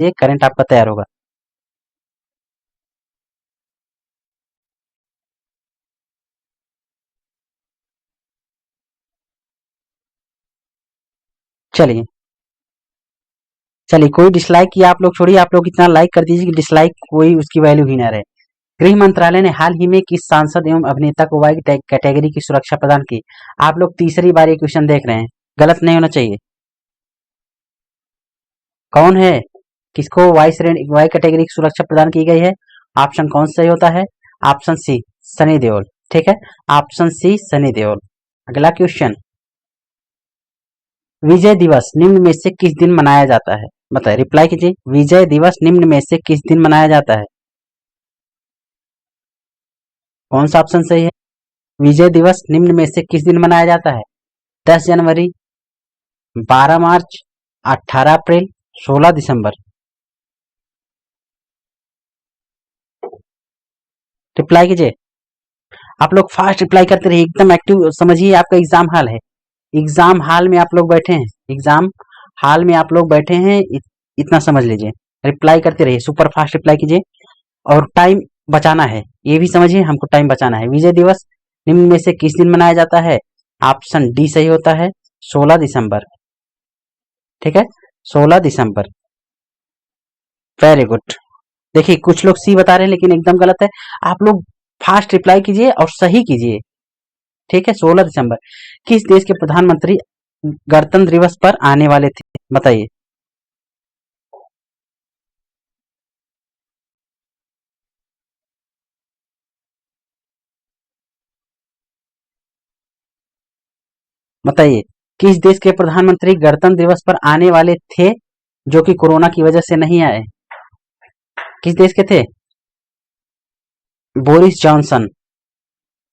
ये करंट आपका तैयार होगा। चलिए चलिए, कोई डिसलाइक किया आप लोग छोड़िए, आप लोग इतना लाइक कर दीजिए कि डिसलाइक कोई उसकी वैल्यू ही ना रहे। गृह मंत्रालय ने हाल ही में किस सांसद एवं अभिनेता को वाई कैटेगरी की सुरक्षा प्रदान की? आप लोग तीसरी बार ये क्वेश्चन देख रहे हैं, गलत नहीं होना चाहिए। कौन है, किसको वाई कैटेगरी की सुरक्षा प्रदान की गई है? ऑप्शन कौन सा सही होता है? Option C Sunny Deol. ठीक है, ऑप्शन सी सनी देओल। अगला क्वेश्चन, विजय दिवस निम्न में से किस दिन मनाया जाता है? बताइए, रिप्लाई कीजिए। विजय दिवस निम्न में से किस दिन मनाया जाता है? कौन सा ऑप्शन सही है? विजय दिवस निम्न में से किस दिन मनाया जाता है? 10 जनवरी, 12 मार्च, 18 अप्रैल, 16 दिसंबर। रिप्लाई कीजिए। आप लोग फास्ट रिप्लाई करते रहिए, एकदम एक्टिव समझिए, आपका एग्जाम हॉल है। एग्जाम हॉल में आप लोग बैठे हैं, एग्जाम हॉल में आप लोग बैठे हैं, इतना समझ लीजिए। रिप्लाई करते रहिए, सुपर फास्ट रिप्लाई कीजिए और टाइम बचाना है, ये भी समझिए, हमको टाइम बचाना है। विजय दिवस निम्न में से किस दिन मनाया जाता है? ऑप्शन डी सही होता है, 16 दिसंबर। ठीक है, 16 दिसंबर। Very good. देखिए, कुछ लोग सी बता रहे हैं लेकिन एकदम गलत है। आप लोग फास्ट रिप्लाई कीजिए और सही कीजिए। ठीक है, 16 दिसंबर। किस देश के प्रधानमंत्री गणतंत्र दिवस पर आने वाले थे? बताइए। बताइए, किस देश के प्रधानमंत्री गणतंत्र दिवस पर आने वाले थे जो कि कोरोना की वजह से नहीं आए? किस देश के थे? Boris Johnson.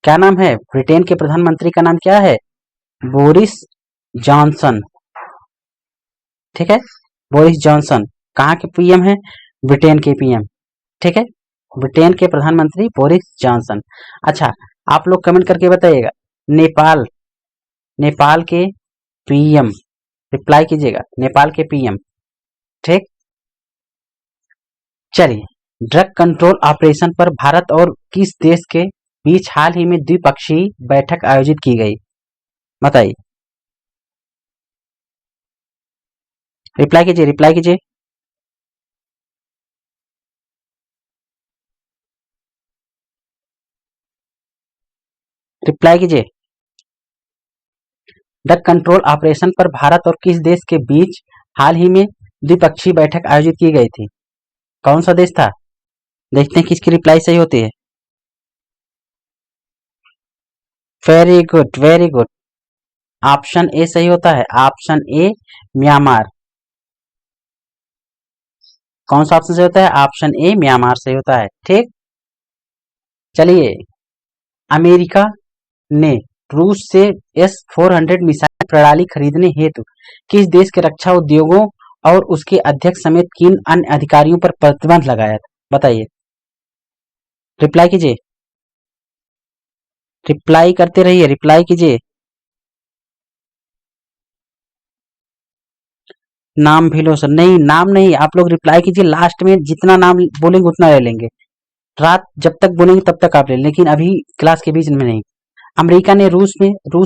क्या नाम है? ब्रिटेन के प्रधानमंत्री का नाम क्या है? Boris Johnson. ठीक है, बोरिस जॉनसन। कहाँ के पीएम है? ब्रिटेन के पीएम। ठीक है, ब्रिटेन के प्रधानमंत्री बोरिस जॉनसन। अच्छा, आप लोग कमेंट करके बताइएगा, नेपाल, नेपाल के पीएम। रिप्लाई कीजिएगा, नेपाल के पीएम। ठीक, चलिए, ड्रग कंट्रोल ऑपरेशन पर भारत और किस देश के बीच हाल ही में द्विपक्षीय बैठक आयोजित की गई? बताइए। रिप्लाई कीजिए, रिप्लाई कीजिए। रिप्लाई कीजिए। ड्रग कंट्रोल ऑपरेशन पर भारत और किस देश के बीच हाल ही में द्विपक्षीय बैठक आयोजित की गई थी? कौन सा देश था? देखते हैं किसकी रिप्लाई सही होती है। Very good, very good. Option A सही होता है, ऑप्शन ए म्यांमार। कौन सा ऑप्शन सही होता है? ऑप्शन ए म्यांमार सही होता है। ठीक, चलिए, अमेरिका ने रूस से S-400 मिसाइल प्रणाली खरीदने हेतु किस देश के रक्षा उद्योगों और उसके अध्यक्ष समेत किन अन्य अधिकारियों पर प्रतिबंध लगाया था? बताइए। रिप्लाई कीजिए, रिप्लाई करते रहिए, रिप्लाई कीजिए। नाम भी लो सर, नहीं नाम नहीं, आप लोग रिप्लाई कीजिए, लास्ट में जितना नाम बोलेंगे उतना ले लेंगे। रात जब तक बोलेंगे तब तक आप ले, लेकिन अभी क्लास के बीच में नहीं। अमेरिका ने रूस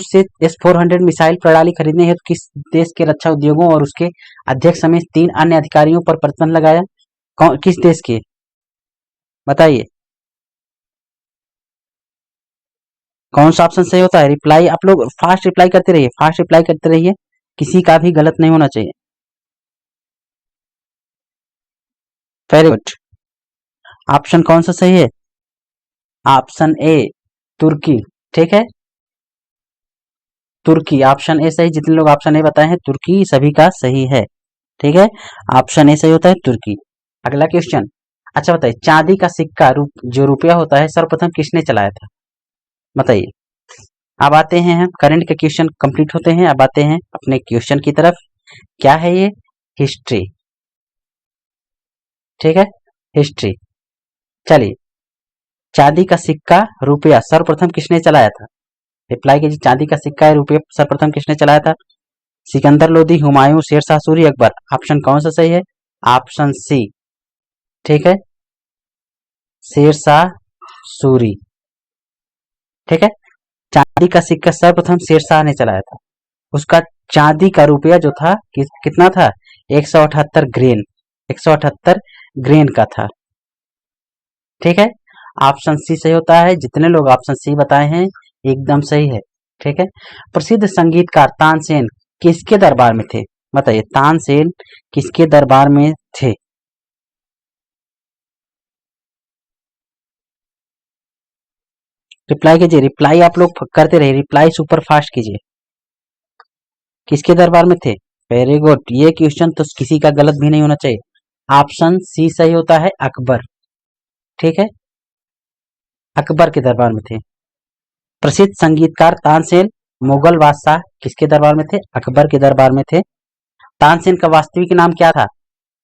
से S-400 मिसाइल प्रणाली खरीदने हेतु किस देश के रक्षा उद्योगों और उसके अध्यक्ष समेत 3 अन्य अधिकारियों पर प्रतिबंध लगाया? किस देश के? बताइए। कौन सा ऑप्शन सही होता है? रिप्लाई आप लोग फास्ट रिप्लाई करते रहिए, फास्ट रिप्लाई करते रहिए, किसी का भी गलत नहीं होना चाहिए। Very good. ऑप्शन कौन सा सही है? ऑप्शन ए तुर्की। ठीक है, तुर्की, ऑप्शन ए सही। जितने लोग ऑप्शन ए बताए हैं तुर्की, सभी का सही है। ठीक है, ऑप्शन ए सही होता है, तुर्की। अगला क्वेश्चन, अच्छा बताइए, चांदी का सिक्का जो रुपया होता है सर्वप्रथम किसने चलाया था? बताइए। अब आते हैं हम, करंट के क्वेश्चन कंप्लीट होते हैं, अब आते हैं अपने क्वेश्चन की तरफ। क्या है ये? हिस्ट्री। ठीक है, हिस्ट्री। चलिए, चांदी का सिक्का रुपया सर्वप्रथम किसने चलाया था? रिप्लाई कीजिए, चांदी का सिक्का है रुपया सर्वप्रथम किसने चलाया था? सिकंदर लोधी, हुमायूं, शेरशाह सूरी, अकबर। ऑप्शन कौन सा सही है? ऑप्शन सी, ठीक है, शेरशाह सूरी, ठीक है। चांदी का सिक्का सर्वप्रथम शेरशाह ने चलाया था। उसका चांदी का रुपया जो था कितना था, 178 ग्रेन, 178 ग्रेन का था, ठीक है। ऑप्शन सी सही होता है। जितने लोग ऑप्शन सी बताए हैं एकदम सही है, ठीक है। प्रसिद्ध संगीतकार तानसेन किसके दरबार में थे, बताइए, तानसेन किसके दरबार में थे? रिप्लाई कीजिए, रिप्लाई आप लोग करते रहिए, रिप्लाई सुपर फास्ट कीजिए। किसके दरबार में थे? वेरी गुड, ये क्वेश्चन तो किसी का गलत भी नहीं होना चाहिए। ऑप्शन सी सही होता है, अकबर, ठीक है, अकबर के दरबार में थे। प्रसिद्ध संगीतकार तानसेन मुगल बादशाह किसके दरबार में थे? अकबर के दरबार में थे। तानसेन का वास्तविक नाम क्या था?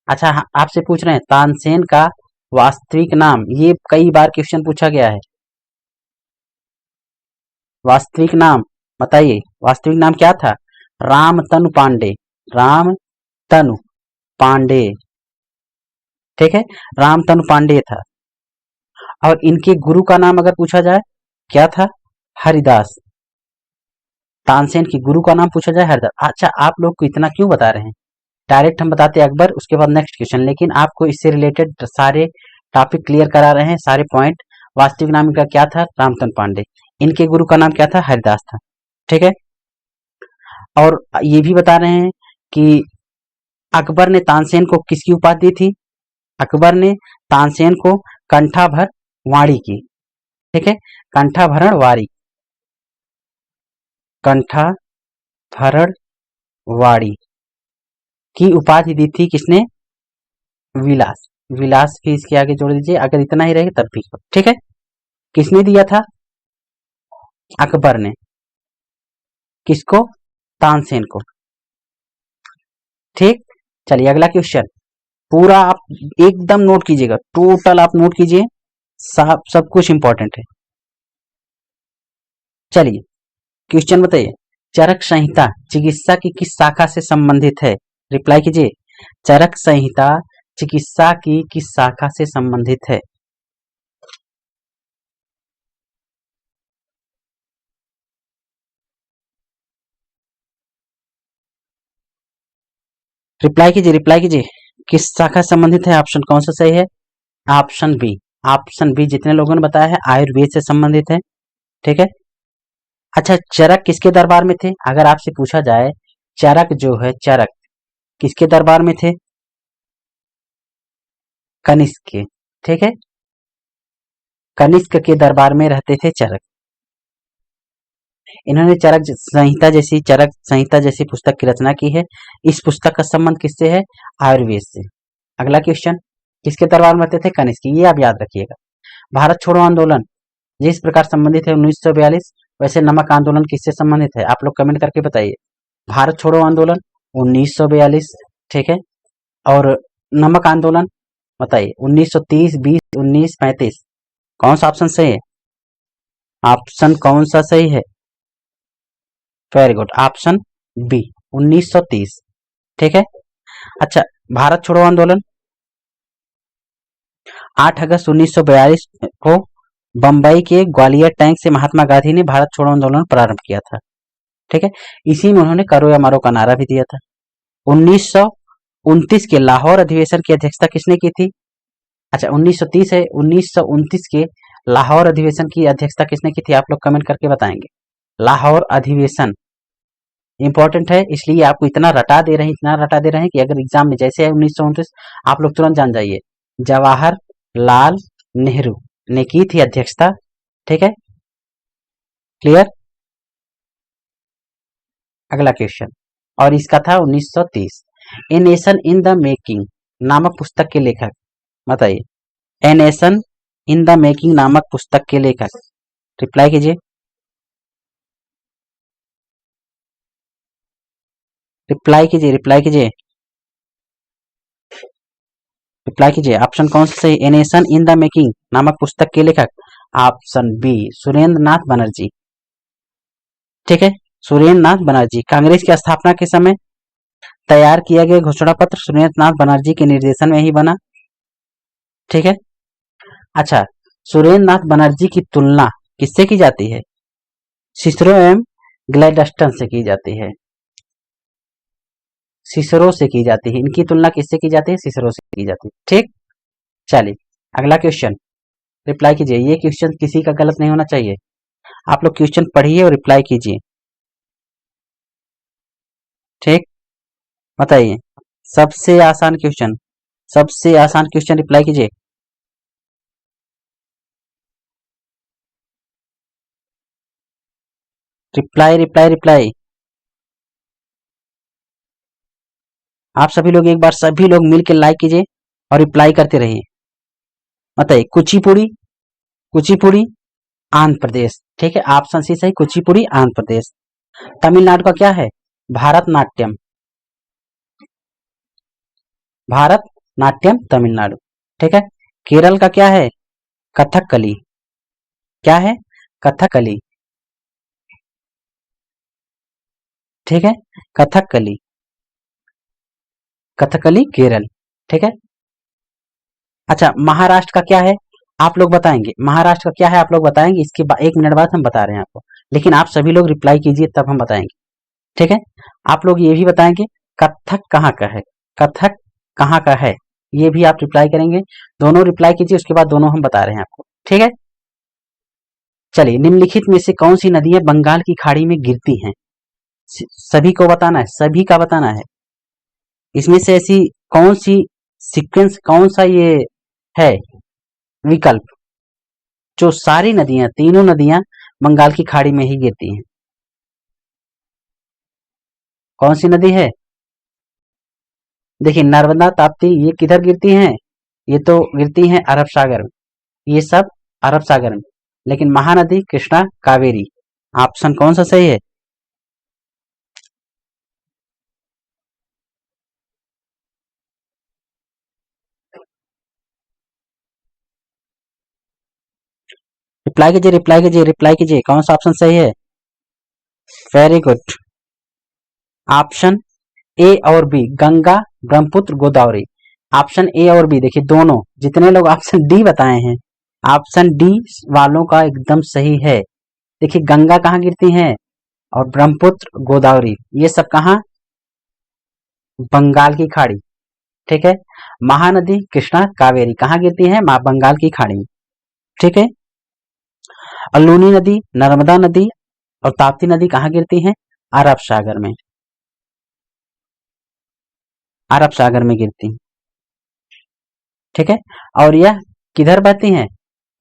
अच्छा, आपसे पूछ रहे हैं तानसेन का वास्तविक नाम, ये कई बार क्वेश्चन पूछा गया है। वास्तविक नाम बताइए, वास्तविक नाम क्या था? रामतनु पांडे, रामतनु पांडे, ठीक है, रामतनु पांडे था। और इनके गुरु का नाम अगर पूछा जाए क्या था? हरिदास। तानसेन की गुरु का नाम पूछा जाए हरिदास। अच्छा, आप लोग को इतना क्यों बता रहे हैं? डायरेक्ट हम बताते अकबर, उसके बाद नेक्स्ट क्वेश्चन, लेकिन आपको इससे रिलेटेड सारे टॉपिक क्लियर करा रहे हैं, सारे पॉइंट। वास्तविक नाम इनका क्या था? रामतनु पांडे। इनके गुरु का नाम क्या था? हरिदास था, ठीक है। और ये भी बता रहे हैं कि अकबर ने तानसेन को किसकी उपाधि दी थी? अकबर ने तानसेन को कंठाभर वाणी की, ठीक है, कंठाभरण वाणी, कंठाभरण वाणी की उपाधि दी थी किसने? विलास, विलास भी इसके आगे जोड़ दीजिए, अगर इतना ही रहे तब भी, ठीक है। किसने दिया था? अकबर ने। किसको? तानसेन को, ठीक। चलिए अगला क्वेश्चन, पूरा आप एकदम नोट कीजिएगा, टोटल आप नोट कीजिए, सब कुछ इंपॉर्टेंट है। चलिए क्वेश्चन बताइए, चरक संहिता चिकित्सा की किस शाखा से संबंधित है? रिप्लाई कीजिए, चरक संहिता चिकित्सा की किस शाखा से संबंधित है? रिप्लाई कीजिए, रिप्लाई कीजिए, किस शाखा से संबंधित है? ऑप्शन कौन सा सही है? ऑप्शन बी, ऑप्शन बी जितने लोगों ने बताया है आयुर्वेद से संबंधित है, ठीक है। अच्छा, चरक किसके दरबार में थे? अगर आपसे पूछा जाए चरक जो है, चरक किसके दरबार में थे? कनिष्क के, ठीक है, कनिष्क के दरबार में रहते थे चरक। इन्होंने चरक संहिता जैसी पुस्तक की रचना की है। इस पुस्तक का संबंध किससे है? आयुर्वेद से। अगला क्वेश्चन, किसके दरबार में रहते थे? कनिष्क, ये आप याद रखिएगा। भारत छोड़ो आंदोलन जिस प्रकार संबंधित है 1942, वैसे नमक आंदोलन किससे संबंधित है? आप लोग कमेंट करके बताइए। भारत छोड़ो आंदोलन 1942, ठीक है, और नमक आंदोलन बताइए 1930, 20, 19, 35, कौन सा ऑप्शन सही है? ऑप्शन कौन सा सही है? वेरी गुड, ऑप्शन बी 1930, ठीक है। अच्छा, भारत छोड़ो आंदोलन 8 अगस्त 1942 को बंबई के ग्वालियर टैंक से महात्मा गांधी ने भारत छोड़ो आंदोलन प्रारंभ किया था, ठीक है। इसी में उन्होंने करो या मरो का नारा भी दिया था। 1929 के लाहौर अधिवेशन की अध्यक्षता किसने की थी? अच्छा, 1930 है, 1929 के लाहौर अधिवेशन की अध्यक्षता किसने की थी? आप लोग कमेंट करके बताएंगे। लाहौर अधिवेशन इंपॉर्टेंट है, इसलिए आपको इतना रटा दे रहे हैं, इतना रटा दे रहे हैं कि अगर एग्जाम में जैसे है 1929, आप लोग तुरंत जान जाइए। जवाहरलाल नेहरू ने की थी अध्यक्षता, ठीक है, क्लियर। अगला क्वेश्चन, और इसका था 1930। A nation in the making नामक पुस्तक के लेखक बताइए। A nation in the making नामक पुस्तक के लेखक, रिप्लाई कीजिए, रिप्लाई कीजिए, रिप्लाई कीजिए, रिप्लाई कीजिए, ऑप्शन कौन सा सही? A nation in the making नामक पुस्तक के लेखक ऑप्शन बी सुरेंद्र नाथ बनर्जी, ठीक है, सुरेंद्र नाथ बनर्जी। कांग्रेस की स्थापना के समय तैयार किया गया घोषणा पत्र सुरेंद्र नाथ बनर्जी के निर्देशन में ही बना। ठीक है। अच्छा, सुरेंद्र नाथ बनर्जी की तुलना किससे की जाती है? सिसरो एवं ग्लैडस्टन से की जाती है। सिसरो से की जाती है, इनकी तुलना किससे की जाती है? सिसरो से की जाती है। ठीक, चलिए अगला क्वेश्चन रिप्लाई कीजिए। ये क्वेश्चन किसी का गलत नहीं होना चाहिए। आप लोग क्वेश्चन पढ़िए और रिप्लाई कीजिए। ठीक, बताइए सबसे आसान क्वेश्चन, सबसे आसान क्वेश्चन रिप्लाई कीजिए। Reply reply reply. आप सभी लोग एक बार सभी लोग मिलकर लाइक कीजिए और रिप्लाई करते रहिए। बताइए कुचिपुड़ी, कुचिपुड़ी आंध्र प्रदेश। ठीक है, ऑप्शन सी सही, कुचिपुड़ी आंध्र प्रदेश। तमिलनाडु का क्या है? भारतनाट्यम, भारतनाट्यम तमिलनाडु। ठीक है। केरल का क्या है? कथकली। क्या है? कथकली। ठीक है, कथकली, कथकली केरल। ठीक है। अच्छा, महाराष्ट्र का क्या है? आप लोग बताएंगे महाराष्ट्र का क्या है, आप लोग बताएंगे। इसके बाद 1 मिनट बाद हम बता रहे हैं आपको, लेकिन आप सभी लोग रिप्लाई कीजिए तब हम बताएंगे। ठीक है। आप लोग ये भी बताएंगे कथक कहाँ का है, कथक कहाँ का है, ये भी आप रिप्लाई करेंगे। दोनों रिप्लाई कीजिए, उसके बाद दोनों हम बता रहे हैं आपको। ठीक है। चलिए, निम्नलिखित में से कौन सी नदियां बंगाल की खाड़ी में गिरती हैं? सभी को बताना है, सभी का बताना है। इसमें से ऐसी कौन सी सीक्वेंस, कौन सा ये है विकल्प जो सारी नदियां, तीनों नदियां बंगाल की खाड़ी में ही गिरती हैं? कौन सी नदी है? देखिए, नर्मदा ताप्ती ये किधर गिरती हैं? ये तो गिरती हैं अरब सागर में, ये सब अरब सागर में। लेकिन महानदी कृष्णा कावेरी, ऑप्शन कौन सा सही है? रिप्लाई कीजिए, रिप्लाई कीजिए, रिप्लाई कीजिए, कौन सा ऑप्शन सही है? Very good. ऑप्शन ए और B, Ganga Brahmaputra Godavari. Option A और बी, देखिए दोनों जितने लोग ऑप्शन डी बताए हैं, ऑप्शन डी वालों का एकदम सही है। देखिए गंगा कहाँ गिरती है और ब्रह्मपुत्र गोदावरी ये सब कहाँ? बंगाल की खाड़ी। ठीक है। महानदी कृष्णा कावेरी कहाँ गिरती है? बंगाल की खाड़ी में। ठीक है। और लूनी नदी, नर्मदा नदी और ताप्ती नदी कहाँ गिरती हैं? अरब सागर में, अरब सागर में गिरती हैं। ठीक है। और यह किधर बहती हैं?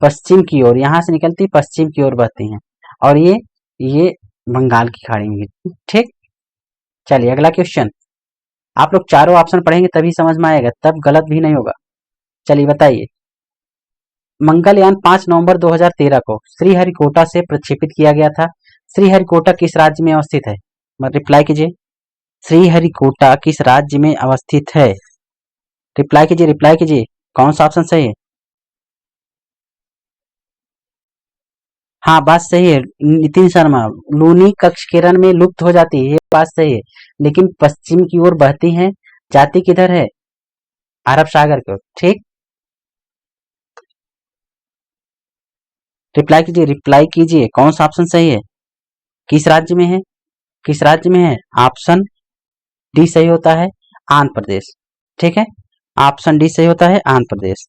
पश्चिम की ओर, यहां से निकलती पश्चिम की ओर बहती हैं। और ये बंगाल की खाड़ी में गिरती हैं। ठीक। चलिए अगला क्वेश्चन। आप लोग चारों ऑप्शन पढ़ेंगे तभी समझ में आएगा, तब गलत भी नहीं होगा। चलिए बताइए, मंगलयान 5 नवंबर 2013 को श्रीहरिकोटा से प्रक्षेपित किया गया था। श्रीहरिकोटा किस राज्य में अवस्थित है? रिप्लाई कीजिए। श्रीहरिकोटा किस राज्य में अवस्थित है? रिप्लाई कीजिए, रिप्लाई कीजिए, कौन सा ऑप्शन सही है? हाँ, बात सही है नितिन शर्मा। लूनी कक्ष किरण में लुप्त हो जाती है, ये बात सही है। लेकिन पश्चिम की ओर बहती है, जाती किधर है? अरब सागर की ओर। ठीक। रिप्लाई कीजिए, रिप्लाई कीजिए, कौन सा ऑप्शन सही है? किस राज्य में है? किस राज्य में है? ऑप्शन डी सही होता है, आंध्र प्रदेश। ठीक है। ऑप्शन डी सही होता है, आंध्र प्रदेश।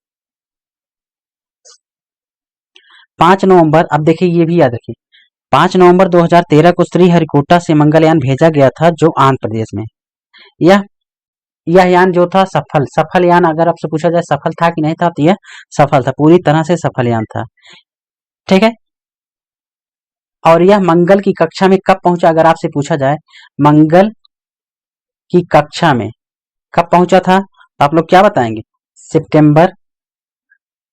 5 नवंबर, अब देखिए ये भी याद रखिए, 5 नवंबर 2013 को श्रीहरिकोटा से मंगलयान भेजा गया था जो आंध्र प्रदेश में। यह यह यान जो था सफल, सफल यान अगर आपसे पूछा जाए सफल था कि नहीं था, तो यह सफल था, पूरी तरह से सफल यान था। ठीक है। और यह मंगल की कक्षा में कब पहुंचा, अगर आपसे पूछा जाए मंगल की कक्षा में कब पहुंचा था, तो आप लोग क्या बताएंगे? सितंबर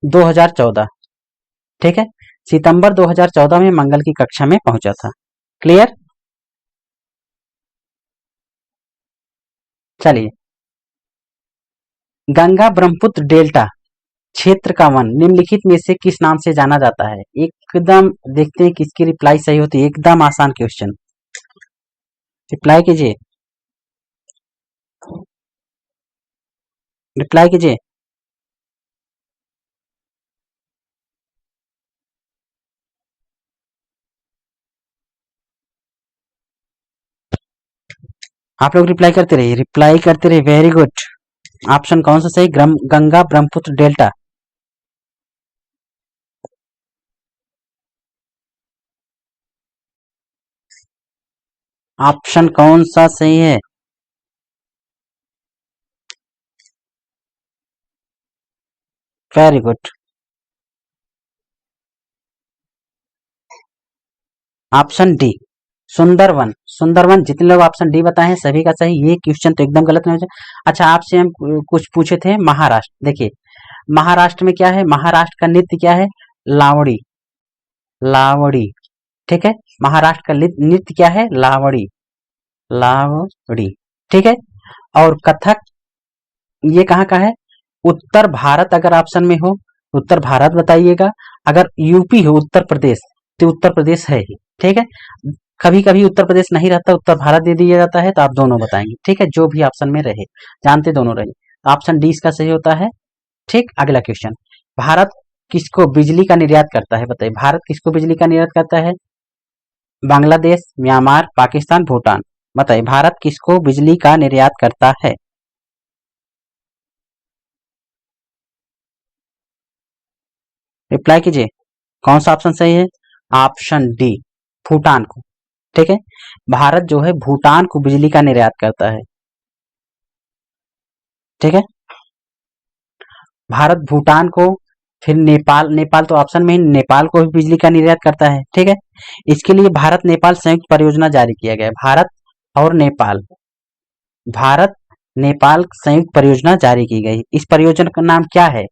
2014। ठीक है। सितंबर 2014 में मंगल की कक्षा में पहुंचा था। क्लियर? चलिए, गंगा ब्रह्मपुत्र डेल्टा क्षेत्र का वन निम्नलिखित में से किस नाम से जाना जाता है? एकदम देखते हैं किसकी रिप्लाई सही होती है। एकदम आसान क्वेश्चन, रिप्लाई कीजिए। रिप्लाई कीजिए। आप लोग रिप्लाई करते रहिए, रिप्लाई करते रहिए। Very good. ऑप्शन कौन सा सही? गंगा ब्रह्मपुत्र डेल्टा। ऑप्शन कौन सा सही है? Very good. Option D Sundarban. Sundarban. जितने लोग ऑप्शन डी बताए हैं सभी का सही। ये क्वेश्चन तो एकदम गलत नहीं हो जाए। अच्छा, आपसे हम कुछ पूछे थे महाराष्ट्र। देखिए महाराष्ट्र में क्या है? महाराष्ट्र का नृत्य क्या है? लावड़ी। लावड़ी। ठीक है। महाराष्ट्र का नृत्य क्या है? लावड़ी। लावड़ी। ठीक है। और कथक ये कहाँ का है? उत्तर भारत। अगर ऑप्शन में हो उत्तर भारत बताइएगा। अगर यूपी हो उत्तर प्रदेश तो उत्तर प्रदेश है ही। ठीक है। कभी कभी उत्तर प्रदेश नहीं रहता, उत्तर भारत दे दिया जाता है, तो आप दोनों बताएंगे। ठीक है, जो भी ऑप्शन में रहे, जानते दोनों रहे। तो ऑप्शन डी इसका सही होता है। ठीक। अगला क्वेश्चन, भारत किसको बिजली का निर्यात करता है? बताइए, भारत किसको बिजली का निर्यात करता है? बांग्लादेश, म्यांमार, पाकिस्तान, भूटान। बताइए भारत किसको बिजली का निर्यात करता है? रिप्लाई कीजिए। कौन सा ऑप्शन सही है? ऑप्शन डी भूटान को। ठीक है। भारत जो है भूटान को बिजली का निर्यात करता है। ठीक है। भारत भूटान को, फिर नेपाल। नेपाल तो ऑप्शन में ही, नेपाल को भी बिजली का निर्यात करता है। ठीक है। इसके लिए भारत नेपाल संयुक्त परियोजना जारी किया गया है। भारत और नेपाल, भारत नेपाल संयुक्त परियोजना जारी की गई। इस परियोजना का नाम क्या है?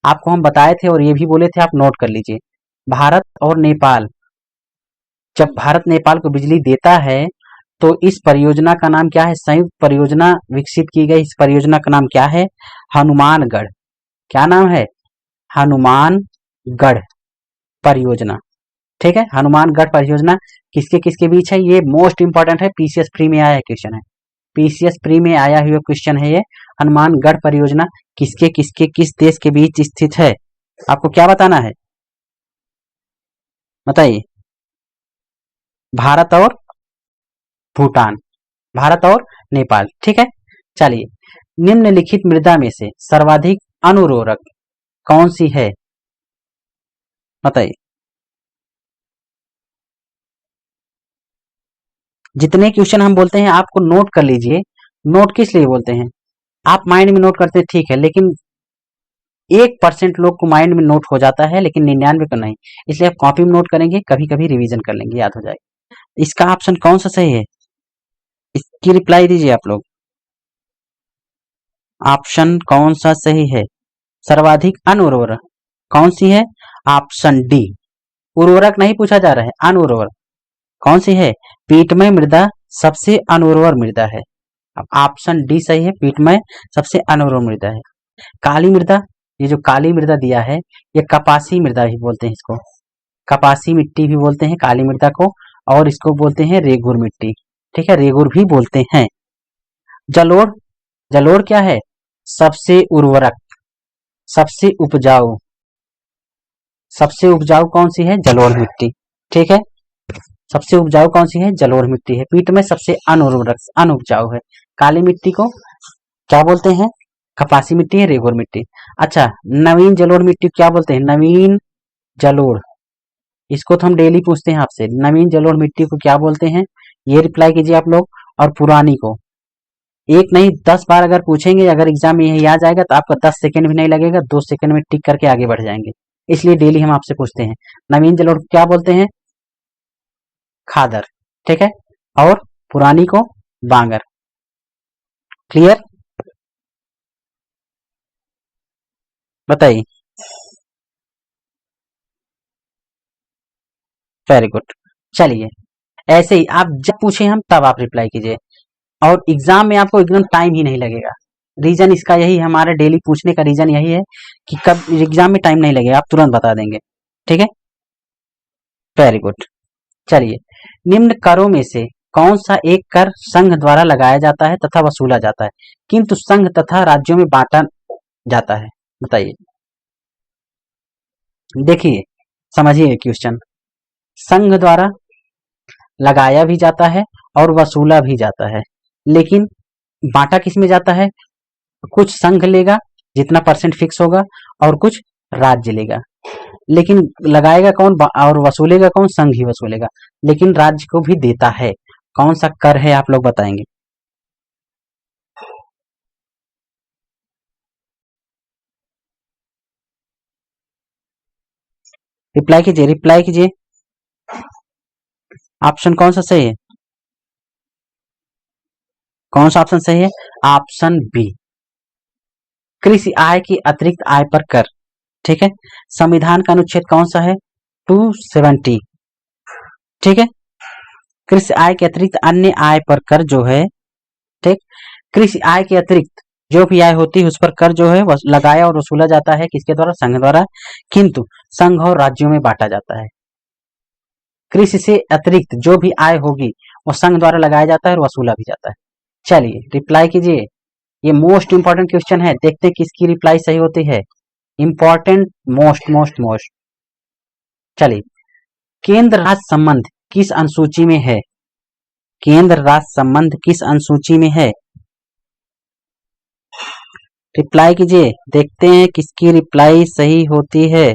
आपको हम बताए थे और ये भी बोले थे, आप नोट कर लीजिए। भारत और नेपाल, जब भारत नेपाल को बिजली देता है तो इस परियोजना का नाम क्या है? संयुक्त परियोजना विकसित की गई। इस परियोजना का नाम क्या है? हनुमानगढ़। क्या नाम है? हनुमानगढ़ परियोजना। ठीक है। हनुमानगढ़ परियोजना किसके किसके बीच है? ये मोस्ट इंपॉर्टेंट है, पीसीएस फ्री में आया क्वेश्चन है। पीसीएस प्री में आया हुआ क्वेश्चन है ये। हनुमानगढ़ परियोजना किसके किसके किस देश के बीच स्थित है? आपको क्या बताना है? बताइए। भारत और भूटान, भारत और नेपाल। ठीक है। चलिए, निम्नलिखित मृदा में से सर्वाधिक अनुरोरक कौन सी है? बताइए। जितने क्वेश्चन हम बोलते हैं आपको नोट कर लीजिए। नोट किस लिए बोलते हैं? आप माइंड में नोट करते हैं ठीक है, लेकिन 1% लोग को माइंड में नोट हो जाता है, लेकिन 99 को नहीं। इसलिए आप कॉपी में नोट करेंगे, कभी कभी रिवीजन कर लेंगे, याद हो जाएगा। इसका ऑप्शन कौन सा सही है? इसकी रिप्लाई दीजिए आप लोग। ऑप्शन कौन सा सही है? सर्वाधिक अनुर्वरक कौन सी है? Option D. उर्वरक नहीं पूछा जा रहा है, अनुर्वर कौन सी है? पीटमय मृदा सबसे अनुर्वर मृदा है। अब ऑप्शन डी सही है, पीटमय सबसे अनुर्वर मृदा है। काली मृदा, ये जो काली मृदा दिया है, ये कपासी मृदा भी बोलते हैं इसको। कपासी मिट्टी भी बोलते हैं काली मृदा को, और इसको बोलते हैं रेगुर मिट्टी। ठीक है, रेगुर भी बोलते हैं। जलोढ़, जलोढ़ क्या है? सबसे उर्वरक, सबसे उपजाऊ। सबसे उपजाऊ कौन सी है? जलोढ़ मिट्टी। ठीक है। सबसे उपजाऊ कौन सी है? जलोढ़ मिट्टी है। पीठ में सबसे अनुर्वरक, अनुपजाऊ है। काली मिट्टी को क्या बोलते हैं? कपासी मिट्टी है, रेगुर मिट्टी। अच्छा, नवीन जलोढ़ मिट्टी क्या बोलते हैं? नवीन जलोढ़। इसको तो हम डेली पूछते हैं आपसे, नवीन जलोढ़ मिट्टी को क्या बोलते हैं? ये रिप्लाई कीजिए आप लोग। और पुरानी को, एक नहीं 10 बार अगर पूछेंगे, अगर एग्जाम में यही आ जाएगा तो आपका 10 सेकंड भी नहीं लगेगा, 2 सेकंड में टिक करके आगे बढ़ जाएंगे। इसलिए डेली हम आपसे पूछते हैं। नवीन जलोढ़ क्या बोलते हैं? खादर। ठीक है। और पुरानी को बांगर। क्लियर? बताइए। Very good. चलिए, ऐसे ही आप जब पूछे हम तब आप रिप्लाई कीजिए, और एग्जाम में आपको एकदम टाइम ही नहीं लगेगा। रीजन इसका यही, हमारे डेली पूछने का रीजन यही है कि कब एग्जाम में टाइम नहीं लगेगा, आप तुरंत बता देंगे। ठीक है। Very good. चलिए, निम्न करों में से कौन सा एक कर संघ द्वारा लगाया जाता है तथा वसूला जाता है, किंतु संघ तथा राज्यों में बांटा जाता है? बताइए, देखिए, समझिए क्वेश्चन। संघ द्वारा लगाया भी जाता है और वसूला भी जाता है, लेकिन बांटा किस में जाता है? कुछ संघ लेगा जितना परसेंट फिक्स होगा और कुछ राज्य लेगा, लेकिन लगाएगा कौन और वसूलेगा कौन? संघ ही वसूलेगा, लेकिन राज्य को भी देता है। कौन सा कर है आप लोग बताएंगे? रिप्लाई कीजिए, रिप्लाई कीजिए। ऑप्शन कौन सा सही है? कौन सा ऑप्शन सही है? ऑप्शन बी, कृषि आय की अतिरिक्त आय पर कर। ठीक है, संविधान का अनुच्छेद कौन सा है? 270। ठीक है, कृषि आय के अतिरिक्त अन्य आय पर कर जो है, ठीक, कृषि आय के अतिरिक्त जो भी आय होती है उस पर कर जो है लगाया और वसूला जाता है किसके द्वारा? संघ द्वारा, किंतु संघ और राज्यों में बांटा जाता है। कृषि से अतिरिक्त जो भी आय होगी वो संघ द्वारा लगाया जाता है और वसूला भी जाता है। चलिए रिप्लाई कीजिए, ये मोस्ट इंपॉर्टेंट क्वेश्चन है, देखते हैं किसकी रिप्लाई सही होती है। Important, most most most. चलिए, केंद्र राज्य संबंध किस अनुसूची में है? केंद्र राज्य संबंध किस अनुसूची में है? रिप्लाई कीजिए, देखते हैं किसकी रिप्लाई सही होती है।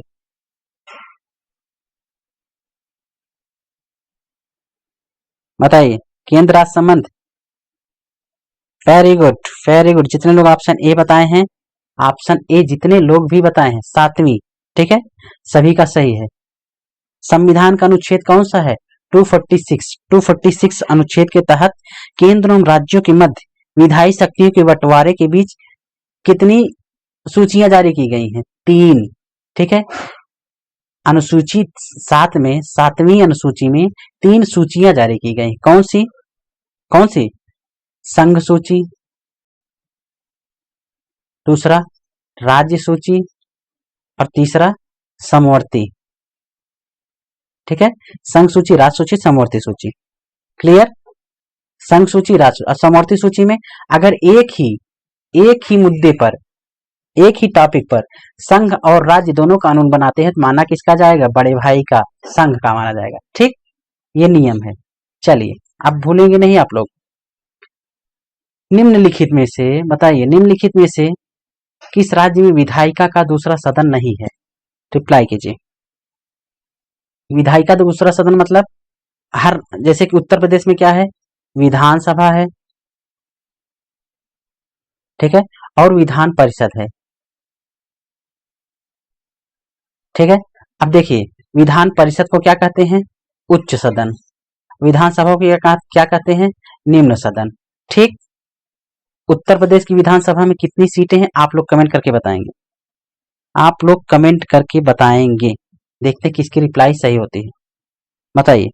बताइए, केंद्र राज्य संबंध। Very good, very good. जितने लोग ऑप्शन ए बताए हैं, ऑप्शन ए जितने लोग भी बताए हैं, 7वीं, ठीक है, सभी का सही है। संविधान का अनुच्छेद कौन सा है? 246। 246 अनुच्छेद के तहत केंद्र एवं राज्यों के मध्य विधायी शक्तियों के बंटवारे के बीच कितनी सूचियां जारी की गई हैं? 3। ठीक है, अनुसूची 7 में, 7वीं अनुसूची में 3 सूचियां जारी की गई। कौन सी? कौन सी? संघ सूची, दूसरा राज्य सूची और तीसरा समवर्ती। ठीक है, संघ सूची, राज्य सूची, समवर्ती सूची। क्लियर? संघ सूची, राज्य और समवर्ती सूची में अगर एक ही मुद्दे पर, एक ही टॉपिक पर संघ और राज्य दोनों कानून बनाते हैं तो माना किसका जाएगा? बड़े भाई का, संघ का माना जाएगा। ठीक, ये नियम है। चलिए, अब भूलेंगे नहीं आप लोग। निम्नलिखित में से बताइए, निम्नलिखित में से किस राज्य में विधायिका का दूसरा सदन नहीं है? रिप्लाई कीजिए। विधायिका का दूसरा सदन मतलब हर, जैसे कि उत्तर प्रदेश में क्या है? विधानसभा है, ठीक है, और विधान परिषद है। ठीक है, अब देखिए, विधान परिषद को क्या कहते हैं? उच्च सदन। विधानसभा को क्या कहते हैं? निम्न सदन। ठीक, उत्तर प्रदेश की विधानसभा में कितनी सीटें हैं? आप लोग कमेंट करके बताएंगे। आप लोग कमेंट करके बताएंगे, देखते किसकी रिप्लाई सही होती है। बताइए,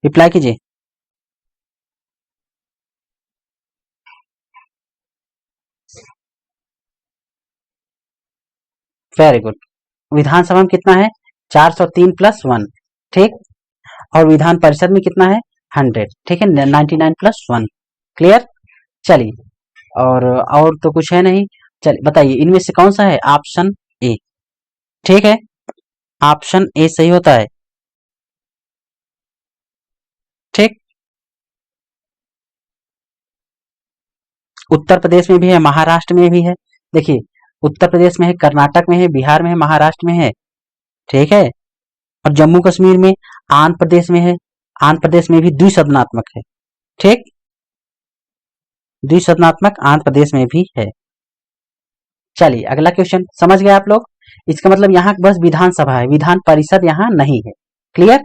रिप्लाई कीजिए। Very good. विधानसभा में कितना है? 403 प्लस 1। ठीक, और विधान परिषद में कितना है? 100। ठीक है, 99 प्लस 1। क्लियर? चलिए, और तो कुछ है नहीं। चलिए बताइए, इनमें से कौन सा है? Option A. ठीक है, ऑप्शन ए सही होता है। ठीक, उत्तर प्रदेश में भी है, महाराष्ट्र में भी है। देखिए, उत्तर प्रदेश में है, कर्नाटक में है, बिहार में है, महाराष्ट्र में है। ठीक है, और जम्मू कश्मीर में, आंध्र प्रदेश में है। आंध्र प्रदेश में भी द्विसदनात्मक है। ठीक, द्विसदनात्मक आंध्र प्रदेश में भी है। चलिए अगला क्वेश्चन, समझ गए आप लोग? इसका मतलब यहाँ बस विधानसभा है, विधान परिषद यहाँ नहीं है। क्लियर?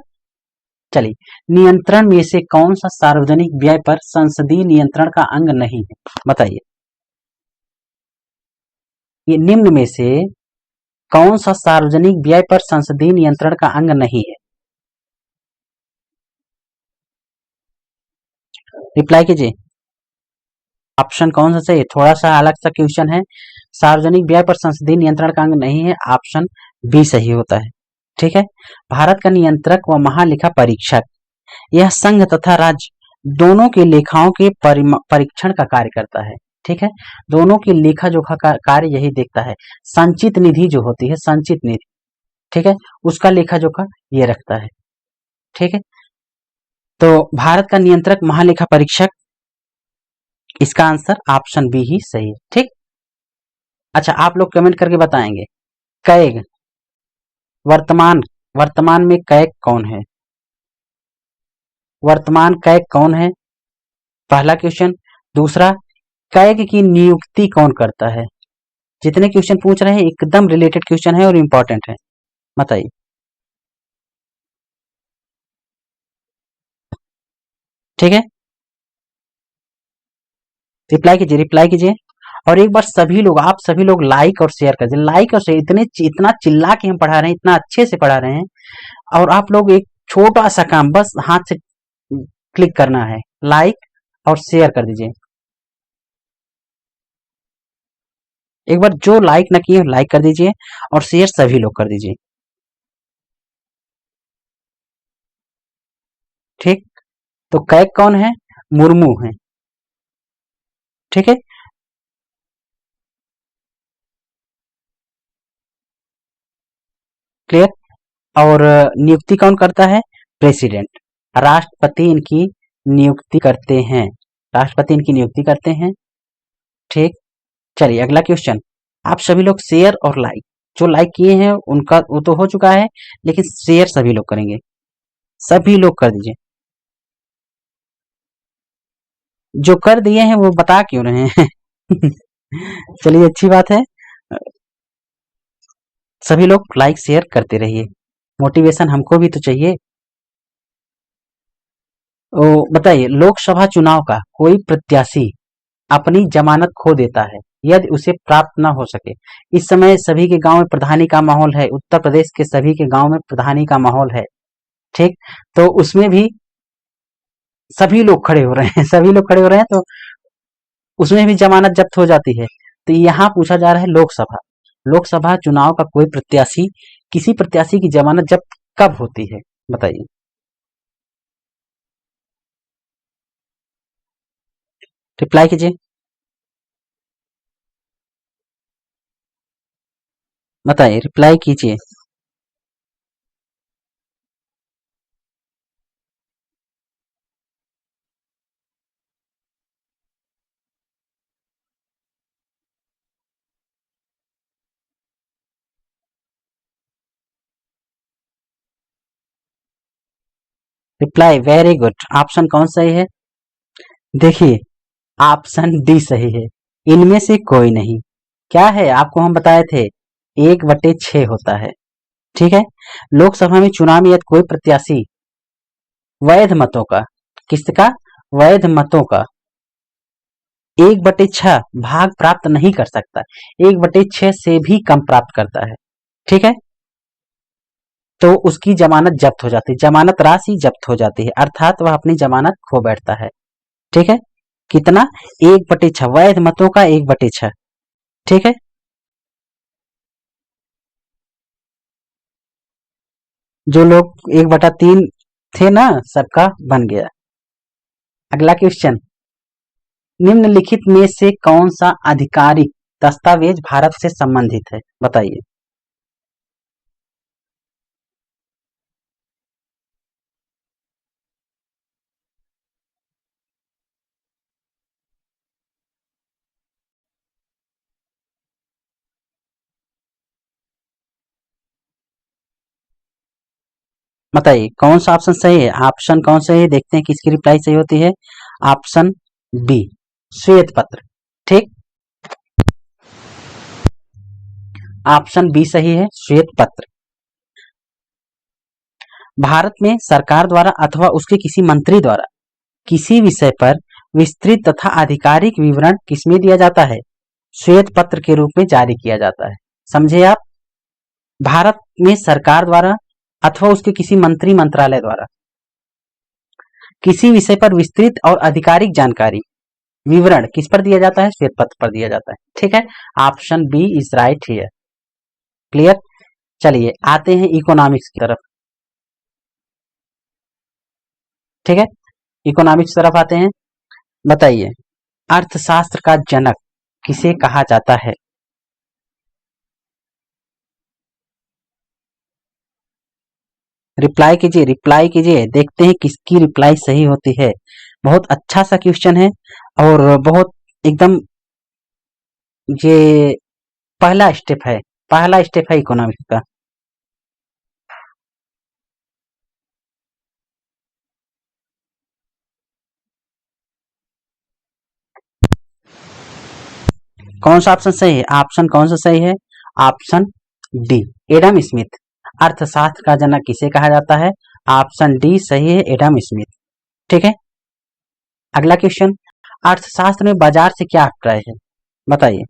चलिए, नियंत्रण में से कौन सा सार्वजनिक व्यय पर संसदीय नियंत्रण का अंग नहीं है? बताइए, ये निम्न में से कौन सा सार्वजनिक व्यय पर संसदीय नियंत्रण का अंग नहीं है? रिप्लाई कीजिए। ऑप्शन कौन सा सही है? थोड़ा सा अलग सा क्वेश्चन है। सार्वजनिक व्यय पर संसदीय नियंत्रण का अंग नहीं है, ऑप्शन बी सही होता है। ठीक है, भारत का नियंत्रक व महालेखा परीक्षक यह संघ तथा राज्य दोनों के लेखाओं के परीक्षण का कार्य करता है। ठीक है, दोनों की लेखा जोखा का कार्य यही देखता है। संचित निधि जो होती है, संचित निधि, ठीक है, उसका लेखा जोखा ये रखता है। ठीक है, तो भारत का नियंत्रक महालेखा परीक्षक, इसका आंसर ऑप्शन बी ही सही है। ठीक, अच्छा आप लोग कमेंट करके बताएंगे कैग वर्तमान वर्तमान में कैग कौन है? वर्तमान कैग कौन है, पहला क्वेश्चन। दूसरा, कैग की नियुक्ति कौन करता है? जितने क्वेश्चन पूछ रहे हैं एकदम रिलेटेड क्वेश्चन है और इंपॉर्टेंट है, बताइए। ठीक है, रिप्लाई कीजिए, रिप्लाई कीजिए। और एक बार सभी लोग, आप सभी लोग लाइक और शेयर कर दीजिए। लाइक और शेयर, इतना चिल्ला के हम पढ़ा रहे हैं, इतना अच्छे से पढ़ा रहे हैं, और आप लोग एक छोटा सा काम बस हाथ से क्लिक करना है, लाइक और शेयर कर दीजिए। एक बार जो लाइक न किए लाइक कर दीजिए और शेयर सभी लोग कर दीजिए। ठीक, तो कैग कौन है? मुर्मू है। ठीक है, क्लियर। और नियुक्ति कौन करता है? प्रेसिडेंट, राष्ट्रपति इनकी नियुक्ति करते हैं, राष्ट्रपति इनकी नियुक्ति करते हैं। ठीक, चलिए अगला क्वेश्चन। आप सभी लोग शेयर और लाइक, जो लाइक किए हैं उनका वो तो हो चुका है, लेकिन शेयर सभी लोग करेंगे, सभी लोग कर दीजिए। जो कर दिए हैं वो बता क्यों रहे हैं? चलिए अच्छी बात है, सभी लोग लाइक शेयर करते रहिए, मोटिवेशन हमको भी तो चाहिए। ओ बताइए, लोकसभा चुनाव का कोई प्रत्याशी अपनी जमानत खो देता है यदि उसे प्राप्त न हो सके। इस समय सभी के गांव में प्रधानी का माहौल है, उत्तर प्रदेश के सभी के गांव में प्रधानी का माहौल है। ठीक, तो उसमें भी सभी लोग खड़े हो रहे हैं, सभी लोग खड़े हो रहे हैं, तो उसमें भी जमानत जब्त हो जाती है। तो यहाँ पूछा जा रहा है लोकसभा, लोकसभा चुनाव का कोई प्रत्याशी, किसी प्रत्याशी की जमानत जब्त कब होती है, बताइए। रिप्लाई कीजिए, बताइए, रिप्लाई कीजिए। रिप्लाई वेरी गुड, ऑप्शन कौन सही है? देखिए, ऑप्शन डी सही है, इनमें से कोई नहीं। क्या है, आपको हम बताए थे, 1/6 होता है। ठीक है, लोकसभा में चुनाव में यदि कोई प्रत्याशी वैध मतों का, किसका? वैध मतों का 1/6 भाग प्राप्त नहीं कर सकता, 1/6 से भी कम प्राप्त करता है। ठीक है, तो उसकी जमानत जब्त हो जाती है, जमानत राशि जब्त हो जाती है, अर्थात वह अपनी जमानत खो बैठता है। ठीक है, कितना? 1/6, वैध मतों का 1/6। ठीक है, जो लोग 1/3 थे ना, सबका बन गया। अगला क्वेश्चन, निम्नलिखित में से कौन सा आधिकारिक दस्तावेज भारत से संबंधित है, बताइए। बताइए कौन सा ऑप्शन सही है, ऑप्शन कौन सही है, देखते हैं किसकी रिप्लाई सही होती है। ऑप्शन बी, श्वेत पत्र। ठीक, ऑप्शन बी सही है, श्वेत पत्र। भारत में सरकार द्वारा अथवा उसके किसी मंत्री द्वारा किसी विषय पर विस्तृत तथा आधिकारिक विवरण किसमें दिया जाता है? श्वेत पत्र के रूप में जारी किया जाता है। समझे आप? भारत में सरकार द्वारा अथवा उसके किसी मंत्री मंत्रालय द्वारा किसी विषय पर विस्तृत और आधिकारिक जानकारी, विवरण किस पर दिया जाता है? श्वेत पत्र पर दिया जाता है। ठीक है, option B is right here. Clear, चलिए आते हैं इकोनॉमिक्स की तरफ। ठीक है, इकोनॉमिक्स तरफ आते हैं। बताइए, अर्थशास्त्र का जनक किसे कहा जाता है? रिप्लाई कीजिए, रिप्लाई कीजिए, देखते हैं किसकी रिप्लाई सही होती है। बहुत अच्छा सा क्वेश्चन है और बहुत एकदम ये पहला स्टेप है, पहला स्टेप है इकोनॉमिक्स का। कौन सा ऑप्शन सही है? ऑप्शन कौन सा सही है? Option D, Adam Smith. अर्थशास्त्र का जनक किसे कहा जाता है? ऑप्शन डी सही है, एडम स्मिथ। ठीक है, अगला क्वेश्चन, अर्थशास्त्र में बाजार से क्या अभिप्राय है? बताइए।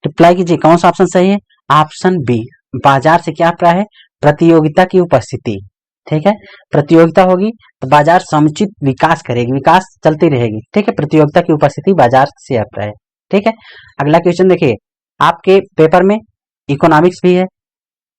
रिप्लाई कीजिए, कौन सा ऑप्शन सही है? ऑप्शन बी, बाजार से क्या अभिप्राय है? प्रतियोगिता की उपस्थिति। ठीक है, प्रतियोगिता होगी तो बाजार समुचित विकास करेगी, विकास चलती रहेगी। ठीक है, प्रतियोगिता की उपस्थिति बाजार से अभिप्राय है। ठीक है, अगला क्वेश्चन देखिए, आपके पेपर में इकोनॉमिक्स भी है।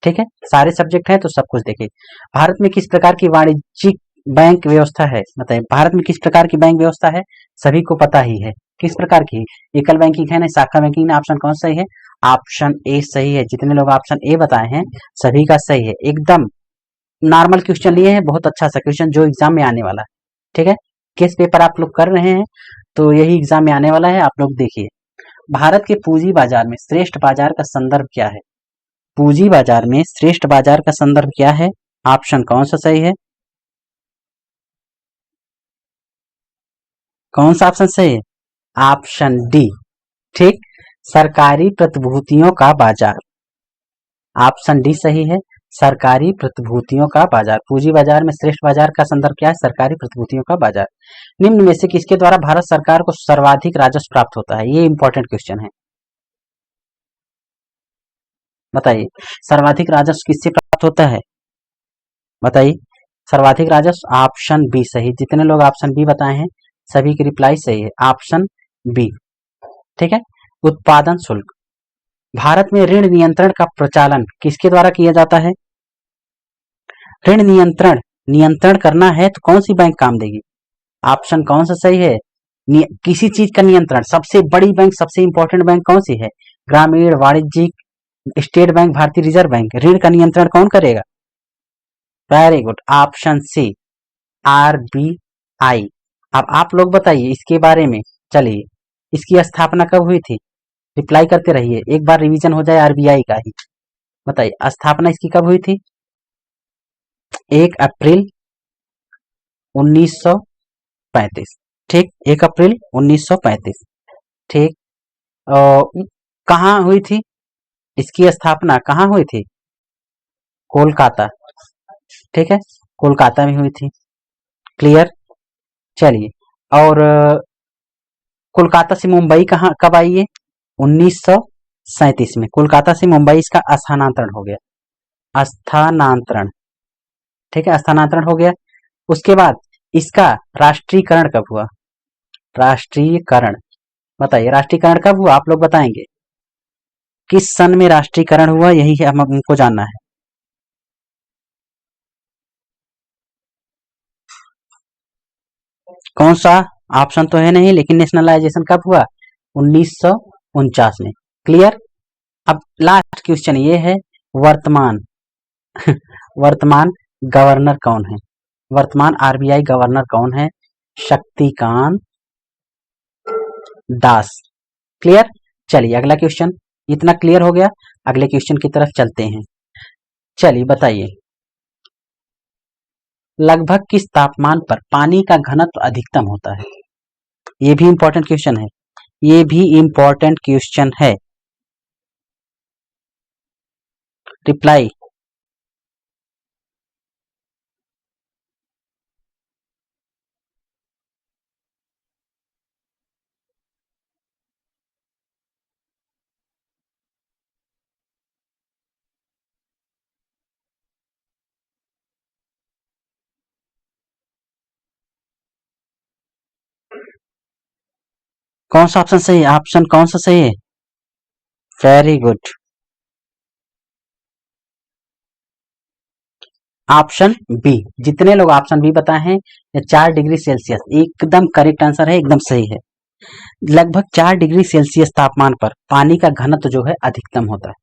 ठीक है, सारे सब्जेक्ट हैं तो सब कुछ देखिए। भारत में किस प्रकार की वाणिज्यिक बैंक व्यवस्था है? बताइए, भारत में किस प्रकार की बैंक व्यवस्था है? सभी को पता ही है किस प्रकार की। एकल बैंकिंग है ना, शाखा बैंकिंग है। ऑप्शन कौन सही है? ऑप्शन ए सही है। जितने लोग ऑप्शन ए बताए हैं सभी का सही है। एकदम नॉर्मल क्वेश्चन लिए हैं, बहुत अच्छा सा क्वेश्चन जो एग्जाम में आने वाला है। ठीक है, केस पेपर आप लोग कर रहे हैं तो यही एग्जाम में आने वाला है, आप लोग देखिए। भारत के पूंजी बाजार में श्रेष्ठ बाजार का संदर्भ क्या है? पूंजी बाजार में श्रेष्ठ बाजार का संदर्भ क्या है? ऑप्शन कौन सा सही है? कौन सा ऑप्शन सही है? ऑप्शन डी, ठीक, सरकारी प्रतिभूतियों का बाजार। ऑप्शन डी सही है, सरकारी प्रतिभूतियों का बाजार। पूंजी बाजार में श्रेष्ठ बाजार का संदर्भ क्या है? सरकारी प्रतिभूतियों का बाजार। निम्न में से किसके द्वारा भारत सरकार को सर्वाधिक राजस्व प्राप्त होता है? ये इंपॉर्टेंट क्वेश्चन है, बताइए। सर्वाधिक राजस्व किससे प्राप्त होता है? बताइए, सर्वाधिक राजस्व। ऑप्शन बी सही। जितने लोग ऑप्शन बी बताए हैं सभी की रिप्लाई सही है, ऑप्शन बी। ठीक है, उत्पादन शुल्क। भारत में ऋण नियंत्रण का प्रचालन किसके द्वारा किया जाता है? ऋण नियंत्रण, नियंत्रण करना है तो कौन सी बैंक काम देगी? ऑप्शन कौन सा सही है? किसी चीज का नियंत्रण, सबसे बड़ी बैंक, सबसे इंपॉर्टेंट बैंक कौन सी है? ग्रामीण, वाणिज्यिक, स्टेट बैंक, भारतीय रिजर्व बैंक। ऋण का नियंत्रण कौन करेगा? Very good, option C, RBI. अब आप लोग बताइए इसके बारे में। चलिए, इसकी स्थापना कब हुई थी? रिप्लाई करते रहिए, एक बार रिवीजन हो जाए आरबीआई का ही। बताइए, स्थापना इसकी कब हुई थी? 1 अप्रैल 1935। ठीक, 1 अप्रैल 1935। ठीक, कहाँ हुई थी? इसकी स्थापना कहाँ हुई थी? कोलकाता। ठीक है, कोलकाता में हुई थी। क्लियर, चलिए। और कोलकाता से मुंबई कहाँ कब आई है? 1937 में कोलकाता से मुंबई इसका स्थानांतरण हो गया, स्थानांतरण। ठीक है, स्थानांतरण हो गया। उसके बाद इसका राष्ट्रीयकरण कब हुआ? राष्ट्रीयकरण, बताइए राष्ट्रीयकरण कब हुआ, आप लोग बताएंगे। किस सन में राष्ट्रीयकरण हुआ, यही हम हमको जानना है। कौन सा? ऑप्शन तो है नहीं, लेकिन नेशनलाइजेशन कब हुआ? 1949 में। क्लियर। अब लास्ट क्वेश्चन ये है, वर्तमान वर्तमान गवर्नर कौन है? वर्तमान आरबीआई गवर्नर कौन है? शक्तिकांत दास। क्लियर, चलिए अगला क्वेश्चन। इतना क्लियर हो गया, अगले क्वेश्चन की तरफ चलते हैं। चलिए बताइए, लगभग किस तापमान पर पानी का घनत्व अधिकतम होता है? ये भी इंपॉर्टेंट क्वेश्चन है, ये भी इंपॉर्टेंट क्वेश्चन है। रिप्लाई। कौन सा ऑप्शन सही है? ऑप्शन कौन सा सही है? Very good. Option B. जितने लोग ऑप्शन बी बताए हैं, 4 डिग्री सेल्सियस एकदम करेक्ट आंसर है, एकदम सही है। लगभग 4 डिग्री सेल्सियस तापमान पर पानी का घनत्व जो है अधिकतम होता है।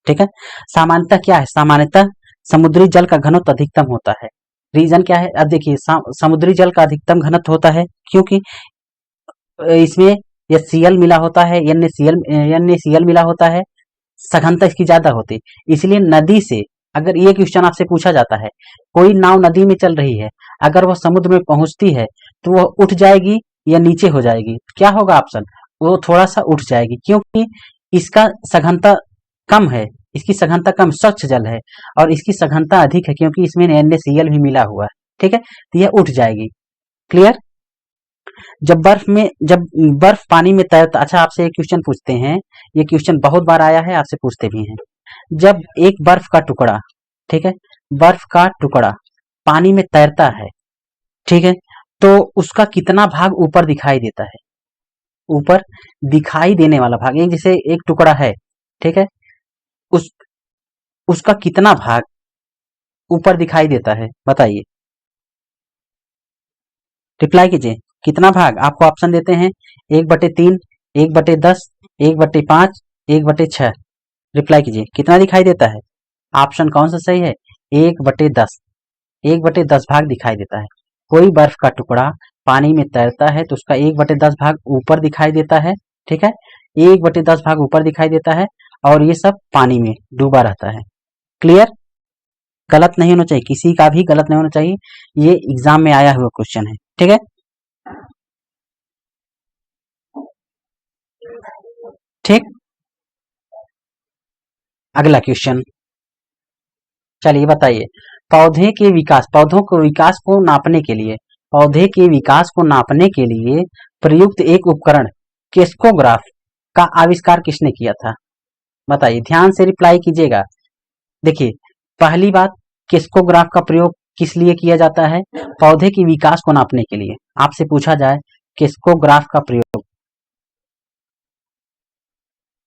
ठीक है। सामान्यतः क्या है? सामान्यतः समुद्री जल का घनत्व अधिकतम होता है। रीजन क्या है? अब देखिए, समुद्री जल का अधिकतम घनत्व होता है क्योंकि इसमें HCl मिला होता है, NaCl मिला होता है, सघनता इसकी ज्यादा होती है। इसलिए नदी से, अगर ये क्वेश्चन आपसे पूछा जाता है, कोई नाव नदी में चल रही है, अगर वह समुद्र में पहुंचती है तो वह उठ जाएगी या नीचे हो जाएगी? क्या होगा ऑप्शन? वो थोड़ा सा उठ जाएगी, क्योंकि इसका सघनता कम है, इसकी सघनता कम, स्वच्छ जल है, और इसकी सघनता अधिक है क्योंकि इसमें NaCl भी मिला हुआ है। ठीक है, तो यह उठ जाएगी। क्लियर? जब बर्फ पानी में तैरता, अच्छा आपसे एक क्वेश्चन पूछते हैं, ये क्वेश्चन बहुत बार आया है, आपसे पूछते भी हैं। जब एक बर्फ का टुकड़ा, ठीक है, बर्फ का टुकड़ा पानी में तैरता है, ठीक है, तो उसका कितना भाग ऊपर दिखाई देता है? ऊपर दिखाई देने वाला भाग, एक जैसे एक टुकड़ा है, ठीक है, उस उसका कितना भाग ऊपर दिखाई देता है? बताइए, रिप्लाई कीजिए। कितना भाग? आपको ऑप्शन देते हैं 1/3, 1/10, 1/5, 1/6। रिप्लाई कीजिए, कितना दिखाई देता है? ऑप्शन कौन सा सही है? 1/10। 1/10 भाग दिखाई देता है। कोई बर्फ का टुकड़ा पानी में तैरता है तो उसका 1/10 भाग ऊपर दिखाई देता है। ठीक है, 1/10 भाग ऊपर दिखाई देता है, और ये सब पानी में डूबा रहता है। क्लियर? गलत नहीं होना चाहिए, किसी का भी गलत नहीं होना चाहिए, ये एग्जाम में आया हुआ क्वेश्चन है। ठीक है, ठीक। अगला क्वेश्चन, चलिए बताइए। पौधों के विकास को नापने के लिए, पौधे के विकास को नापने के लिए प्रयुक्त एक उपकरण केस्कोग्राफ का आविष्कार किसने किया था? बताइए, ध्यान से रिप्लाई कीजिएगा। देखिए, पहली बात, केस्कोग्राफ का प्रयोग किस लिए किया जाता है? पौधे के विकास को नापने के लिए। आपसे पूछा जाए, केस्कोग्राफ का प्रयोग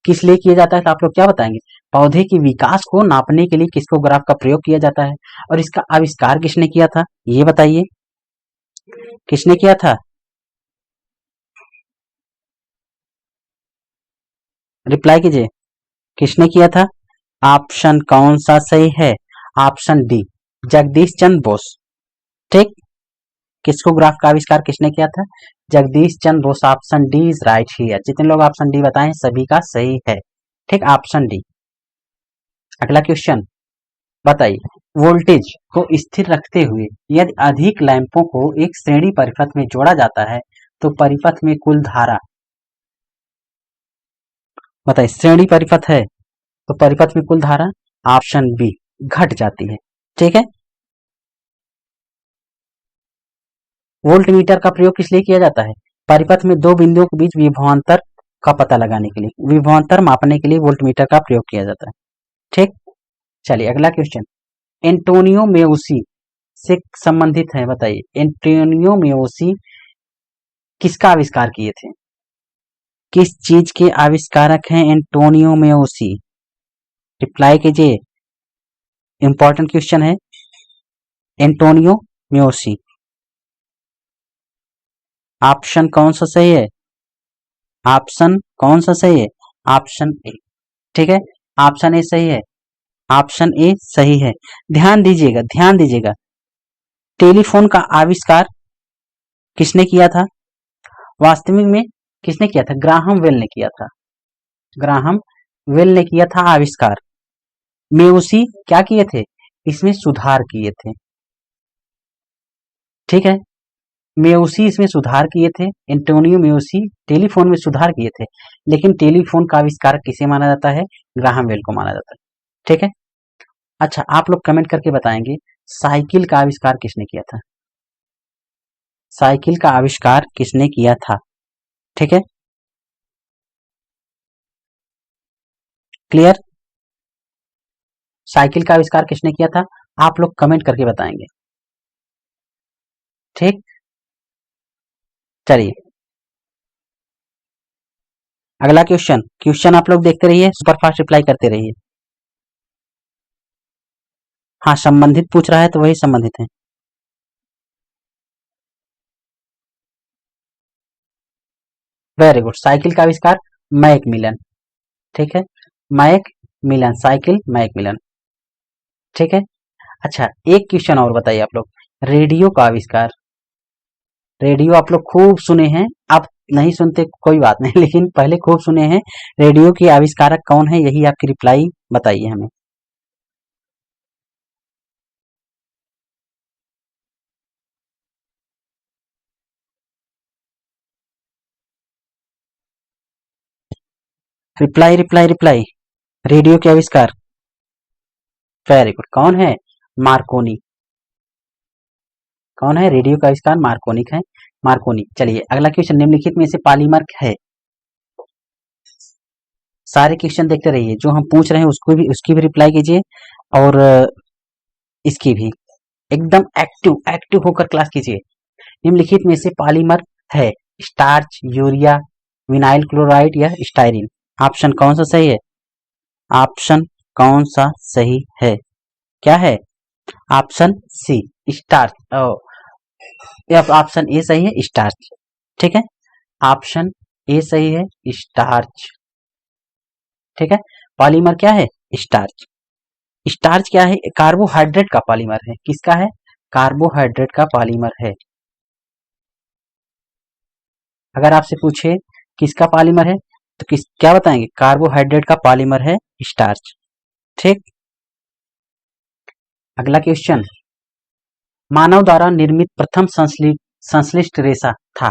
किस लिए किया जाता है, तो आप लोग क्या बताएंगे? पौधे के विकास को नापने के लिए किस्कोग्राफ का प्रयोग किया जाता है। और इसका आविष्कार किसने किया था, ये बताइए, किसने किया था? रिप्लाई कीजिए, किसने किया था? ऑप्शन कौन सा सही है? Option D, Jagdish Chandra Bose. ठीक, किस्कोग्राफ का आविष्कार किसने किया था? Jagdish Chandra Bose. Option D is right here. जितने लोग ऑप्शन डी बताएं सभी का सही है। ठीक, ऑप्शन डी। अगला क्वेश्चन, बताइए, वोल्टेज को स्थिर रखते हुए यदि अधिक लैंपों को एक श्रेणी परिपथ में जोड़ा जाता है तो परिपथ में कुल धारा, बताइए, श्रेणी परिपथ है तो परिपथ में कुल धारा, ऑप्शन बी, घट जाती है। ठीक है, वोल्ट मीटर का प्रयोग किस लिए किया जाता है? परिपथ में दो बिंदुओं के बीच विभवांतर का पता लगाने के लिए, विभवांतर मापने के लिए वोल्ट मीटर का प्रयोग किया जाता है। ठीक, चलिए अगला क्वेश्चन, एंटोनियो मेउसी से संबंधित है। बताइए, एंटोनियो मेउसी किसका आविष्कार किए थे? किस चीज के आविष्कारक हैं एंटोनियो मेउसी? रिप्लाई कीजिए, इंपॉर्टेंट क्वेश्चन है। एंटोनियो मेउसी, ऑप्शन कौन सा सही है? ऑप्शन कौन सा सही है? Option A. ठीक है, ऑप्शन ए सही है, ऑप्शन ए सही है। ध्यान दीजिएगा, ध्यान दीजिएगा, टेलीफोन का आविष्कार किसने किया था? वास्तविक में किसने किया था? ग्राहम बेल ने किया था। ग्राहम बेल ने किया था आविष्कार। मेउसी क्या किए थे? इसमें सुधार किए थे। ठीक है, मेउसी इसमें सुधार किए थे। एंटोनियो मेउसी टेलीफोन में सुधार किए थे, लेकिन टेलीफोन का आविष्कार किसे माना जाता है? ग्राहम बेल को माना जाता है। ठीक है, अच्छा आप लोग कमेंट करके बताएंगे, साइकिल का आविष्कार किसने किया था? साइकिल का आविष्कार किसने किया था? ठीक है, क्लियर? साइकिल का आविष्कार किसने किया था? आप लोग कमेंट करके बताएंगे। ठीक, चलिए अगला क्वेश्चन, क्वेश्चन आप लोग देखते रहिए, सुपर फास्ट रिप्लाई करते रहिए। हाँ, संबंधित पूछ रहा है तो वही संबंधित है। वेरी गुड, साइकिल का आविष्कार मैक मिलन। ठीक है, मैक मिलन, साइकिल मैक मिलन। ठीक है, अच्छा एक क्वेश्चन और बताइए आप लोग, रेडियो का आविष्कार। रेडियो आप लोग खूब सुने हैं, आप नहीं सुनते कोई बात नहीं, लेकिन पहले खूब सुने हैं। रेडियो के आविष्कारक कौन है, यही आपकी रिप्लाई बताइए हमें। रिप्लाई रिप्लाई रिप्लाई, रेडियो के आविष्कार। वेरी गुड, कौन है? मार्कोनी। कौन है? रेडियो का आविष्कार मार्कोनिक है, मार्कोनी। चलिए अगला क्वेश्चन, निम्नलिखित में से पॉलीमर है। सारे क्वेश्चन देखते रहिए, जो हम पूछ रहे हैं उसको भी, उसकी भी रिप्लाई कीजिए, और इसकी भी एकदम एक्टिव एक्टिव होकर क्लास कीजिए। निम्नलिखित में से पॉलीमर है, स्टार्च, यूरिया, विनाइल क्लोराइड या स्टाइरिन। ऑप्शन कौन सा सही है? ऑप्शन कौन सा सही है? क्या है? Option C, starch. Option A सही है, स्टार्च। ठीक है, ऑप्शन ए सही है, स्टार्च। ठीक है, पॉलीमर क्या है? स्टार्च। स्टार्च क्या है? कार्बोहाइड्रेट का पॉलीमर है। किसका है? कार्बोहाइड्रेट का पॉलीमर है। अगर आपसे पूछे किसका पॉलीमर है, तो किस क्या बताएंगे? कार्बोहाइड्रेट का पॉलीमर है स्टार्च। ठीक, अगला क्वेश्चन, मानव द्वारा निर्मित प्रथम संश्लिष्ट रेशा था।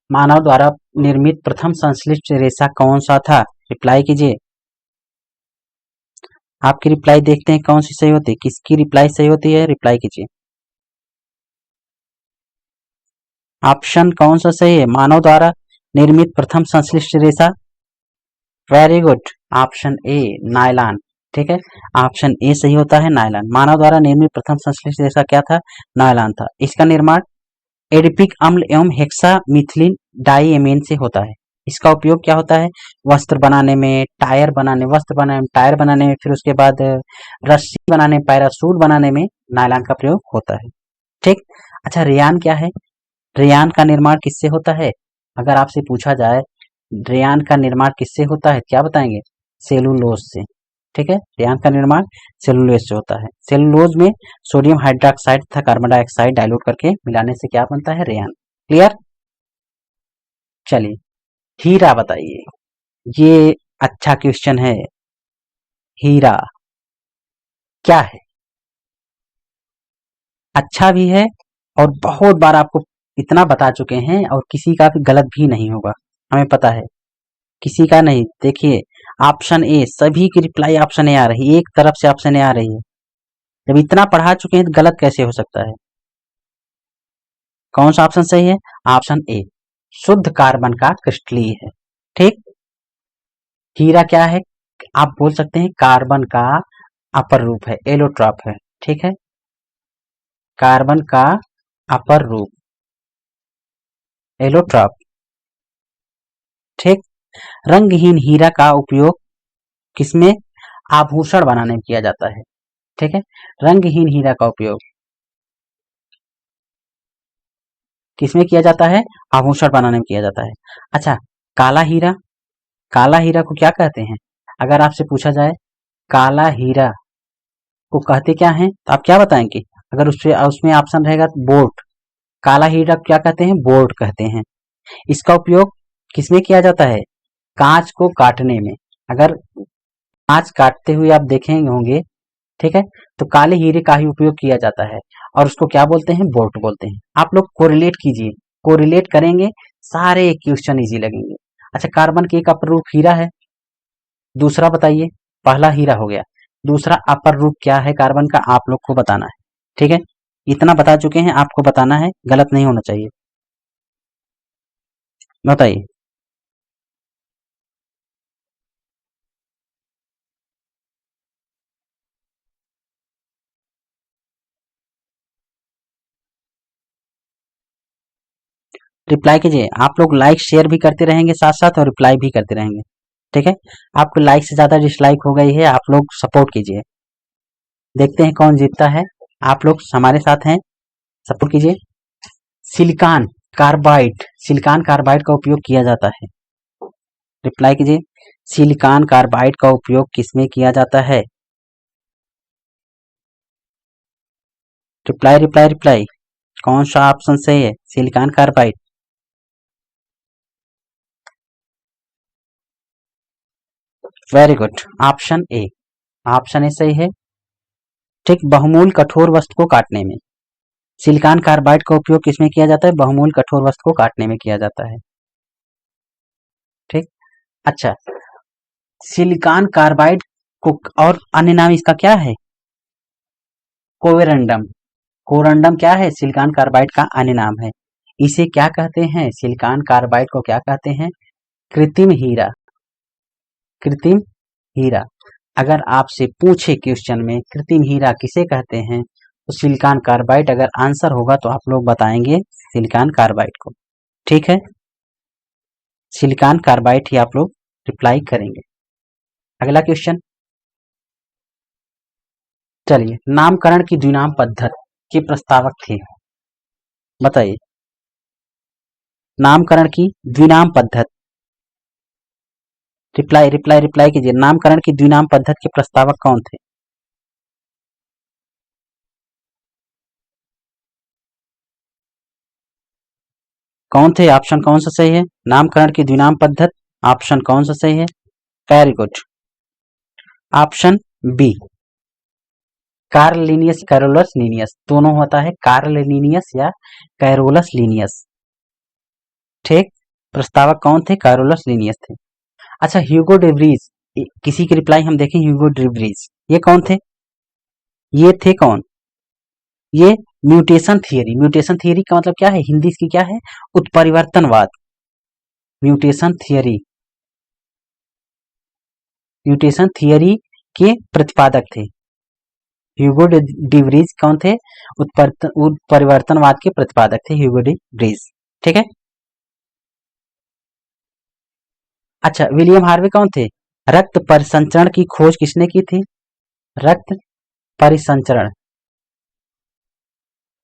मानव द्वारा निर्मित प्रथम संश्लिष्ट रेशा कौन सा था? रिप्लाई कीजिए। आपकी रिप्लाई देखते हैं कौन सी सही होती है, किसकी रिप्लाई सही होती है, रिप्लाई कीजिए। ऑप्शन कौन सा सही है? मानव द्वारा निर्मित प्रथम संश्लिष्ट रेशा। वेरी गुड, ऑप्शन ए, नायलॉन। ठीक है, ऑप्शन ए सही होता है, नायलॉन। मानव द्वारा निर्मित प्रथम संश्लिष्ट रेशा क्या था? नायलॉन था। इसका निर्माण एडिपिक अम्ल एवं हेक्सा मिथिलीन डाइएमीन से होता है। इसका उपयोग क्या होता है? वस्त्र बनाने में, टायर बनाने, वस्त्र बनाने में, टायर बनाने में, फिर उसके बाद रस्सी बनाने, पैरासूट बनाने में नायलॉन का प्रयोग होता है। ठीक, अच्छा रेयान क्या है? रेयान का निर्माण किससे होता है? अगर आपसे पूछा जाए रेयान का निर्माण किससे होता है, क्या बताएंगे? सेलुलोज से। ठीक है, रेयान का निर्माण सेलुलोज से होता है। सेलुलोज में सोडियम हाइड्रोक्साइड तथा कार्बन डाइऑक्साइड डाइल्यूट करके मिलाने से क्या बनता है? रेयान। क्लियर? चलिए, हीरा बताइए। ये अच्छा क्वेश्चन है। हीरा क्या है? अच्छा भी है, और बहुत बार आपको इतना बता चुके हैं, और किसी का भी गलत भी नहीं होगा, हमें पता है, किसी का नहीं। देखिए, ऑप्शन ए, सभी की रिप्लाई ऑप्शन ए आ रही है, एक तरफ से ऑप्शन ए आ रही है। जब इतना पढ़ा चुके हैं तो गलत कैसे हो सकता है? कौन सा ऑप्शन सही है? ऑप्शन ए, शुद्ध कार्बन का क्रिस्टलीय है। ठीक, हीरा क्या है? आप बोल सकते हैं कार्बन का अपर रूप है, एलोट्रॉप है। ठीक है, कार्बन का अपर रूप, एलोट्रॉप। ठीक, रंगहीन हीरा का उपयोग किसमें? आभूषण बनाने में किया जाता है। ठीक है, रंगहीन हीरा का उपयोग किसमें किया जाता है? आभूषण बनाने में किया जाता है। अच्छा, काला हीरा, काला हीरा को क्या कहते हैं? अगर आपसे पूछा जाए काला हीरा को कहते क्या हैं, तो आप क्या बताएंगे? अगर उससे उसमें ऑप्शन रहेगा तो बोर्ड। काला हीरा को क्या कहते हैं? बोर्ड कहते हैं। इसका उपयोग किसमें किया जाता है? कांच को काटने में। अगर कांच काटते हुए आप देखेंगे होंगे, ठीक है, तो काले हीरे का ही उपयोग किया जाता है, और उसको क्या बोलते हैं? बोल्ट बोलते हैं। आप लोग कोरिलेट कीजिए, कोरिलेट करेंगे, सारे क्वेश्चन इजी लगेंगे। अच्छा, कार्बन के एक अपर रूप हीरा है, दूसरा बताइए। पहला हीरा हो गया, दूसरा अपर रूप क्या है कार्बन का, आप लोग को बताना है। ठीक है, इतना बता चुके हैं, आपको बताना है, गलत नहीं होना चाहिए। बताइए। रिप्लाई कीजिए। आप लोग लाइक शेयर भी करते रहेंगे साथ साथ और रिप्लाई भी करते रहेंगे, ठीक है। आपको लाइक से ज्यादा डिसलाइक हो गई है, आप लोग सपोर्ट कीजिए। देखते हैं कौन जीतता है। आप लोग हमारे साथ हैं, सपोर्ट कीजिए। सिलिकॉन कार्बाइड, सिलिकॉन कार्बाइड का उपयोग किया जाता है। रिप्लाई कीजिए। सिलिकॉन कार्बाइड का उपयोग किसमें किया जाता है? Reply reply reply. कौन सा ऑप्शन सही है? Silicon carbide. Very good, option A. Option A सही है। ठीक, बहुमूल कठोर वस्तु को काटने में सिलिकॉन कार्बाइड का उपयोग किसमें किया जाता है? बहुमूल कठोर वस्तु को काटने में किया जाता है। ठीक, अच्छा, सिलिकॉन कार्बाइड को और अन्य नाम इसका क्या है? कोवेरेंडम। कोरंडम क्या है? सिलिकॉन कार्बाइड का अन्य नाम है। इसे क्या कहते हैं? सिलिकॉन कार्बाइड को क्या कहते हैं? कृत्रिम हीरा। कृत्रिम हीरा। अगर आपसे पूछे क्वेश्चन में कृत्रिम हीरा किसे कहते हैं, तो सिलिकॉन कार्बाइड अगर आंसर होगा तो आप लोग बताएंगे सिलिकॉन कार्बाइड को, ठीक है। सिलिकॉन कार्बाइड ही आप लोग रिप्लाई करेंगे। अगला क्वेश्चन, चलिए, नामकरण की द्विनाम पद्धति के प्रस्तावक थे, बताइए। नामकरण की द्विनाम पद्धति, रिप्लाई रिप्लाई रिप्लाई कीजिए। नामकरण की द्विनाम पद्धति के प्रस्तावक कौन थे? कौन थे? ऑप्शन कौन सा सही है? नामकरण की द्विनाम पद्धति, ऑप्शन कौन सा सही है? Very good, option B, Carl Linnaeus Carolus Linnaeus, दोनों होता है, कार्ल लिनियस या कैरोलस लिनियस। ठीक, प्रस्तावक कौन थे? कैरोलस लिनियस थे। अच्छा, ह्यूगो डेवरीज, किसी की रिप्लाई हम देखें, ह्यूगो डेवरीज ये कौन थे? ये थे कौन? ये म्यूटेशन थियरी। म्यूटेशन थियरी का मतलब क्या है? हिंदी इसकी क्या है? उत्परिवर्तनवाद। म्यूटेशन थियरी, म्यूटेशन थियरी के प्रतिपादक थे। ह्यूगो डिवरीज कौन थे? उत्परिवर्तनवाद के प्रतिपादक थे ह्यूगो डिवरीज, ठीक है। अच्छा, विलियम हार्वे कौन थे? रक्त परिसंचरण की खोज किसने की थी? रक्त परिसंचरण,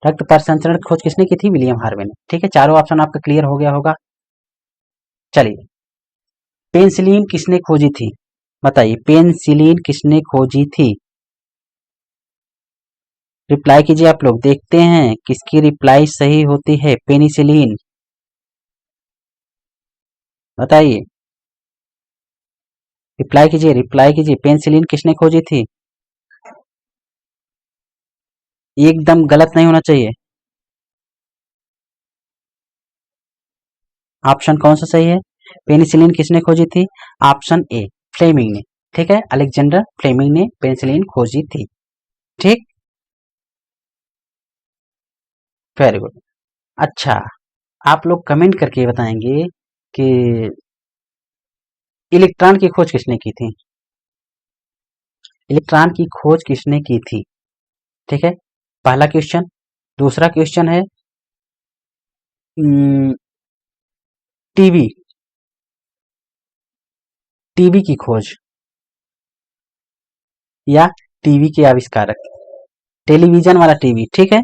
रक्त परिसंचरण की खोज किसने की थी? विलियम हार्वे ने, ठीक है। चारों ऑप्शन आपका क्लियर हो गया होगा। चलिए, पेनिसिलिन किसने खोजी थी? बताइए, पेनिसिलिन किसने खोजी थी? रिप्लाई कीजिए आप लोग, देखते हैं किसकी रिप्लाई सही होती है। पेनिसिलिन, बताइए, रिप्लाई कीजिए रिप्लाई कीजिए। पेनिसिलिन किसने खोजी थी? एकदम गलत नहीं होना चाहिए। ऑप्शन कौन सा सही है? पेनिसिलिन किसने खोजी थी? ऑप्शन ए, फ्लेमिंग ने, ठीक है। अलेक्जेंडर फ्लेमिंग ने पेनिसिलिन खोजी थी, ठीक। Very good. अच्छा, आप लोग कमेंट करके बताएंगे कि इलेक्ट्रॉन की खोज किसने की थी? इलेक्ट्रॉन की खोज किसने की थी? ठीक है, पहला क्वेश्चन। दूसरा क्वेश्चन है, टीवी, टीवी की खोज या टीवी के आविष्कारक। टेलीविजन वाला टीवी, ठीक है,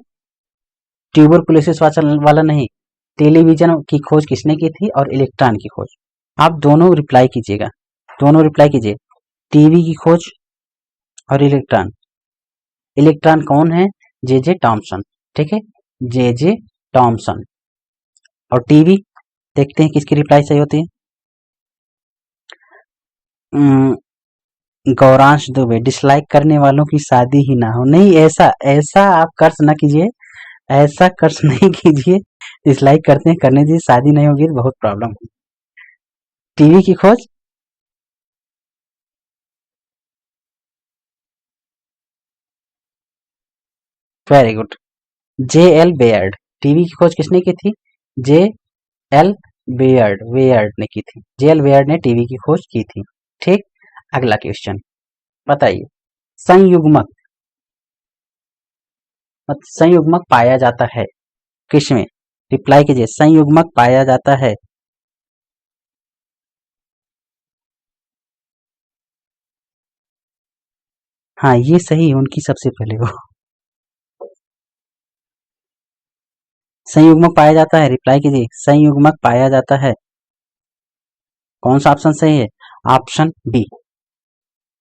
ट्यूबरकुलोसिस वाला नहीं। टेलीविजन की खोज किसने की थी और इलेक्ट्रॉन की खोज? आप दोनों रिप्लाई कीजिएगा, दोनों रिप्लाई कीजिए। टीवी की खोज और इलेक्ट्रॉन। इलेक्ट्रॉन कौन है? जे जे टॉमसन, ठीक है, जे जे टॉमसन। और टीवी, देखते हैं किसकी रिप्लाई सही होती है। गौरांश दुबे, डिसलाइक करने वालों की शादी ही ना हो। नहीं, ऐसा ऐसा आप कर्ज ना कीजिए, ऐसा कर्ज नहीं कीजिए। डिसलाइक करते हैं, करने दीजिए, शादी नहीं होगी तो बहुत प्रॉब्लम होगी। टीवी की खोज, very good, J L Baird. TV की खोज किसने की थी? जे एल बेयर्ड, वेयर्ड ने की थी। जे एल बेयर्ड ने टीवी की खोज की थी, ठीक। अगला क्वेश्चन, बताइए, संयुग्मक, संयुग्मक पाया जाता है किसमें? रिप्लाई कीजिए, संयुग्मक पाया जाता है। हाँ ये सही है उनकी सबसे पहले वो संयुग्मक पाया जाता है, रिप्लाई कीजिए, संयुग्मक पाया जाता है। कौन सा ऑप्शन सही है? ऑप्शन बी,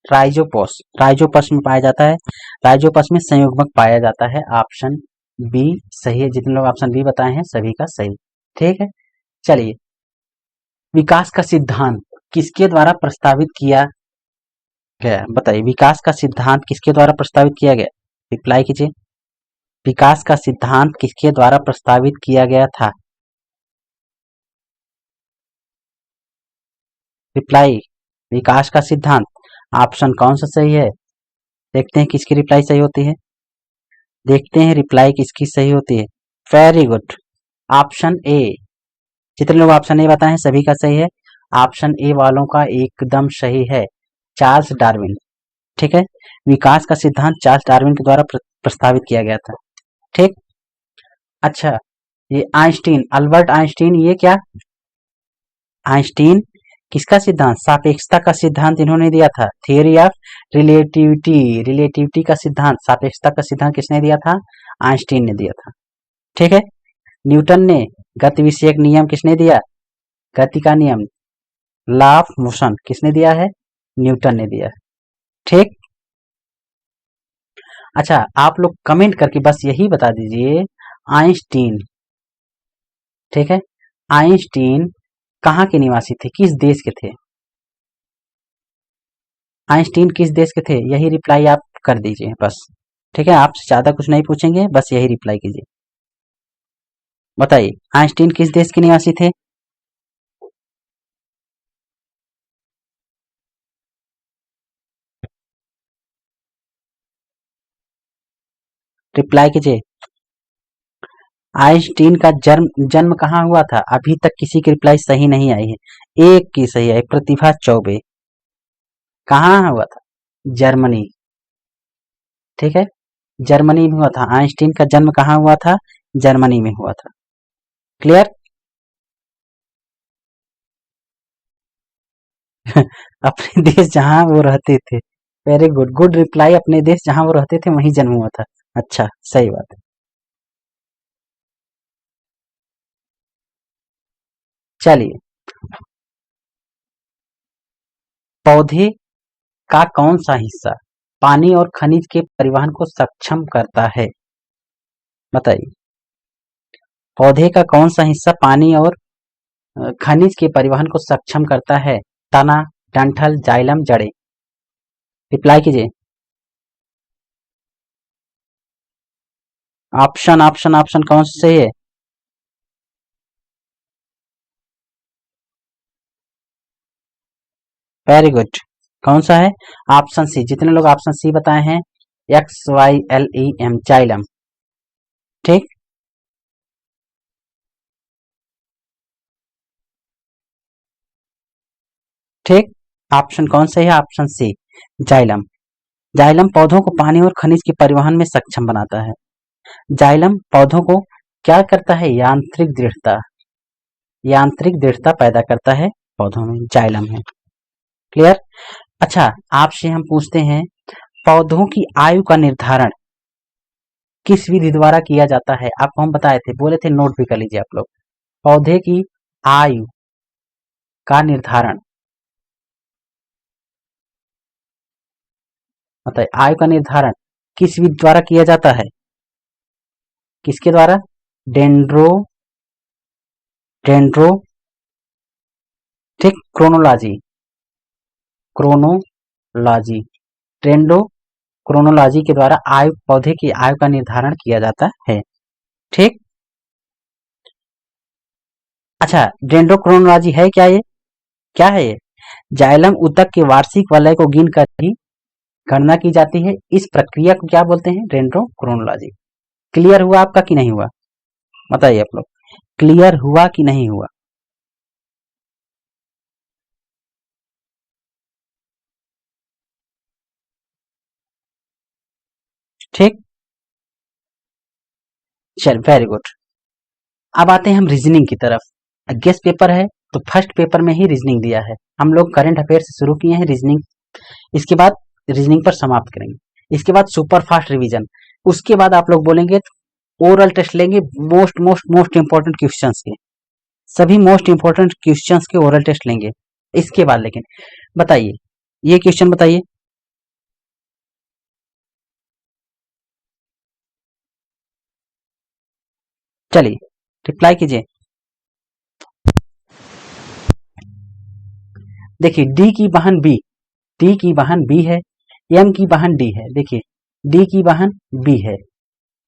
राइजोपस, राइजोपस में पाया जाता है, राइजोपस में संयुग्मक पाया जाता है। ऑप्शन बी सही है। जितने लोग ऑप्शन बी बताए हैं सभी का सही। ठीक है, चलिए, विकास का सिद्धांत किसके द्वारा प्रस्तावित किया गया? बताइए, विकास का सिद्धांत किसके द्वारा प्रस्तावित किया गया? रिप्लाई कीजिए, विकास का सिद्धांत किसके द्वारा प्रस्तावित किया गया था? रिप्लाई, विकास का सिद्धांत, ऑप्शन कौन सा सही है? देखते हैं किसकी रिप्लाई सही होती है, देखते हैं रिप्लाई किसकी सही होती है। वेरी गुड, ऑप्शन ए। जितने लोग ऑप्शन ए बताए हैं सभी का सही है। ऑप्शन ए वालों का एकदम सही है, चार्ल्स डार्विन। ठीक है, विकास का सिद्धांत चार्ल्स डार्विन के द्वारा प्रस्तावित किया गया था। ठीक, अच्छा, ये आइंस्टीन, अल्बर्ट आइंस्टीन, ये क्या, आइंस्टीन किसका सिद्धांत? सापेक्षता का सिद्धांत इन्होंने दिया था। थियरी ऑफ रिलेटिविटी, रिलेटिविटी का सिद्धांत, सापेक्षता का सिद्धांत किसने दिया था? आइंस्टीन ने दिया था। ठीक है, न्यूटन ने गति विषयक नियम किसने दिया? गति का नियम, लॉ ऑफ मोशन किसने दिया है? न्यूटन ने दिया है। ठीक, अच्छा, आप लोग कमेंट करके बस यही बता दीजिए, आइंस्टीन, ठीक है, आइंस्टीन कहाँ के निवासी थे, किस देश के थे? आइंस्टीन किस देश के थे? यही रिप्लाई आप कर दीजिए बस। ठीक है, आपसे ज्यादा कुछ नहीं पूछेंगे, बस यही रिप्लाई कीजिए। बताइए, आइंस्टीन किस देश के निवासी थे? रिप्लाई कीजिए, आइंस्टीन का जन्म जन्म कहाँ हुआ था? अभी तक किसी की रिप्लाई सही नहीं आई है, एक की सही है, प्रतिभा चौबे। कहाँ हुआ था? जर्मनी। ठीक है, जर्मनी में हुआ था। आइंस्टीन का जन्म कहाँ हुआ था? जर्मनी में हुआ था। क्लियर? अपने देश जहां वो रहते थे। वेरी गुड, गुड रिप्लाई, अपने देश जहां वो रहते थे वहीं जन्म हुआ था। अच्छा, सही बात है। चलिए, पौधे का कौन सा हिस्सा पानी और खनिज के परिवहन को सक्षम करता है? बताइए, पौधे का कौन सा हिस्सा पानी और खनिज के परिवहन को सक्षम करता है? तना, डंठल, जाइलम, जड़ें। रिप्लाई कीजिए, ऑप्शन ऑप्शन ऑप्शन कौन सा सही है? वेरी गुड, कौन सा है? Option C. जितने लोग ऑप्शन सी बताए हैं, XYLEM, जाइलम। ठीक, ठीक, ऑप्शन कौन सा है? ऑप्शन सी, जाइलम। जाइलम पौधों को पानी और खनिज के परिवहन में सक्षम बनाता है। जाइलम पौधों को क्या करता है? यांत्रिक दृढ़ता, यांत्रिक दृढ़ता पैदा करता है पौधों में, जाइलम है। क्लियर? अच्छा, आपसे हम पूछते हैं, पौधों की आयु का निर्धारण किस विधि द्वारा किया जाता है? आपको हम बताए थे, बोले थे, नोट भी कर लीजिए आप लोग। पौधे की आयु का निर्धारण, मतलब आयु का निर्धारण किस विधि द्वारा किया जाता है? किसके द्वारा? डेंड्रो, डेंड्रो, ठीक, क्रोनोलॉजी, क्रोनोलॉजी, डेंड्रो क्रोनोलॉजी के द्वारा आयु, पौधे की आयु का निर्धारण किया जाता है। ठीक, अच्छा, डेंड्रोक्रोनोलॉजी है क्या ये? क्या है ये? जाइलम ऊतक के वार्षिक वलय को गिन कर ही गणना की जाती है। इस प्रक्रिया को क्या बोलते हैं? डेंड्रोक्रोनोलॉजी। क्लियर हुआ आपका कि नहीं हुआ? बताइए आप लोग, क्लियर हुआ कि नहीं हुआ? ठीक, चल, वेरी गुड। अब आते हैं हम रीजनिंग की तरफ। गेस्ट पेपर है तो फर्स्ट पेपर में ही रीजनिंग दिया है। हम लोग करंट अफेयर से शुरू किए हैं रीजनिंग, इसके बाद रीजनिंग पर समाप्त करेंगे। इसके बाद सुपर फास्ट रिवीजन, उसके बाद आप लोग बोलेंगे ओरल टेस्ट लेंगे, most most most important questions के, सभी मोस्ट इंपॉर्टेंट क्वेश्चंस के ओरल टेस्ट लेंगे। इसके बाद लेकिन बताइए, ये क्वेश्चन बताइए। चलिए रिप्लाई कीजिए। देखिए डी की बहन बी, डी की बहन बी है, एम की बहन डी है। देखिए डी की बहन बी है,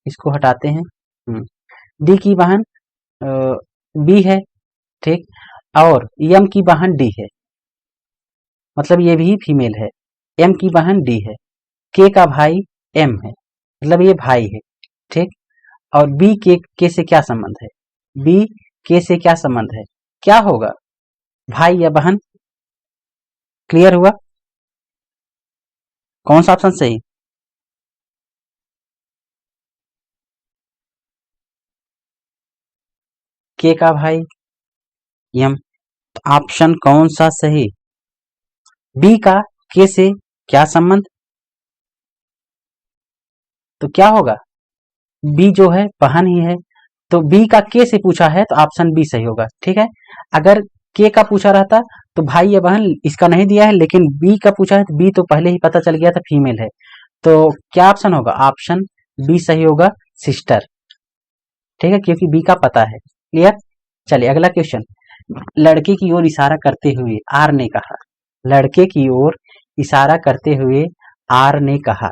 इसको हटाते हैं। डी की बहन बी है, ठीक, और एम की बहन डी है, मतलब ये भी फीमेल है। एम की बहन डी है, के का भाई एम है, मतलब ये भाई है, ठीक। और बी के से क्या संबंध है, बी के से क्या संबंध है, क्या होगा, भाई या बहन। क्लियर हुआ, कौन सा ऑप्शन सही? के का भाई एम, ऑप्शन कौन सा सही? बी का के से क्या संबंध, तो क्या होगा, बी जो है बहन ही है, तो बी का के से पूछा है तो ऑप्शन बी सही होगा, ठीक है। अगर के का पूछा रहता तो भाई या बहन इसका नहीं दिया है, लेकिन बी का पूछा है तो बी तो पहले ही पता चल गया था फीमेल है, तो क्या ऑप्शन होगा, ऑप्शन बी सही होगा, सिस्टर, ठीक है, क्योंकि बी का पता है। क्लियर। चलिए अगला क्वेश्चन। लड़के की ओर इशारा करते हुए आर ने कहा, लड़के की ओर इशारा करते हुए आर ने कहा,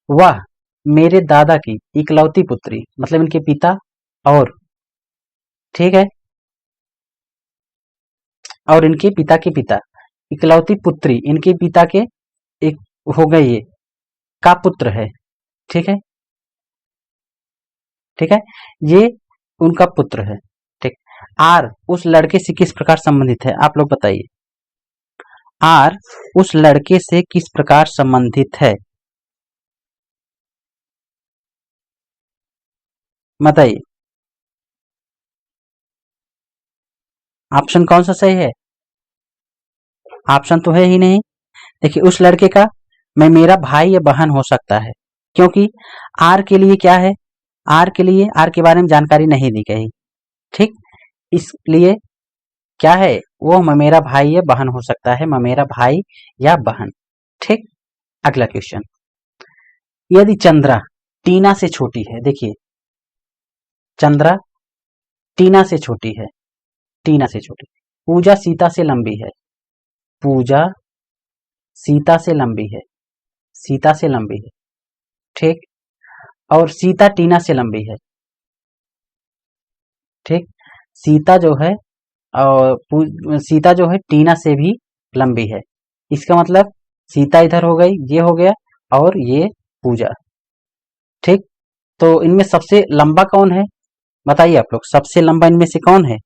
वह मेरे दादा की इकलौती पुत्री, मतलब इनके पिता और, ठीक है, और इनके पिता के पिता, इकलौती पुत्री इनके पिता के एक हो गए, ये का पुत्र है, ठीक है, ठीक है, ये उनका पुत्र है, ठीक। आर उस लड़के से किस प्रकार संबंधित है, आप लोग बताइए। आर उस लड़के से किस प्रकार संबंधित है, बताइए। ऑप्शन कौन सा सही है, ऑप्शन तो है ही नहीं। देखिए उस लड़के का मैं मेरा भाई या बहन हो सकता है, क्योंकि आर के लिए क्या है, आर के लिए आर के बारे में जानकारी नहीं दी गई, ठीक, इसलिए क्या है, वो ममेरा भाई या बहन हो सकता है, ममेरा भाई या बहन, ठीक। अगला क्वेश्चन। यदि चंद्रा टीना से छोटी है, देखिए चंद्रा टीना से छोटी है, टीना से छोटी, पूजा सीता से लंबी है, पूजा सीता से लंबी है, सीता से लंबी है, ठीक, और सीता टीना से लंबी है, ठीक, सीता जो है और सीता जो है टीना से भी लंबी है, इसका मतलब सीता इधर हो गई, ये हो गया, और ये पूजा, ठीक। तो इनमें सबसे लंबा कौन है, बताइए आप लोग, सबसे लंबा इनमें से कौन है,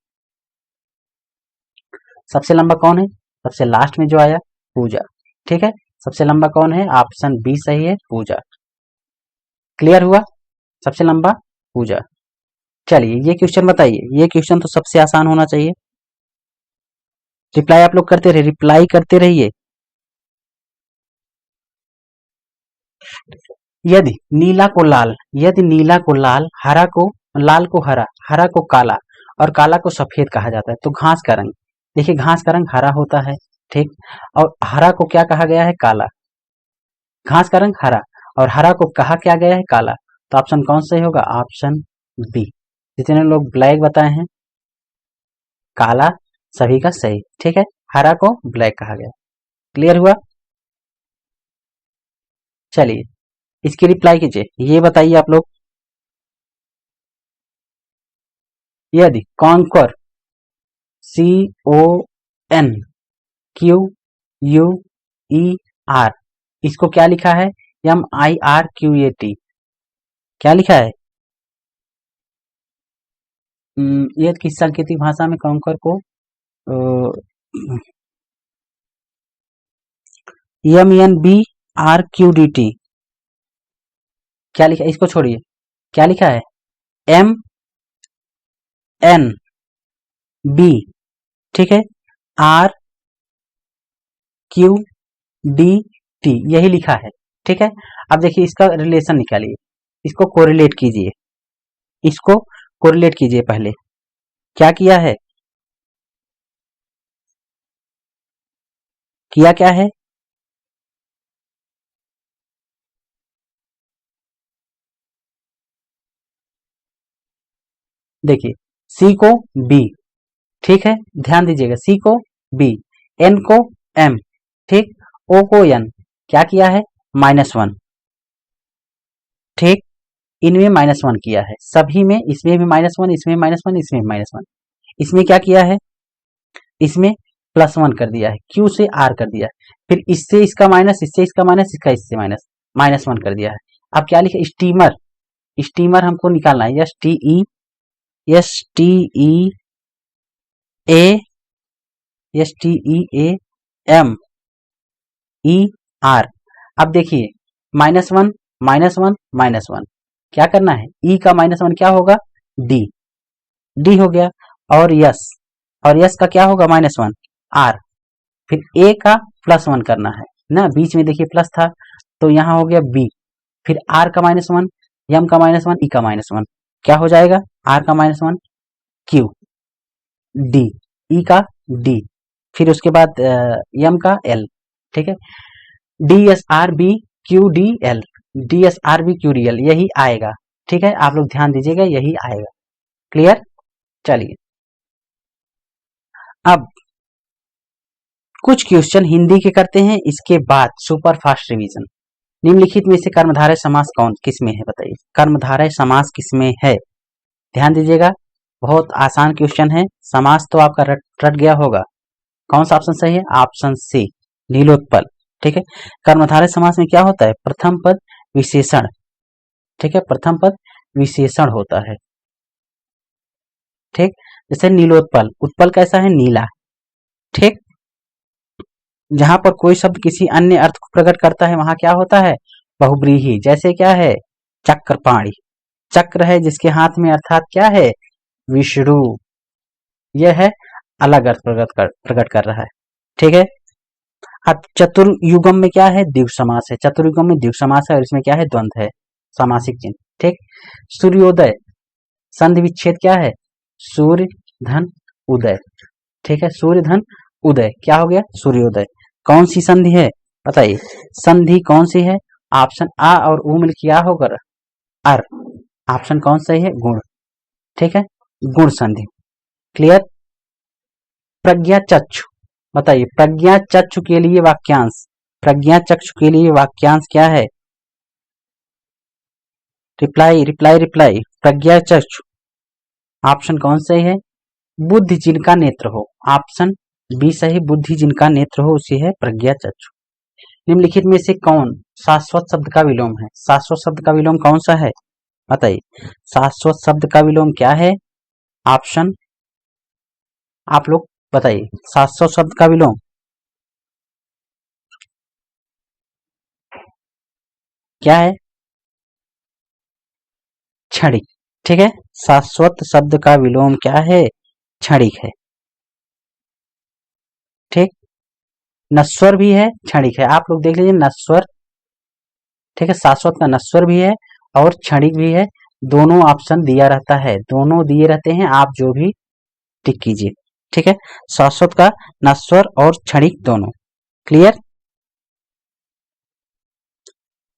सबसे लंबा कौन है, सबसे लास्ट में जो आया पूजा, ठीक है, सबसे लंबा कौन है, ऑप्शन बी सही है, पूजा। क्लियर हुआ, सबसे लंबा पूजा। चलिए ये क्वेश्चन बताइए, ये क्वेश्चन तो सबसे आसान होना चाहिए। रिप्लाई आप लोग करते रहिए, रिप्लाई करते रहिए। यदि नीला को लाल, यदि नीला को लाल, हरा को, लाल को हरा, हरा को काला और काला को सफेद कहा जाता है, तो घास का रंग, देखिए घास का रंग हरा होता है, ठीक, और हरा को क्या कहा गया है, काला, घास का रंग हरा और हरा को कहा क्या गया है, काला, तो ऑप्शन कौन सही होगा, ऑप्शन बी। जितने लोग ब्लैक बताए हैं, काला सभी का सही, ठीक है, हरा को ब्लैक कहा गया। क्लियर हुआ। चलिए इसकी रिप्लाई कीजिए, ये बताइए आप लोग। यदि conquer, C O N Q U E R, इसको क्या लिखा है, M I R Q A T, क्या लिखा है, ये किस सांकेतिक भाषा में कॉन्कर को M N B R Q D T, क्या लिखा है, इसको छोड़िए, क्या लिखा है, एम एन बी, ठीक है, आर क्यू डी टी, यही लिखा है, ठीक है। अब देखिए इसका रिलेशन निकालिए, इसको कोरिलेट कीजिए, इसको कोरिलेट कीजिए। पहले क्या किया है, किया क्या है, देखिए सी को बी, ठीक है, ध्यान दीजिएगा, सी को बी, एन को एम, ठीक, ओ को एन, क्या किया है, -1, ठीक, इनमें -1 किया है, सभी में, इसमें भी -1, इसमें -1, इसमें -1, इसमें क्या किया है, इसमें +1 कर दिया है, क्यू से आर कर दिया है, फिर इससे इसका माइनस, इससे इसका माइनस, इसका इससे माइनस, -1 कर दिया है। अब क्या लिखे, स्टीमर, स्टीमर हमको निकालना है, S T E, S T E A, S T E A M E R. अब देखिए -1 -1 -1, क्या करना है, ई का -1 क्या होगा, डी, डी हो गया, और यस, और यस का क्या होगा, -1 आर, फिर ए का +1 करना है ना, बीच में देखिए प्लस था, तो यहाँ हो गया बी, फिर आर का -1, एम का -1, ई का -1, क्या हो जाएगा, आर का -1 क्यू डी, ई का डी, फिर उसके बाद एम का एल, ठीक है, D S R B Q D L, D S R B Q D L, यही आएगा, ठीक है, आप लोग ध्यान दीजिएगा, यही आएगा, क्लियर। चलिए अब कुछ क्वेश्चन हिंदी के करते हैं, इसके बाद सुपर फास्ट रिवीजन। निम्नलिखित में से कर्मधारय समास कौन किसमें है, बताइए, कर्मधारय समास किसमें है, ध्यान दीजिएगा, बहुत आसान क्वेश्चन है, समास तो आपका रट गया होगा, कौन सा ऑप्शन सही है, ऑप्शन सी नीलोत्पल, ठीक है। कर्मधारय समास में क्या होता है, प्रथम पद विशेषण, ठीक है, प्रथम पद विशेषण होता है, ठीक, जैसे नीलोत्पल, उत्पल कैसा है, नीला, ठीक, जहां पर कोई शब्द किसी अन्य अर्थ को प्रकट करता है वहां क्या होता है, बहुब्रीहि, जैसे क्या है, चक्रपाणि, चक्र है जिसके हाथ में, अर्थात क्या है, विष्णु, यह है अलग अर्थ प्रकट कर रहा है, ठीक है। अब चतुर्युगम में क्या है, द्विगु समास है, चतुर्युगम में द्विगु समास है, और इसमें क्या है, द्वंद्व है, सामासिक चिन्ह, ठीक। सूर्योदय, संधि विच्छेद क्या है, सूर्य धन उदय, ठीक है, सूर्य धन उदय, क्या हो गया, सूर्योदय, कौन सी संधि है, बताइए, संधि कौन सी है, ऑप्शन आ और ऊ मिल क्या होगा, अर, ऑप्शन कौन सही है, गुण, ठीक है, गुण संधि, क्लियर। प्रज्ञा चक्षु, बताइए, प्रज्ञा चक्षु के लिए वाक्यांश, प्रज्ञा चक्षु के लिए वाक्यांश क्या है, रिप्लाई रिप्लाई रिप्लाई, प्रज्ञा चक्षु, ऑप्शन कौन सही है, बुद्धि जिनका नेत्र हो, ऑप्शन बी सही, बुद्धि जिनका नेत्र हो उसी है प्रज्ञा चक्षु। निम्नलिखित में से कौन शाश्वत शब्द का विलोम है, शाश्वत शब्द का विलोम कौन सा है, बताइए, शाश्वत शब्द का विलोम क्या है, ऑप्शन आप लोग बताइए, शाश्वत शब्द का विलोम क्या है, क्षणिक, ठीक है, शाश्वत शब्द का विलोम क्या है, क्षणिक है, ठीक, नश्वर भी है, क्षणिक है, आप लोग देख लीजिए, नश्वर, ठीक है, शाश्वत का नश्वर भी है और क्षणिक भी है, दोनों ऑप्शन दिया रहता है, दोनों दिए रहते हैं, आप जो भी टिक कीजिए, ठीक है, शाश्वत का नश्वर और क्षणिक दोनों, क्लियर,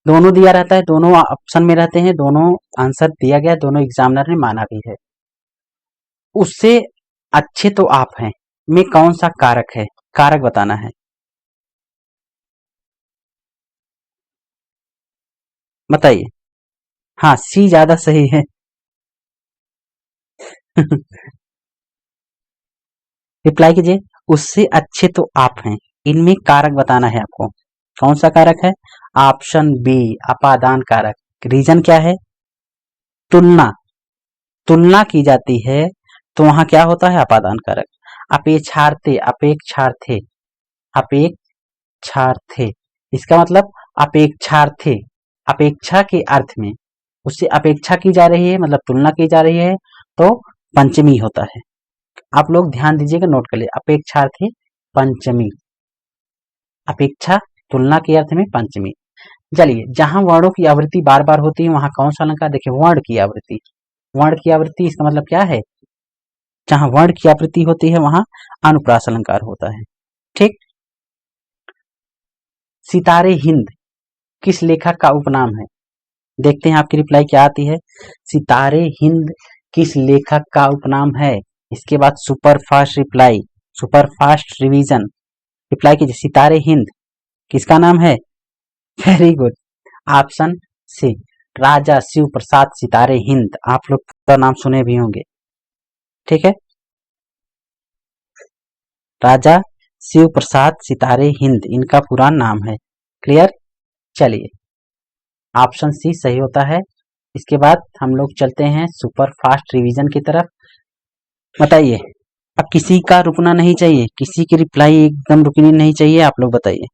दोनों दिया रहता है, दोनों ऑप्शन में रहते हैं, दोनों आंसर दिया गया, दोनों एग्जामिनर ने माना भी है। उससे अच्छे तो आप हैं में कौन सा कारक है, कारक बताना है, बताइए, हाँ सी ज्यादा सही है रिप्लाई कीजिए, उससे अच्छे तो आप हैं, इनमें कारक बताना है आपको, कौन सा कारक है, ऑप्शन बी अपादान कारक, रीजन क्या है, तुलना, तुलना की जाती है तो वहां क्या होता है, अपादान कारक, अपेक्षार्थे अपेक्षार्थे अपेक्षार्थे, इसका मतलब अपेक्षार्थे, अपेक्षा के अर्थ में, उससे अपेक्षा की जा रही है, मतलब तुलना की जा रही है, तो पंचमी होता है। आप लोग ध्यान दीजिएगा, नोट कर लिए, अपेक्षार्थे पंचमी, अपेक्षा तुलना के अर्थ में पंचमी। चलिए, जहां वर्णों की आवृत्ति बार बार होती है वहां कौन सा अलंकार? देखिए, वर्ण की आवृत्ति, वर्ण की आवृत्ति इसका मतलब क्या है? जहां वर्ण की आवृत्ति होती है वहां अनुप्रास अलंकार होता है। ठीक। सितारे हिंद किस लेखक का उपनाम है? देखते हैं आपकी रिप्लाई क्या आती है। सितारे हिंद किस लेखक का उपनाम है? इसके बाद super fast reply, super fast revision, reply कीजिए। सितारे हिंद किसका नाम है? वेरी गुड, ऑप्शन सी, राजा शिव प्रसाद सितारे हिंद। आप लोग का नाम सुने भी होंगे। ठीक है, राजा शिव प्रसाद सितारे हिंद इनका पूरा नाम है। क्लियर? चलिए, ऑप्शन सी सही होता है। इसके बाद हम लोग चलते हैं सुपर फास्ट रिवीजन की तरफ। बताइए, अब किसी का रुकना नहीं चाहिए, किसी की रिप्लाई एकदम रुकनी नहीं चाहिए। आप लोग बताइए।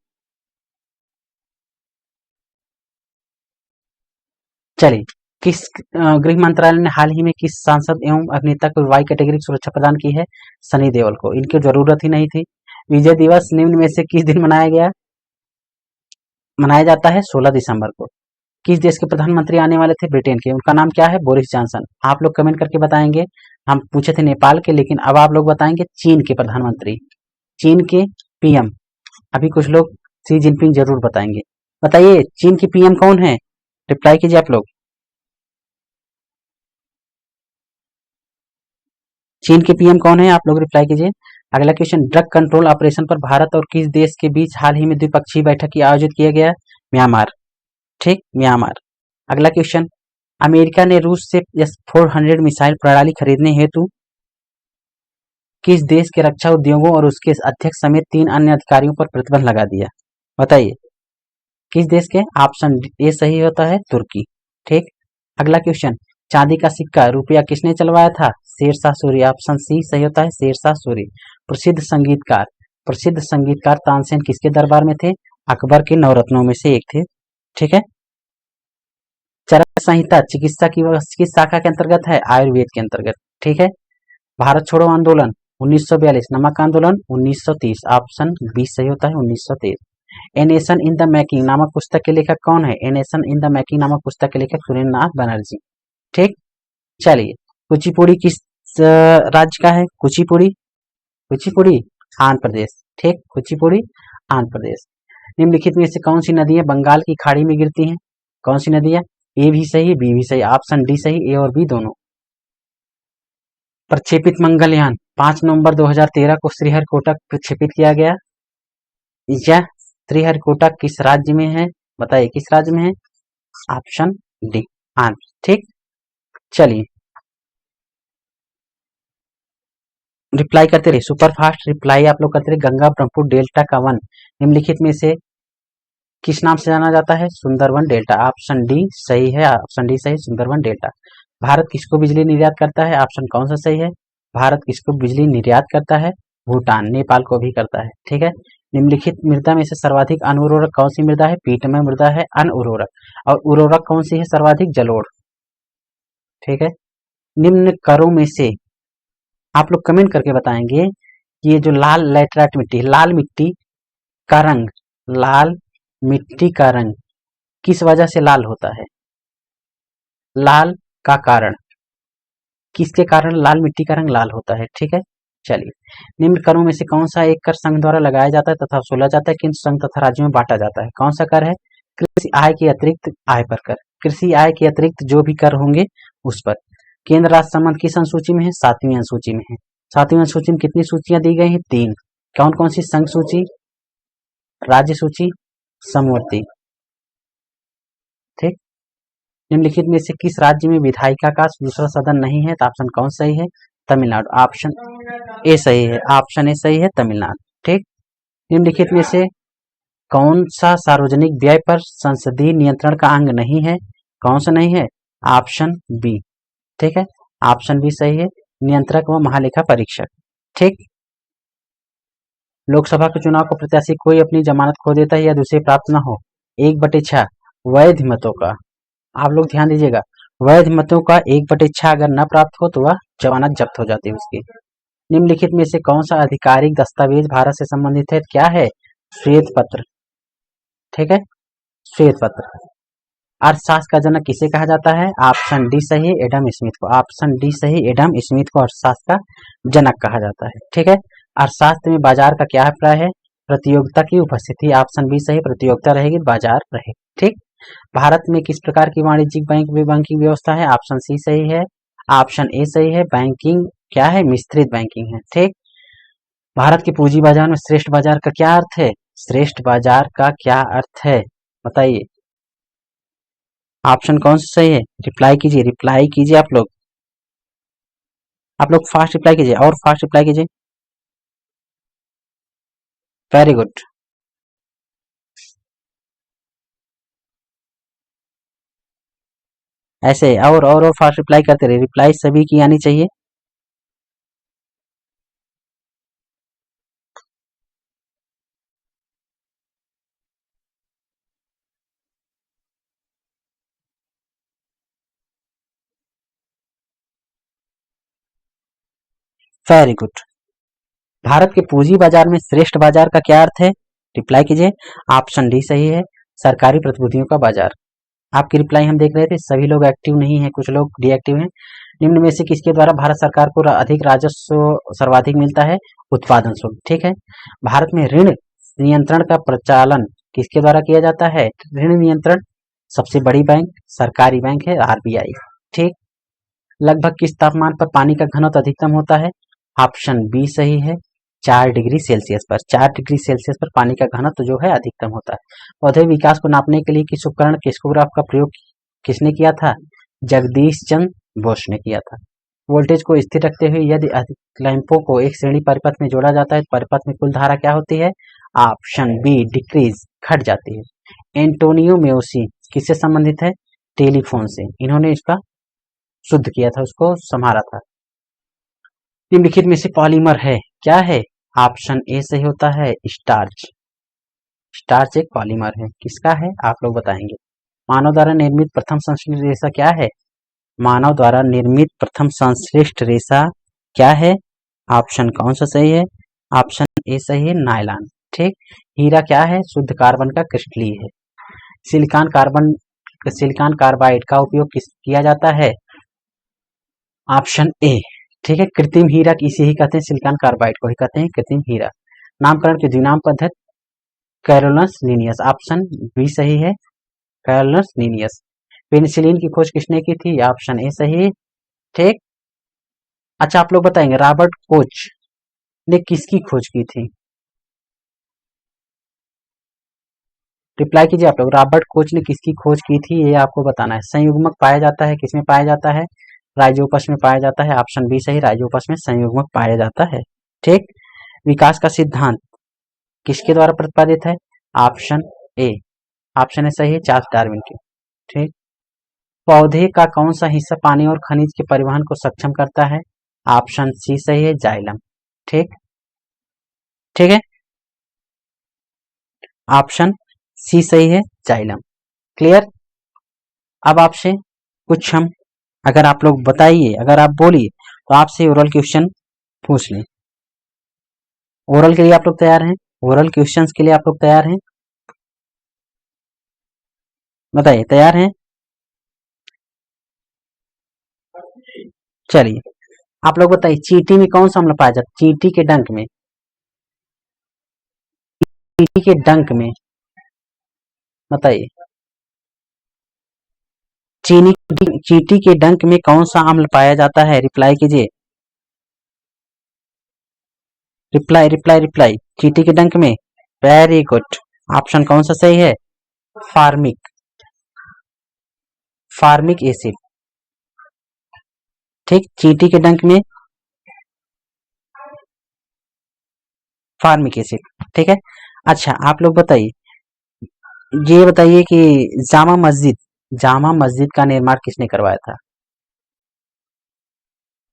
चलिए, किस गृह मंत्रालय ने हाल ही में किस सांसद एवं अभिनेता को वाई कैटेगरी सुरक्षा प्रदान की है? सनी देओल को। इनकी जरूरत ही नहीं थी। विजय दिवस निम्न में से किस दिन मनाया गया? मनाया जाता है 16 दिसंबर को। किस देश के प्रधानमंत्री आने वाले थे? ब्रिटेन के। उनका नाम क्या है? Boris Johnson. आप लोग कमेंट करके बताएंगे। हम पूछे थे नेपाल के, लेकिन अब आप लोग बताएंगे चीन के प्रधानमंत्री, चीन के पीएम। अभी कुछ लोग शी जिनपिंग जरूर बताएंगे। बताइए, चीन के पीएम कौन है? रिप्लाई कीजिए आप लोग। चीन के पीएम कौन है? आप लोग रिप्लाई कीजिए। अगला क्वेश्चन, ड्रग कंट्रोल ऑपरेशन पर भारत और किस देश के बीच हाल ही में द्विपक्षीय बैठक की आयोजित किया गया? म्यांमार। ठीक, म्यांमार। अगला क्वेश्चन, अमेरिका ने रूस से S-400 मिसाइल प्रणाली खरीदने हेतु किस देश के रक्षा उद्योगों और उसके अध्यक्ष समेत 3 अन्य अधिकारियों पर प्रतिबंध लगा दिया? बताइए, किस देश के? ऑप्शन ए सही होता है, तुर्की। ठीक। अगला क्वेश्चन, चांदी का सिक्का रुपया किसने चलवाया था? शेरशाह सूरी। ऑप्शन सी सही होता है, शेरशाह सूरी। प्रसिद्ध संगीतकार तानसेन किसके दरबार में थे? अकबर के नवरत्नों में से एक थे। ठीक है। चरक संहिता चिकित्सा की किस शाखा के अंतर्गत है? आयुर्वेद के अंतर्गत। ठीक है। भारत छोड़ो आंदोलन 1942, नमक आंदोलन 1930। ऑप्शन बी सही होता है, 1930। A nation in the making नामक पुस्तक के लेखक कौन है? A nation in the making नामक पुस्तक के लेखक सुरेंद्रनाथ बनर्जी। ठीक। चलिए, कुचिपुड़ी किस राज्य का है? कुचिपुड़ी, कुचिपुड़ी आंध्र प्रदेश। ठीक, कुचिपुड़ी आंध्र प्रदेश। निम्नलिखित में से कौन सी नदियां बंगाल की खाड़ी में गिरती हैं? कौन सी नदियां? ए भी सही, बी भी सही। ऑप्शन डी सही, ए और बी दोनों। प्रक्षेपित मंगलयान 5 नवंबर 2013 को श्रीहरिकोटा प्रक्षेपित किया गया। यह श्रीहरिकोटा किस राज्य में है? बताइए, किस राज्य में है? Option D, Andhra. ठीक। चलिए, रिप्लाई करते रहिए, सुपर फास्ट रिप्लाई आप लोग करते रहिए। गंगा ब्रह्मपुत्र डेल्टा का वन निम्नलिखित में से किस नाम से जाना जाता है? सुंदरवन डेल्टा। ऑप्शन डी सही है, ऑप्शन डी सही, सुंदरवन डेल्टा। भारत किसको बिजली निर्यात करता है? ऑप्शन कौन सा सही है? भारत किसको बिजली निर्यात करता है? भूटान। नेपाल को भी करता है। ठीक है। निम्नलिखित मृदा में से सर्वाधिक अनउर्वरक कौन सी मृदा है? पीटमय मृदा है अनउर्वरक। और उर्वरक कौन सी है सर्वाधिक? जलोढ़। ठीक है। निम्न करों में से आप लोग कमेंट करके बताएंगे, ये जो लाल लैटराइट मिट्टी, लाल मिट्टी का रंग, लाल मिट्टी का रंग किस वजह से लाल होता है? लाल का कारण, किसके कारण लाल मिट्टी का रंग लाल होता है? ठीक है। चलिए, निम्न करों में से कौन सा एक कर संघ द्वारा लगाया जाता है तथा वसूला जाता है, किन संघ तथा राज्यों में बांटा जाता है? कौन सा कर है? कृषि आय के अतिरिक्त आय पर कर, कृषि आय के अतिरिक्त जो भी कर होंगे उस पर। केंद्र राज्य संबंध किस अनुसूची में है? 7वीं अनुसूची में है। 7वीं अनुसूची में कितनी सूचियां दी गई हैं? 3। कौन कौन सी? संघ सूची, राज्य सूची, समवर्ती। ठीक। निम्नलिखित में से किस राज्य में विधायिका का दूसरा सदन नहीं है? तो ऑप्शन कौन सही है? तमिलनाडु। ऑप्शन ए सही है, ऑप्शन ए सही है, तमिलनाडु। ठीक। निम्नलिखित में से कौन सा सार्वजनिक व्यय पर संसदीय नियंत्रण का अंग नहीं है? कौन सा नहीं है? Option B. ठीक है, ऑप्शन बी सही है, नियंत्रक व महालेखा परीक्षक। ठीक। लोकसभा के चुनाव को प्रत्याशी कोई अपनी जमानत खो देता है या दूसरे प्राप्त न हो 1/6 वैध मतों का, आप लोग ध्यान दीजिएगा, वैध मतों का 1/6 अगर न प्राप्त हो तो वह जमानत जब्त हो जाती है उसकी। निम्नलिखित में से कौन सा आधिकारिक दस्तावेज भारत से संबंधित है? क्या है? श्वेत पत्र। ठीक है, श्वेत पत्र। अर्थशास्त्र का जनक किसे कहा जाता है? ऑप्शन डी सही, एडम स्मिथ को। ऑप्शन डी सही, एडम स्मिथ को अर्थशास्त्र का जनक कहा जाता है। ठीक है, अर्थशास्त्र में बाजार का क्या अभिप्राय है? प्रतियोगिता की उपस्थिति। ऑप्शन बी सही, प्रतियोगिता रहेगी बाजार रहे। ठीक, भारत में किस प्रकार की वाणिज्यिक बैंकिंग व्यवस्था है? ऑप्शन सी सही है, ऑप्शन ए सही है। बैंकिंग क्या है? मिश्रित बैंकिंग है। ठीक, भारत के पूंजी बाजार में श्रेष्ठ बाजार का क्या अर्थ है? श्रेष्ठ बाजार का क्या अर्थ है बताइए। ऑप्शन कौन सा सही है? रिप्लाई कीजिए आप लोग फास्ट रिप्लाई कीजिए और फास्ट रिप्लाई कीजिए। Very good. ऐसे और फास्ट रिप्लाई करते रहिए, रिप्लाई सभी की आनी चाहिए। Very good. भारत के पूंजी बाजार में श्रेष्ठ बाजार का क्या अर्थ है? रिप्लाई कीजिए। ऑप्शन डी सही है, सरकारी प्रतिभूतियों का बाजार। आपकी रिप्लाई हम देख रहे थे, सभी लोग एक्टिव नहीं है, कुछ लोग डीएक्टिव हैं। निम्न में से किसके द्वारा भारत सरकार को अधिक राजस्व सर्वाधिक मिलता है? उत्पादन शुल्क। ठीक है, भारत में ऋण नियंत्रण का प्रचालन किसके द्वारा किया जाता है? ऋण नियंत्रण सबसे बड़ी बैंक सरकारी बैंक है आरबीआई। ठीक, लगभग किस तापमान पर पानी का घनत्व अधिकतम होता है? ऑप्शन बी सही है, 4 डिग्री सेल्सियस पर। 4 डिग्री सेल्सियस पर पानी का घनत्व जो है अधिकतम होता है। पौधे विकास को नापने के लिए किस उपकरण किस्कोग्राफ का प्रयोग किसने किया था? जगदीश चंद्र बोस ने किया था। वोल्टेज को स्थिर रखते हुए यदि लैंपों को एक श्रेणी परिपथ में जोड़ा जाता है, परिपथ में कुल धारा क्या होती है? ऑप्शन बी डिक्रीज, घट जाती है। एंटोनियो मेओसी किससे संबंधित है? टेलीफोन से। इन्होंने इसका शुद्ध किया था, उसको संभाला था। निम्नलिखित में से पॉलीमर है क्या है? ऑप्शन ए सही होता है, स्टार्च। स्टार्च एक पॉलीमर है। किसका है आप लोग बताएंगे। मानव द्वारा निर्मित प्रथम संश्लिष्ट रेशा क्या है? मानव द्वारा निर्मित प्रथम संश्लिष्ट रेशा क्या है? ऑप्शन कौन सा सही है? ऑप्शन ए सही है, नायलॉन। ठीक, हीरा क्या है? शुद्ध कार्बन का क्रिस्टलीय है। सिलिकॉन कार्बाइड का उपयोग किया जाता है? Option A. ठीक है, कृत्रिम हीरा इसे ही कहते हैं, सिलिकॉन कार्बाइड को ही कहते हैं कृत्रिम हीरा। नामकरण की द्विनाम पद्धति कैरोलस लीनियस। ऑप्शन बी सही है, कैरोलस लीनियस। पेनिसिलिन की खोज किसने की थी? ऑप्शन ए सही। ठीक, अच्छा आप लोग बताएंगे रॉबर्ट कोच ने किसकी खोज की थी? रिप्लाई कीजिए आप लोग, रॉबर्ट कोच ने किसकी खोज की थी ये आपको बताना है। संयुग्मक पाया जाता है किसमें पाया जाता है? राइजोपस में पाया जाता है। ऑप्शन बी सही, राइजोपस में संयुग्मक पाया जाता है। ठीक, विकास का सिद्धांत किसके द्वारा प्रतिपादित है? Option A. ऑप्शन ए सही है, चार्ल्स डार्विन की। ठीक, पौधे का कौन सा हिस्सा पानी और खनिज के परिवहन को सक्षम करता है? ऑप्शन सी सही है, जाइलम। ठीक, ठीक है, ऑप्शन सी सही है, जाइलम। क्लियर। अब आपसे कुछ हम अगर आप लोग बताइए, अगर आप बोलिए तो आपसे ओरल क्वेश्चन पूछ लें। ओरल के लिए आप लोग तैयार हैं? ओरल क्वेश्चंस के लिए आप लोग तैयार हैं? बताइए, तैयार हैं? चलिए आप लोग बताइए, चींटी में कौन सा अम्ल पाया जाता है? चींटी के डंक में, चींटी के डंक में बताइए। चींटी के डंक में कौन सा अम्ल पाया जाता है? रिप्लाई कीजिए। रिप्लाई। चींटी के डंक में, वेरी गुड। ऑप्शन कौन सा सही है? Formic, formic acid. ठीक, चींटी के डंक में फार्मिक एसिड। ठीक है, अच्छा आप लोग बताइए, ये बताइए कि जामा मस्जिद का निर्माण किसने करवाया था?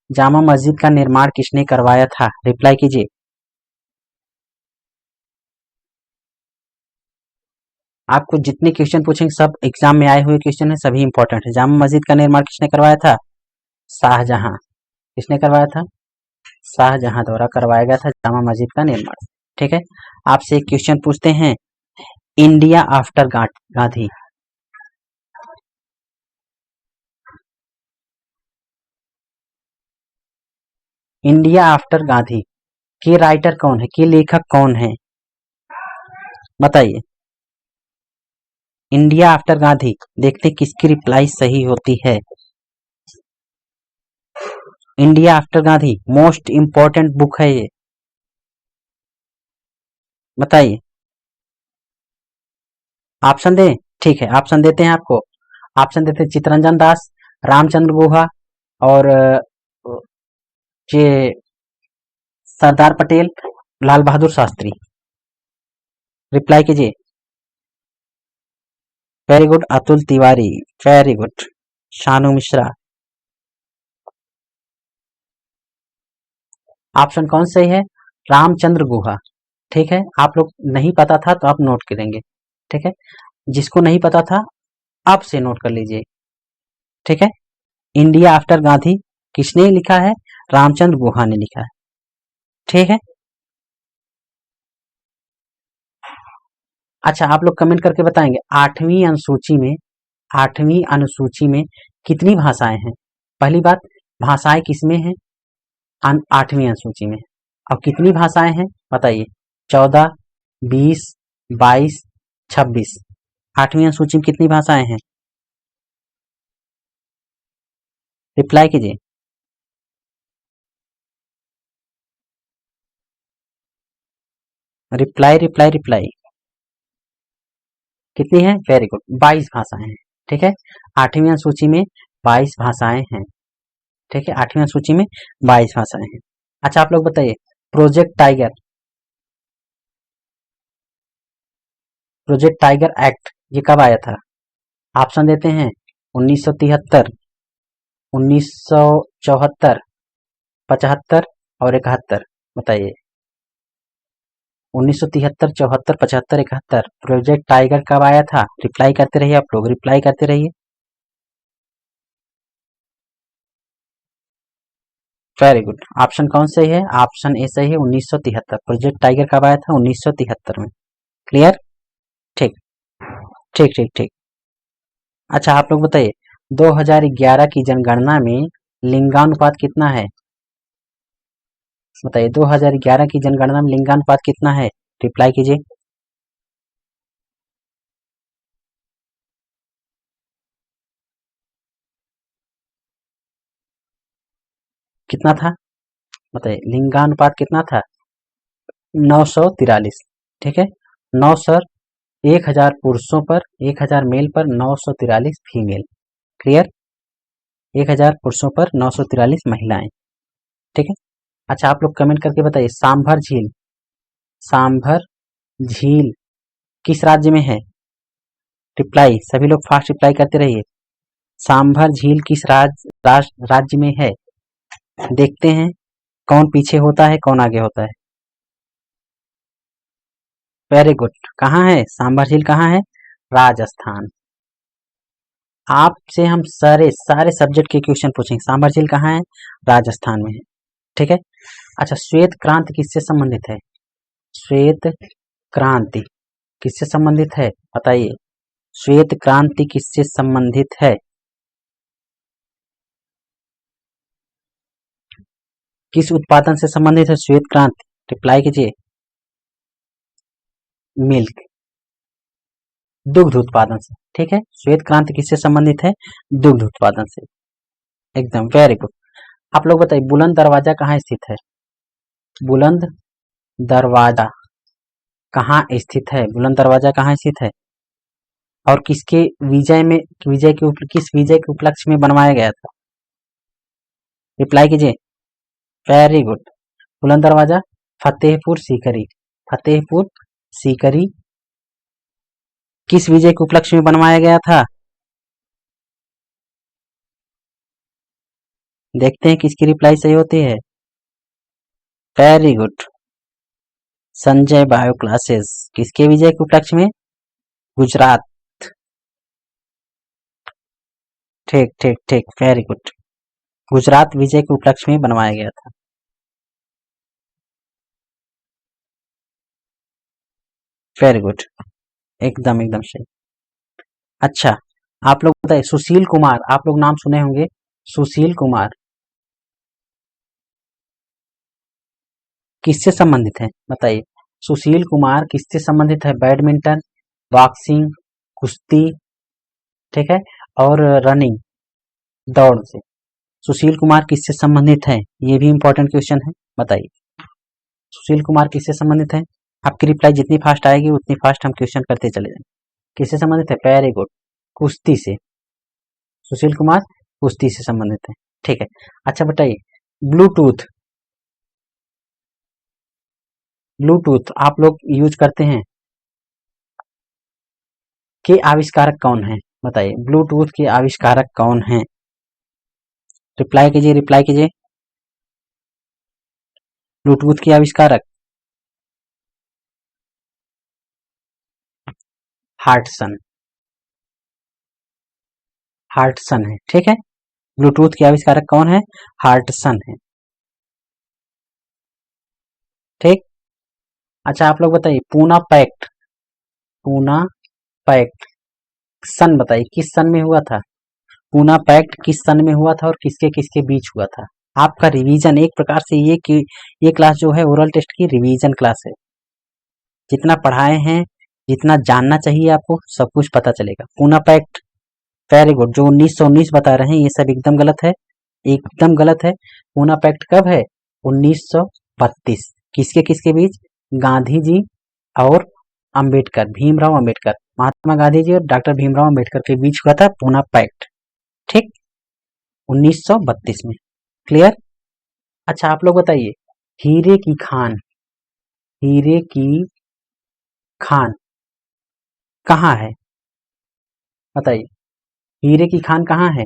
जामा मस्जिद का निर्माण किसने करवाया था? रिप्लाई कीजिए। आपको जितने क्वेश्चन पूछेंगे सब एग्जाम में आए हुए क्वेश्चन है, सभी इंपॉर्टेंट है। जामा मस्जिद का निर्माण किसने करवाया था? शाहजहां। किसने करवाया था? शाहजहां द्वारा करवाया गया था जामा मस्जिद का निर्माण। ठीक है, आपसे एक क्वेश्चन पूछते हैं, India after Gandhi. India after Gandhi के राइटर कौन है, के लेखक कौन है, बताइए। इंडिया आफ्टर गांधी, देखते किसकी रिप्लाई सही होती है। India after Gandhi most important book है ये, बताइए। ऑप्शन दें? ठीक है, ऑप्शन देते हैं आपको। ऑप्शन देते हैं चित्तरंजन दास, रामचंद्र गुहा और ये सरदार पटेल, लाल बहादुर शास्त्री। रिप्लाई कीजिए। Very good Atul Tiwari, very good. Shanu Mishra. Option कौन सही है? रामचंद्र गुहा। ठीक है, आप लोग नहीं पता था तो आप नोट करेंगे। ठीक है, जिसको नहीं पता था अब से नोट कर लीजिए। ठीक है, इंडिया आफ्टर गांधी किसने लिखा है? रामचंद्र गुहा ने लिखा है। ठीक है, अच्छा आप लोग कमेंट करके बताएंगे आठवीं अनुसूची में कितनी भाषाएं हैं? पहली बात, भाषाएं किसमें हैं? आठवीं अनुसूची में। अब कितनी भाषाएं हैं बताइए? 14, 20, 22, 26। आठवीं अनुसूची में कितनी भाषाएं हैं? रिप्लाई कीजिए। रिप्लाई रिप्लाई रिप्लाई कितनी है? वेरी गुड, 22 भाषाएं हैं। ठीक है, आठवीं अनुसूची में 22 भाषाएं हैं। ठीक है, आठवीं अनुसूची में 22 भाषाएं हैं। अच्छा आप लोग बताइए, प्रोजेक्ट टाइगर एक्ट ये कब आया था? ऑप्शन देते हैं 1973, 1974, 75 और 71। बताइए। 1973, 74, 75, 71 प्रोजेक्ट टाइगर कब आया था? रिप्लाई करते रहिए, आप लोग रिप्लाई करते रहिए। वेरी गुड, ऑप्शन कौन सही है? ऑप्शन ए सही है, 1973। प्रोजेक्ट टाइगर कब आया था? 1973 में। क्लियर? ठीक ठीक ठीक ठीक। अच्छा आप लोग बताइए, 2011 की जनगणना में लिंगानुपात कितना है? बताइए, 2011 की जनगणना में लिंगानुपात कितना है? रिप्लाई कीजिए। कितना था? बताइए, लिंगानुपात कितना था? 943। ठीक है, 9 सर 1000 पुरुषों पर, 1000 मेल पर 943 फीमेल। क्लियर? 1000 पुरुषों पर 943 महिलाएं। ठीक है, अच्छा आप लोग कमेंट करके बताइए, सांभर झील किस राज्य में है? रिप्लाई, सभी लोग फास्ट रिप्लाई करते रहिए। सांभर झील किस राज्य में है? देखते हैं कौन पीछे होता है, कौन आगे होता है। वेरी गुड, कहाँ है सांभर झील? कहाँ है? राजस्थान। आपसे हम सारे सब्जेक्ट के क्वेश्चन पूछेंगे। सांभर झील कहाँ है? राजस्थान में है। ठीक है, अच्छा श्वेत क्रांति किससे संबंधित है? श्वेत क्रांति किससे संबंधित है बताइए? श्वेत क्रांति किससे संबंधित है? किस उत्पादन से संबंधित है श्वेत क्रांति? रिप्लाई कीजिए। मिल्क, दुग्ध उत्पादन से। ठीक है, श्वेत क्रांति किससे संबंधित है? दुग्ध उत्पादन से। एकदम वेरी गुड। आप लोग बताइए, बुलंद दरवाजा कहाँ स्थित है? बुलंद दरवाजा कहाँ स्थित है? बुलंद दरवाजा कहाँ स्थित है और किसके किस विजय के उपलक्ष्य में बनवाया गया था? रिप्लाई कीजिए। वेरी गुड, बुलंद दरवाजा फतेहपुर सीकरी। फतेहपुर सीकरी किस विजय के उपलक्ष्य में बनवाया गया था? देखते हैं किसकी रिप्लाई सही होती है। Very good, Sanjay bio classes किसके विजय के उपलक्ष्य में? गुजरात। ठीक ठीक ठीक, वेरी गुड। गुजरात विजय के उपलक्ष्य में बनवाया गया था। वेरी गुड, एकदम एकदम सही। अच्छा, आप लोग बताइए, सुशील कुमार, आप लोग नाम सुने होंगे, सुशील कुमार किससे संबंधित है बताइए। सुशील कुमार किससे संबंधित है? बैडमिंटन, बॉक्सिंग, कुश्ती, ठीक है, और रनिंग, दौड़ से। सुशील कुमार किससे संबंधित है? ये भी इंपॉर्टेंट क्वेश्चन है, बताइए। सुशील कुमार किससे संबंधित है? आपकी रिप्लाई जितनी फास्ट आएगी उतनी फास्ट हम क्वेश्चन करते चले जाएंगे। किससे संबंधित है? वेरी गुड, कुश्ती से। सुशील कुमार कुश्ती से संबंधित है, ठीक है। अच्छा बताइए, ब्लूटूथ, ब्लूटूथ आप लोग यूज करते हैं, के आविष्कारक कौन है? बताइए, ब्लूटूथ के आविष्कारक कौन है? रिप्लाई कीजिए, रिप्लाई कीजिए। ब्लूटूथ के आविष्कारक हार्टसन, हार्टसन है, ठीक है। ब्लूटूथ के आविष्कारक कौन है? हार्टसन है, ठीक। अच्छा आप लोग बताइए, पूना पैक्ट, पूना पैक्ट सन बताइए किस सन में हुआ था? पूना पैक्ट किस सन में हुआ था और किसके किसके बीच हुआ था? आपका रिवीजन एक प्रकार से ये क्लास जो है ओरल टेस्ट की रिवीजन क्लास है। जितना पढ़ाए हैं, जितना जानना चाहिए आपको, सब कुछ पता चलेगा। Poona pact, very good. जो 1919 बता रहे हैं ये सब एकदम गलत है, एकदम गलत है। पूना पैक्ट कब है? 1932। किसके किसके बीच? गांधी जी और अंबेडकर, भीमराव अंबेडकर, महात्मा गांधी जी और डॉक्टर भीमराव अंबेडकर के बीच हुआ था पूना पैक्ट, ठीक, 1932 में। क्लियर? अच्छा आप लोग बताइए, हीरे की खान, हीरे की खान कहाँ है? बताइए, हीरे की खान कहाँ है?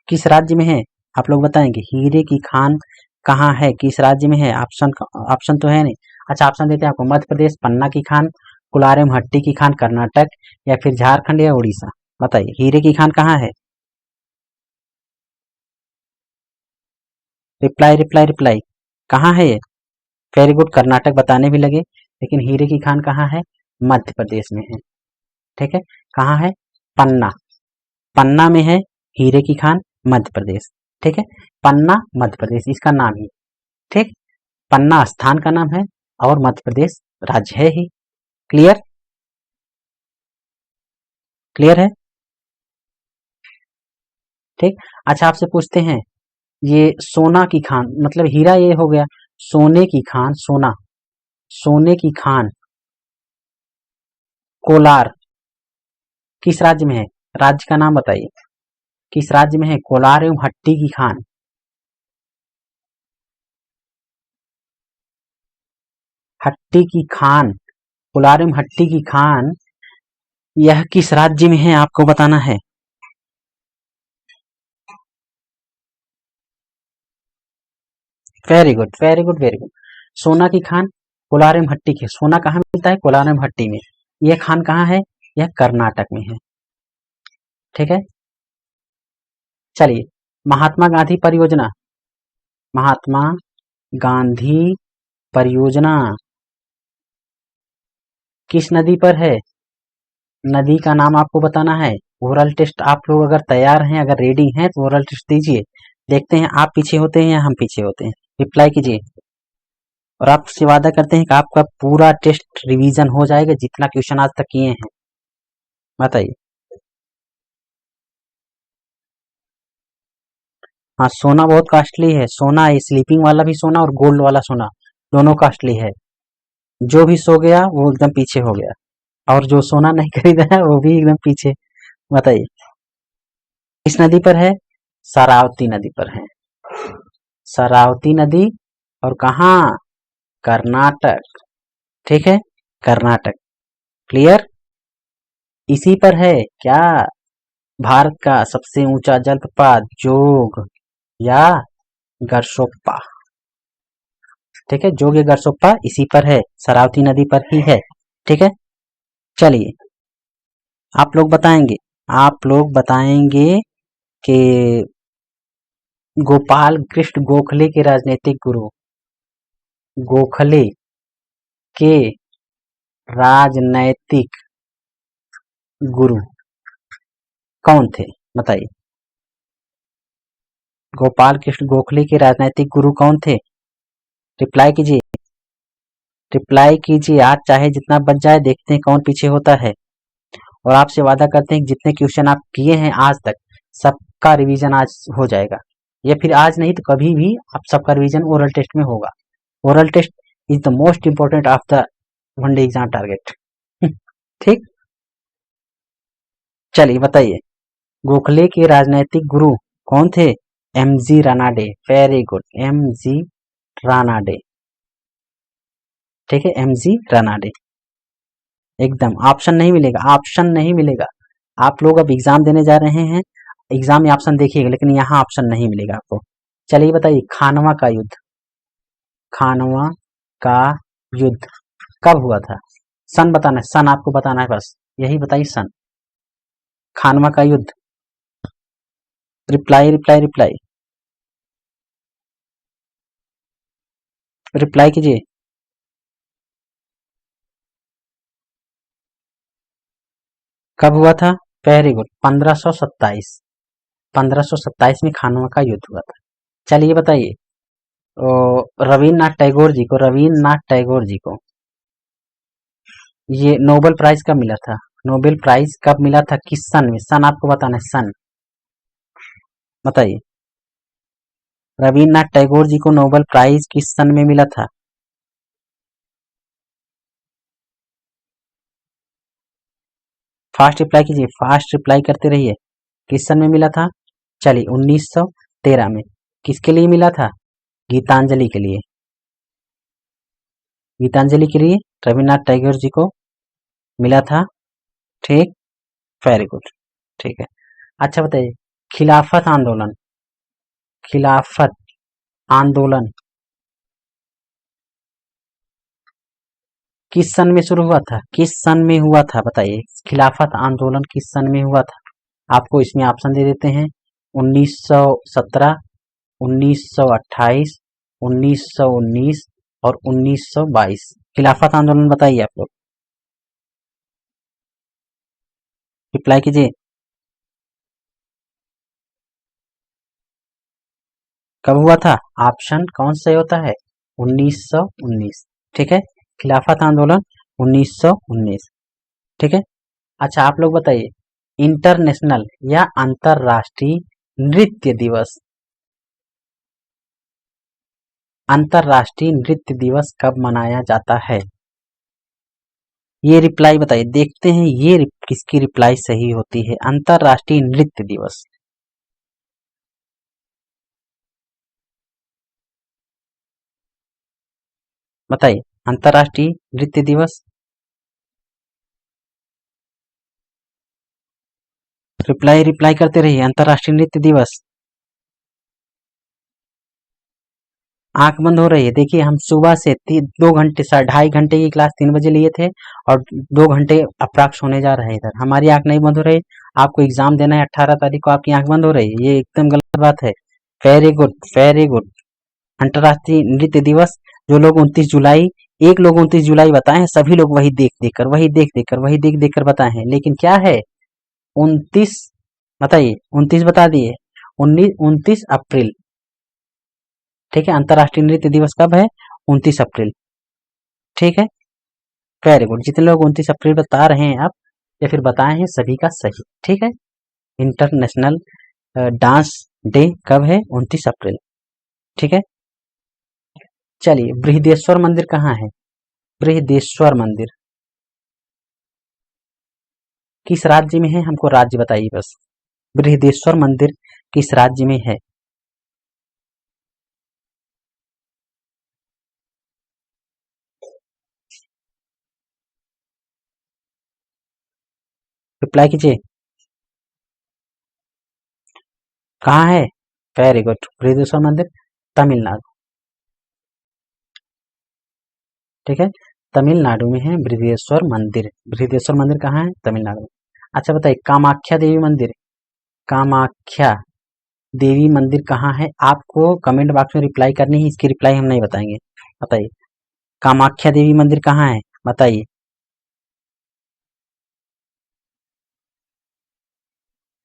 किस राज्य में है? आप लोग बताएंगे हीरे की खान कहाँ है, किस राज्य में है? ऑप्शन, ऑप्शन तो है नहीं। अच्छा ऑप्शन देते हैं आपको, मध्य प्रदेश पन्ना की खान, कुलारेम हट्टी की खान कर्नाटक, या फिर झारखंड या उड़ीसा। बताइए हीरे की खान कहाँ है? रिप्लाई रिप्लाई रिप्लाई, कहाँ है ये? वेरी गुड, कर्नाटक बताने भी लगे, लेकिन हीरे की खान कहाँ है? मध्य प्रदेश में है, ठीक है। कहाँ है? पन्ना, पन्ना में है हीरे की खान, मध्य प्रदेश, ठीक है। पन्ना मध्य प्रदेश इसका नाम ही, ठीक। पन्ना स्थान का नाम है और मध्य प्रदेश राज्य है ही। क्लियर? क्लियर है, ठीक। अच्छा आपसे पूछते हैं, ये सोना की खान, मतलब हीरा ये हो गया, सोने की खान, सोना, सोने की खान कोलार किस राज्य में है? राज्य का नाम बताइए, किस राज्य में है कोलार एवं हट्टी की खान? हट्टी की खान, कोलार एवं हट्टी की खान, यह किस राज्य में है आपको बताना है। Very good very good very good. सोना की खान कोलार एवं हट्टी की, सोना कहाँ मिलता है? कोलार एवं हट्टी में। यह खान कहाँ है? यह कर्नाटक में है, ठीक है। चलिए, महात्मा गांधी परियोजना, महात्मा गांधी परियोजना किस नदी पर है? नदी का नाम आपको बताना है। ओरल टेस्ट आप लोग अगर तैयार हैं, अगर रेडी हैं तो ओरल टेस्ट दीजिए। देखते हैं आप पीछे होते हैं या हम पीछे होते हैं। रिप्लाई कीजिए, और आपसे वादा करते हैं कि आपका पूरा टेस्ट रिवीजन हो जाएगा जितना क्वेश्चन आज तक किए हैं। बताइए। हाँ, सोना बहुत कॉस्टली है। सोना, ये स्लीपिंग वाला भी सोना और गोल्ड वाला सोना दोनों कॉस्टली है। जो भी सो गया वो एकदम पीछे हो गया, और जो सोना नहीं खरीदा है वो भी एकदम पीछे। बताइए किस नदी पर है? शरावती नदी पर है, शरावती नदी। और कहाँ? कर्नाटक, ठीक है, कर्नाटक। क्लियर? इसी पर है क्या भारत का सबसे ऊंचा जलप्रपात, जोग या गरसोप्पा? ठीक है, जोग या गरसोप्पा इसी पर है, शरावती नदी पर ही है, ठीक है। चलिए आप लोग बताएंगे, आप लोग बताएंगे कि गोपाल कृष्ण गोखले के राजनीतिक गुरु, गोखले के राजनैतिक गुरु कौन थे? बताइए। गोपाल कृष्ण गोखले के राजनैतिक गुरु कौन थे? रिप्लाई कीजिए, रिप्लाई कीजिए। आज चाहे जितना बच जाए, देखते हैं कौन पीछे होता है। और आपसे वादा करते हैं कि जितने क्वेश्चन आप किए हैं आज तक, सबका रिवीजन आज हो जाएगा। या फिर आज नहीं तो कभी भी आप सबका रिवीजन ओरल टेस्ट में होगा। Oral test is the most important of the one day exam target. ठीक, चलिए बताइए। गोखले के राजनैतिक गुरु कौन थे? MG Ranade. Very good, MG Ranade. ठीक है, एमजी रानाडे। एकदम ऑप्शन नहीं मिलेगा, ऑप्शन नहीं मिलेगा। आप लोग अब एग्जाम देने जा रहे हैं, एग्जाम में ऑप्शन देखिएगा, लेकिन यहाँ ऑप्शन नहीं मिलेगा आपको। चलिए बताइए, खानवा का युद्ध, खानवा का युद्ध कब हुआ था? सन बताना है, सन आपको बताना है, बस यही बताइए, सन। खानवा का युद्ध, रिप्लाई रिप्लाई रिप्लाई रिप्लाई कीजिए। कब हुआ था? Very good, 1527। 1527 में खानवा का युद्ध हुआ था। चलिए बताइए, रविन्द्रनाथ टैगोर जी को, रविन्द्रनाथ टैगोर जी को ये नोबेल प्राइज कब मिला था? नोबेल प्राइज कब मिला था, किस सन में? सन आपको बताना है, सन बताइए। रविन्द्रनाथ टैगोर जी को नोबेल प्राइज किस सन में मिला था? फास्ट रिप्लाई कीजिए, फास्ट रिप्लाई करते रहिए। किस सन में मिला था? चलिए 1913 में। किसके लिए मिला था? गीतांजलि के लिए। गीतांजलि के लिए रविन्द्रनाथ टैगोर जी को मिला था। ठीक, वेरी गुड, ठीक है। अच्छा बताइए, खिलाफत आंदोलन, खिलाफत आंदोलन किस सन में शुरू हुआ था? किस सन में हुआ था बताइए। खिलाफत आंदोलन किस सन में हुआ था? आपको इसमें ऑप्शन दे देते हैं, 1917, 1928, 1919 और 1922। खिलाफत आंदोलन बताइए आप लोग, रिप्लाई कीजिए। कब हुआ था? ऑप्शन कौन सा होता है? 1919। ठीक है, खिलाफत आंदोलन 1919। ठीक है। अच्छा आप लोग बताइए, इंटरनेशनल या अंतरराष्ट्रीय नृत्य दिवस, अंतरराष्ट्रीय नृत्य दिवस कब मनाया जाता है? ये रिप्लाई बताइए, देखते हैं ये किसकी रिप्लाई सही होती है। अंतरराष्ट्रीय नृत्य दिवस, बताइए। अंतरराष्ट्रीय नृत्य दिवस, रिप्लाई रिप्लाई करते रहिए। अंतरराष्ट्रीय नृत्य दिवस, आंख बंद हो रही है। देखिए हम सुबह से 2 घंटे 2.5 घंटे की क्लास 3 बजे लिए थे, और 2 घंटे अप्रॉक्स होने जा रहे हैं इधर। हमारी आंख नहीं बंद हो रही। आपको एग्जाम देना है 18 तारीख को, आपकी आंख बंद हो रही है, ये एकदम गलत बात है। Very good, very good. अंतरराष्ट्रीय नृत्य दिवस, जो लोग 29 जुलाई, एक लोग 29 जुलाई बताए हैं, सभी लोग वही देख देख कर, वही देख देख कर, वही देख देख कर बताए हैं, लेकिन क्या है 29, बताइए 29 बता दिए। 29 अप्रैल। ठीक है, अंतरराष्ट्रीय नृत्य दिवस कब है? 29 अप्रैल। ठीक है, वेरी गुड। जितने लोग 29 अप्रैल बता रहे हैं आप, या फिर बताए हैं, सभी का सही। ठीक है, इंटरनेशनल डांस डे कब है? 29 अप्रैल। ठीक है, चलिए बृहदेश्वर मंदिर कहाँ है? बृहदेश्वर मंदिर किस राज्य में है? हमको राज्य बताइए बस। बृहदेश्वर मंदिर किस राज्य में है? रिप्लाई कीजिए, कहाँ है? वेरी गुड, बृहदेश्वर मंदिर तमिलनाडु। ठीक है, तमिलनाडु में है बृहदेश्वर मंदिर। बृहदेश्वर मंदिर कहाँ है? तमिलनाडु में। अच्छा बताइए, कामाख्या देवी मंदिर, कामाख्या देवी मंदिर कहाँ है? आपको कमेंट बॉक्स में रिप्लाई करनी है, इसकी रिप्लाई हम नहीं बताएंगे। बताइए, कामाख्या देवी मंदिर कहाँ है? बताइए।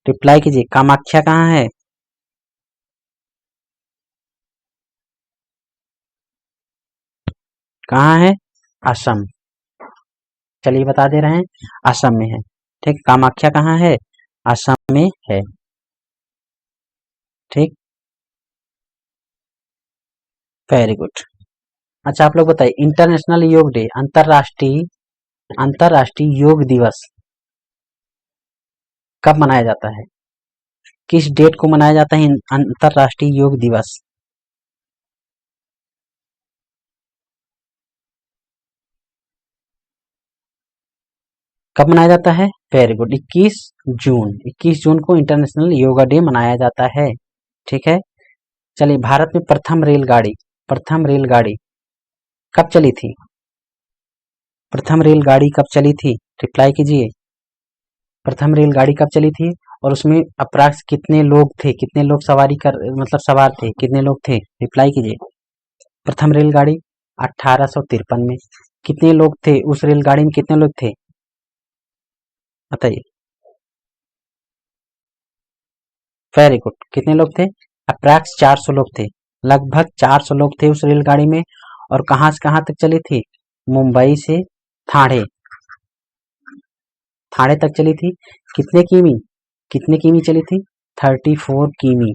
रिप्लाई कीजिए, कामाख्या कहाँ है? कहाँ है? असम। चलिए बता दे रहे हैं, असम में है। ठीक, कामाख्या कहाँ है? असम में है। ठीक, वेरी गुड। अच्छा आप लोग बताइए, इंटरनेशनल योग डे, अंतरराष्ट्रीय अंतरराष्ट्रीय योग दिवस कब मनाया जाता है? किस डेट को मनाया जाता है अंतरराष्ट्रीय योग दिवस? कब मनाया जाता है? वेरी गुड, 21 जून। 21 जून को इंटरनेशनल योगा डे मनाया जाता है। ठीक है। चलिए, भारत में प्रथम रेलगाड़ी कब चली थी? प्रथम रेलगाड़ी कब चली थी? रिप्लाई कीजिए। प्रथम रेलगाड़ी कब चली थी और उसमें अप्रॉक्स कितने लोग थे, कितने लोग सवारी कर मतलब सवार थे, कितने लोग थे? रिप्लाई कीजिए। प्रथम रेलगाड़ी 1853 में। कितने लोग थे उस रेलगाड़ी में, कितने लोग थे? बताइए। वेरी गुड, कितने लोग थे? अप्रैक्स 400 लोग थे। लगभग 400 लोग थे उस रेलगाड़ी में। और कहां से कहां तक चली थी? मुंबई से ठाणे, ठाणे तक चली थी। कितने किमी, कितने किमी चली थी? 34 किमी,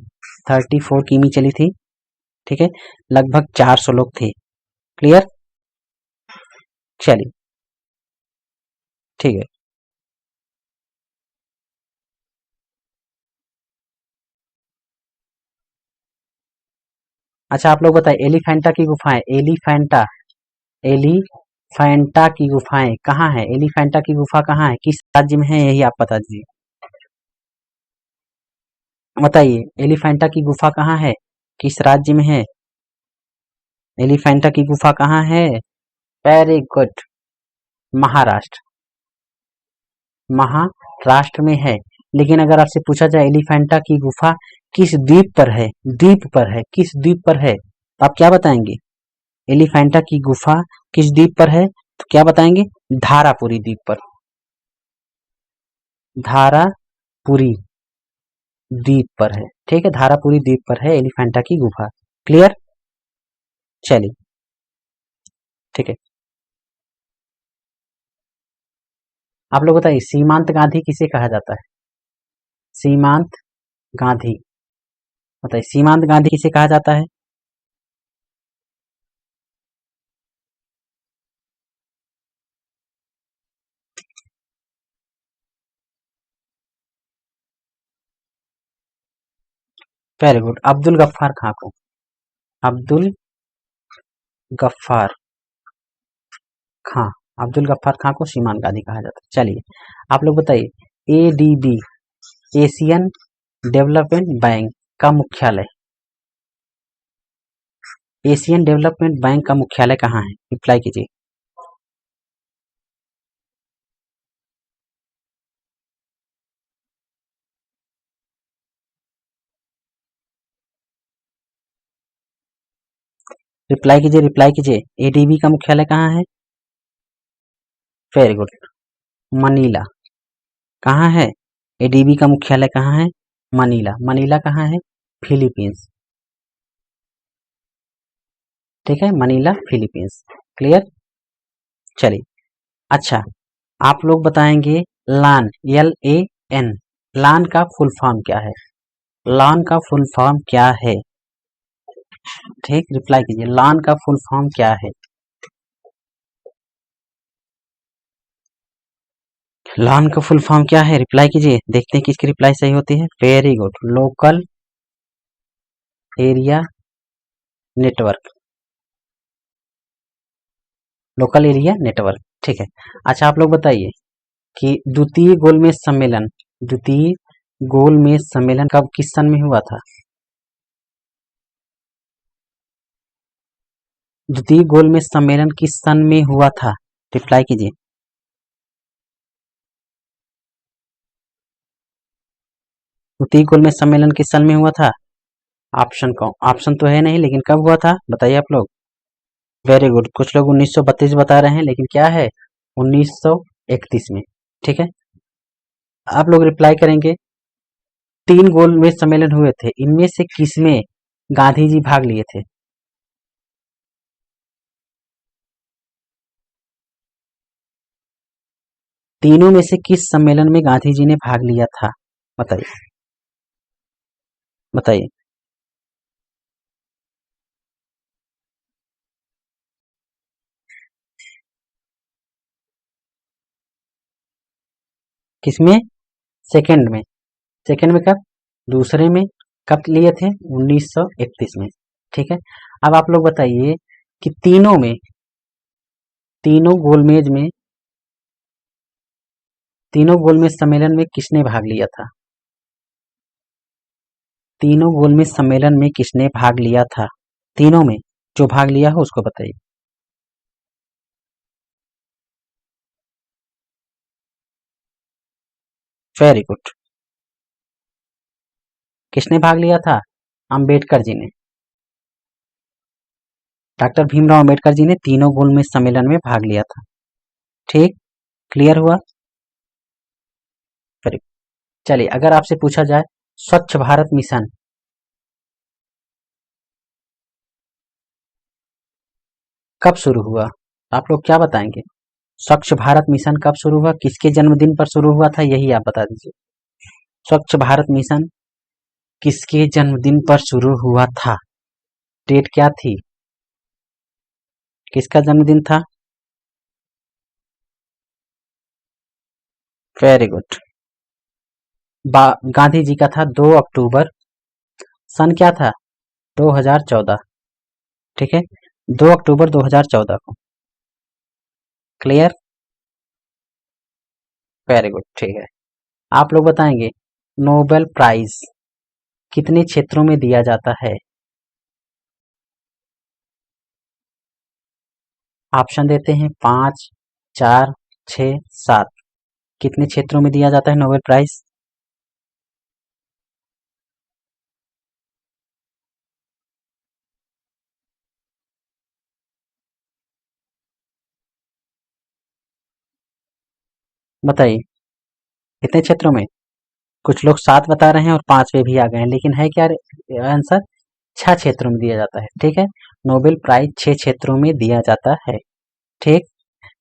34 किमी चली थी। ठीक है, लगभग 400 लोग थे। क्लियर? चलिए, ठीक है। अच्छा आप लोग बताइए, एलिफेंटा की गुफाएं, एलिफेंटा की गुफाएं कहाँ है? एलिफेंटा की गुफा कहाँ है, किस राज्य में है, यही आप बता दीजिए। बताइए, एलिफेंटा की गुफा कहाँ है, किस राज्य में है? एलिफेंटा की गुफा कहाँ है? वेरी गुड, महाराष्ट्र, महाराष्ट्र में है। लेकिन अगर आपसे पूछा जाए एलिफेंटा की गुफा किस द्वीप पर है, द्वीप पर है, किस द्वीप पर है, तो आप क्या बताएंगे? एलिफेंटा की गुफा किस द्वीप पर है, तो क्या बताएंगे? धारापुरी द्वीप पर, धारापुरी द्वीप पर है। ठीक है, धारापुरी द्वीप पर है एलिफेंटा की गुफा। क्लियर? चलिए, ठीक है। आप लोग बताइए, सीमांत गांधी किसे कहा जाता है? सीमांत गांधी, बताइए सीमांत गांधी किसे कहा जाता है? वेरी गुड, अब्दुल गफ्फार खां को, अब्दुल गफ्फार खां, अब्दुल गफ्फार खां को सीमांत गांधी कहा जाता है। चलिए, आप लोग बताइए, एडीबी, एशियन डेवलपमेंट बैंक का मुख्यालय, एशियन डेवलपमेंट बैंक का मुख्यालय कहाँ है? रिप्लाई कीजिए। रिप्लाई कीजिए, रिप्लाई कीजिए। एडीबी का मुख्यालय कहाँ है? Very good, Manila. कहाँ है? एडीबी का मुख्यालय कहाँ है? मनीला। मनीला कहाँ है? फिलीपींस। ठीक है, मनीला फिलीपींस। क्लियर? चलिए, अच्छा आप लोग बताएंगे, लान, LAN, लान का फुल फॉर्म क्या है? लान का फुल फॉर्म क्या है? ठीक, रिप्लाई कीजिए, लान का फुल फॉर्म क्या है? लॉन का फुल फॉर्म क्या है? रिप्लाई कीजिए, देखते हैं किसकी रिप्लाई सही होती है। Very good, local area network, local area network. ठीक है। अच्छा आप लोग बताइए कि द्वितीय गोलमेज सम्मेलन कब, किस सन में हुआ था? द्वितीय गोलमेज सम्मेलन किस सन में हुआ था? रिप्लाई कीजिए। द्वितीय गोलमेज सम्मेलन किस साल में हुआ था? ऑप्शन तो है नहीं, लेकिन कब हुआ था बताइए आप लोग। वेरी गुड, कुछ लोग 1932 बता रहे हैं, लेकिन क्या है 1931 में। ठीक है, आप लोग रिप्लाई करेंगे 3 गोलमेज सम्मेलन हुए थे, इनमें से किसमें गांधी जी भाग लिए थे? तीनों में से किस सम्मेलन में गांधी जी ने भाग लिया था? बताइए बताइए। किसमें? सेकंड में। सेकंड में कब? दूसरे में। कब लिए थे? 1931 में। ठीक है, अब आप लोग बताइए कि तीनों गोलमेज सम्मेलन में किसने भाग लिया था? तीनों गोलमेज सम्मेलन में किसने भाग लिया था? तीनों में जो भाग लिया हो उसको बताइए। वेरी गुड, किसने भाग लिया था? अंबेडकर जी ने। डॉक्टर भीमराव अंबेडकर जी ने तीनों गोलमेज सम्मेलन में भाग लिया था। ठीक, क्लियर हुआ? Very good. चलिए, अगर आपसे पूछा जाए स्वच्छ भारत मिशन कब शुरू हुआ, आप लोग क्या बताएंगे? स्वच्छ भारत मिशन कब शुरू हुआ, किसके जन्मदिन पर शुरू हुआ था, यही आप बता दीजिए। स्वच्छ भारत मिशन किसके जन्मदिन पर शुरू हुआ था? डेट क्या थी? किसका जन्मदिन था? वेरी गुड, गांधी जी का था 2 अक्टूबर। सन क्या था? 2014। ठीक है, 2 अक्टूबर 2014 को। क्लियर? वेरी गुड, ठीक है। आप लोग बताएंगे नोबेल प्राइज कितने क्षेत्रों में दिया जाता है? ऑप्शन देते हैं 5, 4, 6, 7। कितने क्षेत्रों में दिया जाता है नोबेल प्राइज? बताइए कितने क्षेत्रों में? कुछ लोग 7 बता रहे हैं और 5 पे भी आ गए हैं, लेकिन है क्या आंसर? 6 क्षेत्रों में दिया जाता है। ठीक है, नोबेल प्राइज 6 क्षेत्रों में दिया जाता है। ठीक,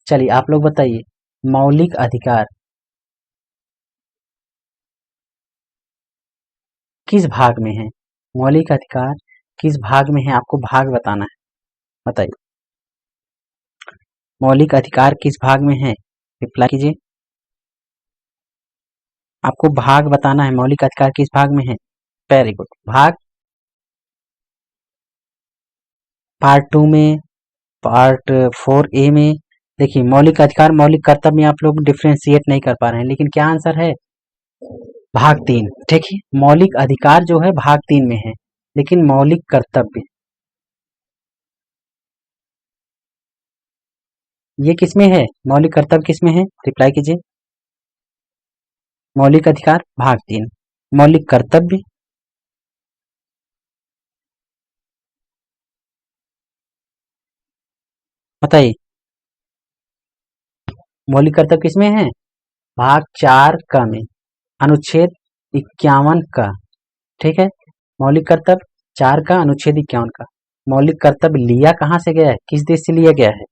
चलिए आप लोग बताइए मौलिक अधिकार किस भाग में है? मौलिक अधिकार किस भाग में है, आपको भाग बताना है। बताइए मौलिक अधिकार किस भाग में है, रिप्लाई कीजिए। आपको भाग बताना है, मौलिक अधिकार किस भाग में है। वेरी गुड, भाग पार्ट 2 में, पार्ट 4A में। देखिए मौलिक अधिकार मौलिक कर्तव्य में आप लोग डिफ्रेंशिएट नहीं कर पा रहे हैं, लेकिन क्या आंसर है? भाग 3। ठीक है, मौलिक अधिकार जो है भाग 3 में है, लेकिन मौलिक कर्तव्य ये किसमें है? मौलिक कर्तव्य किसमें है, रिप्लाई कीजिए। मौलिक अधिकार भाग 3, मौलिक कर्तव्य बताइए। मौलिक कर्तव्य किसमें है? भाग 4 का में, अनुच्छेद 51 का। ठीक है, मौलिक कर्तव्य 4 का अनुच्छेद 51 का। मौलिक कर्तव्य लिया कहाँ से गया है, किस देश से लिया गया है?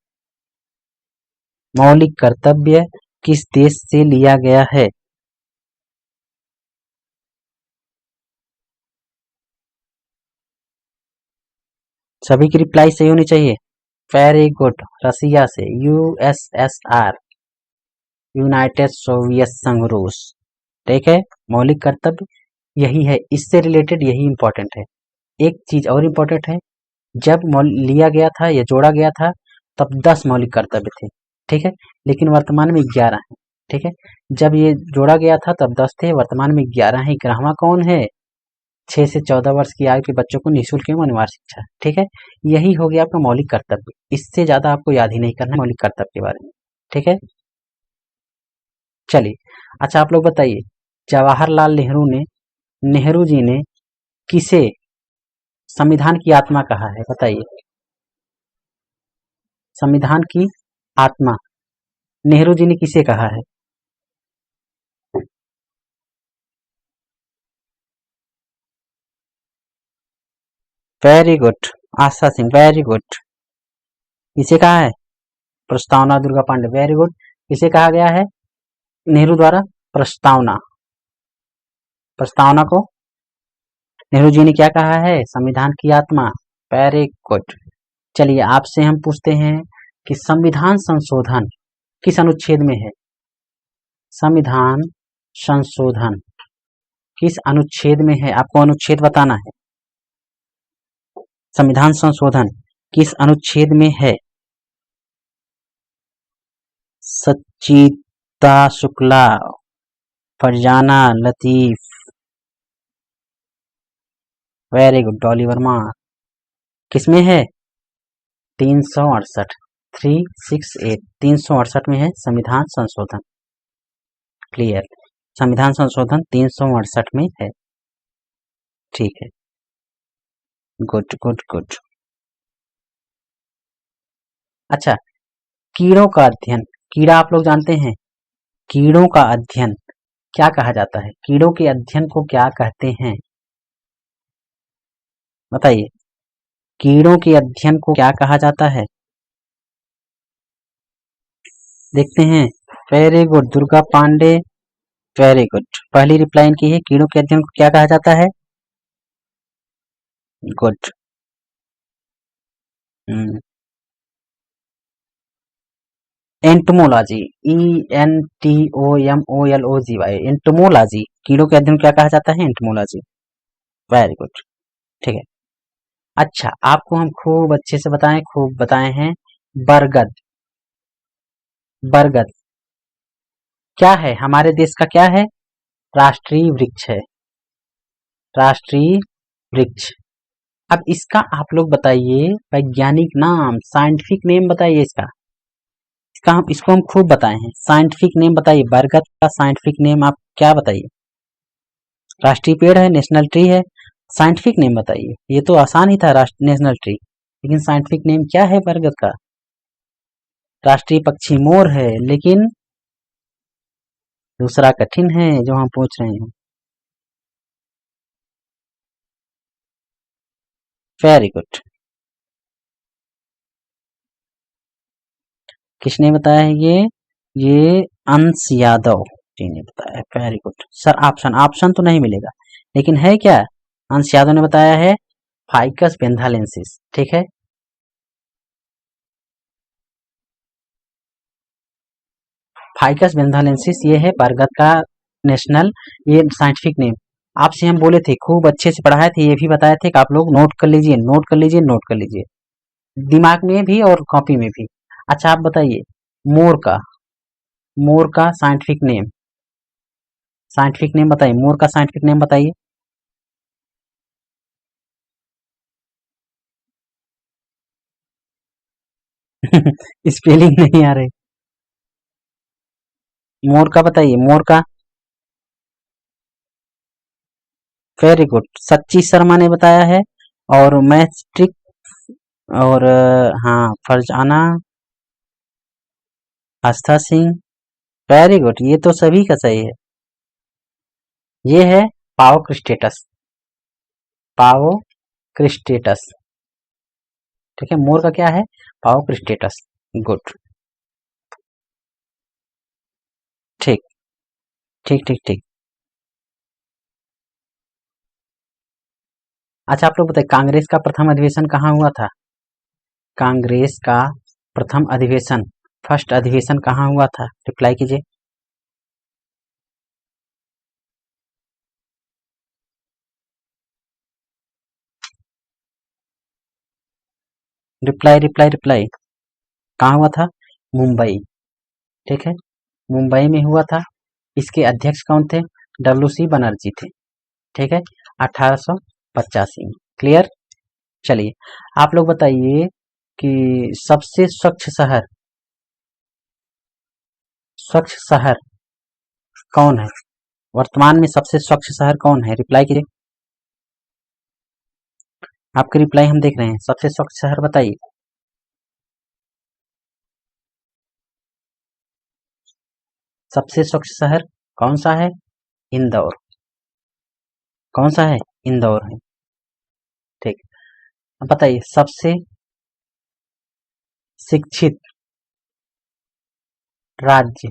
मौलिक कर्तव्य किस देश से लिया गया है? सभी की रिप्लाई सही होनी चाहिए। वेरी गुड, रसिया से, यूएसएसआर, यूनाइटेड सोवियत संघ रूस। ठीक है, मौलिक कर्तव्य यही है, इससे रिलेटेड यही इंपॉर्टेंट है। एक चीज और इंपॉर्टेंट है, जब लिया गया था या जोड़ा गया था तब 10 मौलिक कर्तव्य थे। ठीक है, लेकिन वर्तमान में 11 है। ठीक है, जब ये जोड़ा गया था तब 10 थे, वर्तमान में 11 है। 11वां कौन है? 6 से 14 वर्ष की आयु के बच्चों को निःशुल्क एवं अनिवार्य शिक्षा। ठीक है, यही हो गया आपका मौलिक कर्तव्य। इससे ज्यादा आपको याद ही नहीं करना है मौलिक कर्तव्य के बारे में। ठीक है, चलिए, अच्छा आप लोग बताइए जवाहरलाल नेहरू ने नेहरू जी ने किसे संविधान की आत्मा कहा है, बताइए। संविधान की आत्मा नेहरू जी ने किसे कहा है? वेरी गुड आशा सिंह, वेरी गुड। किसे कहा है? प्रस्तावना दुर्गा पांडे, वेरी गुड। किसे कहा गया है नेहरू द्वारा? प्रस्तावना। प्रस्तावना को नेहरू जी ने क्या कहा है? संविधान की आत्मा, वेरी गुड। चलिए आपसे हम पूछते हैं कि संविधान संशोधन किस अनुच्छेद में है? संविधान संशोधन किस अनुच्छेद में है? आपको अनुच्छेद बताना है। संविधान संशोधन किस अनुच्छेद में है? Sachita Shukla, Farzana Latif, very good. डॉली वर्मा, किसमें है? 368, 368, 368 में है संविधान संशोधन। क्लियर, संविधान संशोधन 368 में है। ठीक है, गुड गुड गुड। अच्छा, कीड़ों का अध्ययन, कीड़ा आप लोग जानते हैं, कीड़ों का अध्ययन क्या कहा जाता है? कीड़ों के अध्ययन को क्या कहते हैं, बताइए। कीड़ों के अध्ययन को क्या कहा जाता है? देखते हैं। Very good Durga Pandey, very good. पहली रिप्लाई इनकी है, कीड़ों के अध्ययन को क्या कहा जाता है? गुड। एंटोमोलॉजी, ENTOMOLOGY, एंटोमोलॉजी, कीड़ों के अध्ययन को क्या कहा जाता है? Entomology, very good. ठीक है। अच्छा, आपको हम खूब अच्छे से खूब बताए हैं। बरगद, बरगद क्या है? हमारे देश का क्या है? राष्ट्रीय वृक्ष है, राष्ट्रीय वृक्ष। अब इसका आप लोग बताइए वैज्ञानिक नाम, साइंटिफिक नेम बताइए इसका। इसको हम खूब बताए हैं, साइंटिफिक नेम बताइए। बरगद का साइंटिफिक नेम आप क्या बताइए? राष्ट्रीय पेड़ है, नेशनल ट्री है, साइंटिफिक नेम बताइए। ये तो आसान ही था, नेशनल ट्री, लेकिन साइंटिफिक नेम क्या है बरगद का? राष्ट्रीय पक्षी मोर है, लेकिन दूसरा कठिन है जो हम पूछ रहे हैं। Very good. किसने बताया है ये अंश यादव जी ने बताया। Very good sir. Option, option तो नहीं मिलेगा, लेकिन है क्या? अंश यादव ने बताया है फाइकस बेंथालेंसिस। ठीक है, फाइकस बेंथालेंसिस ये है बरगद का नेशनल, ये साइंटिफिक नेम। आपसे हम बोले थे, खूब अच्छे से पढ़ाए थे, ये भी बताए थे कि आप लोग नोट कर लीजिए, नोट कर लीजिए, नोट कर लीजिए, दिमाग में भी और कॉपी में भी। अच्छा आप बताइए, मोर का, मोर का साइंटिफिक नेम, साइंटिफिक नेम बताइए, मोर का साइंटिफिक नेम बताइए। स्पेलिंग नहीं आ रही, मोर का बताइए, मोर का। वेरी गुड, सच्ची शर्मा ने बताया है, और मैस्ट्रिक, और हाँ फरजाना, आस्था सिंह, वेरी गुड। ये तो सभी का सही है। ये है पाओ क्रिस्टेटस, पाओ क्रिस्टेटस। ठीक है, मोर का क्या है? पाओ क्रिस्टेटस। गुड, ठीक ठीक ठीक ठीक। अच्छा आप लोग बताइए, कांग्रेस का प्रथम अधिवेशन कहाँ हुआ था? कांग्रेस का प्रथम अधिवेशन, फर्स्ट अधिवेशन कहाँ हुआ था? रिप्लाई कीजिए। रिप्लाई रिप्लाई रिप्लाई, कहाँ हुआ था? मुंबई। ठीक है, मुंबई में हुआ था। इसके अध्यक्ष कौन थे? WC बनर्जी थे। ठीक है, 1885 में। क्लियर। चलिए आप लोग बताइए कि सबसे स्वच्छ शहर, स्वच्छ शहर कौन है? वर्तमान में सबसे स्वच्छ शहर कौन है? रिप्लाई कीजिए। आपके रिप्लाई हम देख रहे हैं। सबसे स्वच्छ शहर बताइए। सबसे स्वच्छ शहर कौन सा है? इंदौर। कौन सा है? इंदौर है। ठीक। अब बताइए सबसे शिक्षित राज्य।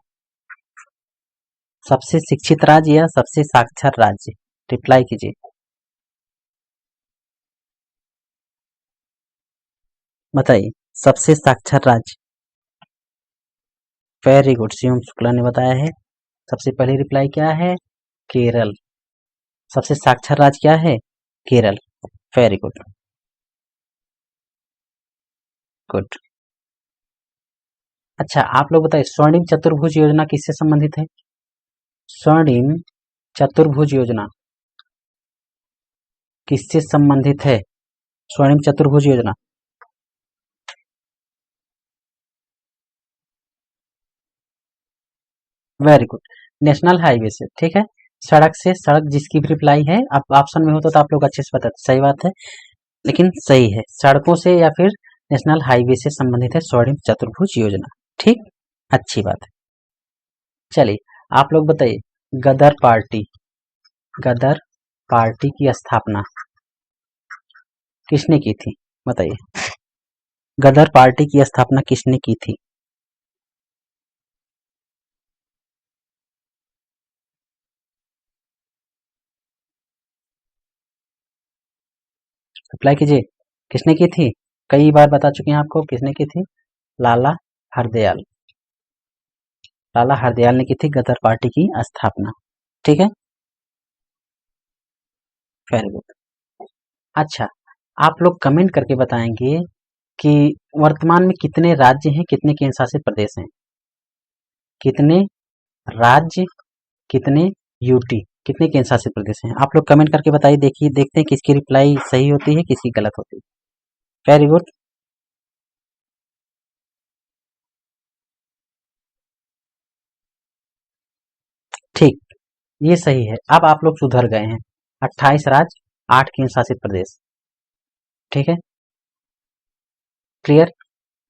सबसे शिक्षित राज्य या सबसे साक्षर राज्य? रिप्लाई कीजिए। बताइए सबसे साक्षर राज्य। वेरी गुड, शिवम शुक्ला ने बताया है। सबसे पहले रिप्लाई क्या है? केरल। सबसे साक्षर राज्य क्या है? केरल। Very good good. अच्छा आप लोग बताइए स्वर्णिम चतुर्भुज योजना किससे संबंधित है? स्वर्णिम चतुर्भुज योजना किससे संबंधित है? स्वर्णिम चतुर्भुज योजना वेरी गुड, नेशनल हाईवे से। ठीक है, सड़क से, सड़क जिसकी भी रिप्लाई है आप ऑप्शन में होता तो आप लोग अच्छे से बताते। सही बात है, लेकिन सही है, सड़कों से या फिर नेशनल हाईवे से संबंधित है स्वर्णिम चतुर्भुज योजना। ठीक, अच्छी बात है। चलिए आप लोग बताइए गदर पार्टी, गदर पार्टी की स्थापना किसने की थी? बताइए गदर पार्टी की स्थापना किसने की थी? अप्लाई कीजिए। किसने की थी? कई बार बता चुके हैं आपको किसने की थी। लाला हरदयाल। लाला हरदयाल ने की थी गदर पार्टी की स्थापना। ठीक है, वेरी गुड। अच्छा आप लोग कमेंट करके बताएंगे कि वर्तमान में कितने राज्य हैं, कितने केंद्र शासित प्रदेश हैं? कितने राज्य, कितने यूटी, कितने केंद्र शासित प्रदेश हैं? आप लोग कमेंट करके बताइए। देखिए देखते हैं किसकी रिप्लाई सही होती है, किसकी गलत होती है। Very good. ठीक, ये सही है। अब आप लोग सुधर गए हैं। 28 राज्य, 8 केंद्र शासित प्रदेश। ठीक है, क्लियर।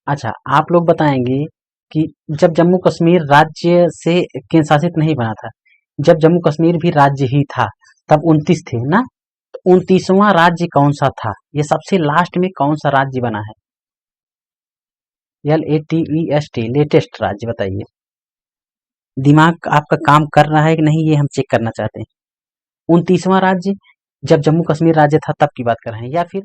अच्छा आप लोग बताएंगे कि जब जम्मू कश्मीर राज्य से केंद्र शासित नहीं बना था, जब जम्मू कश्मीर भी राज्य ही था तब 29 थे ना, 29वां राज्य कौन सा था? ये सबसे लास्ट में कौन सा राज्य बना है? LATEST, लेटेस्ट राज्य बताइए। दिमाग आपका काम कर रहा है कि नहीं ये हम चेक करना चाहते हैं। 29वां राज्य जब जम्मू कश्मीर राज्य था तब की बात कर रहे हैं, या फिर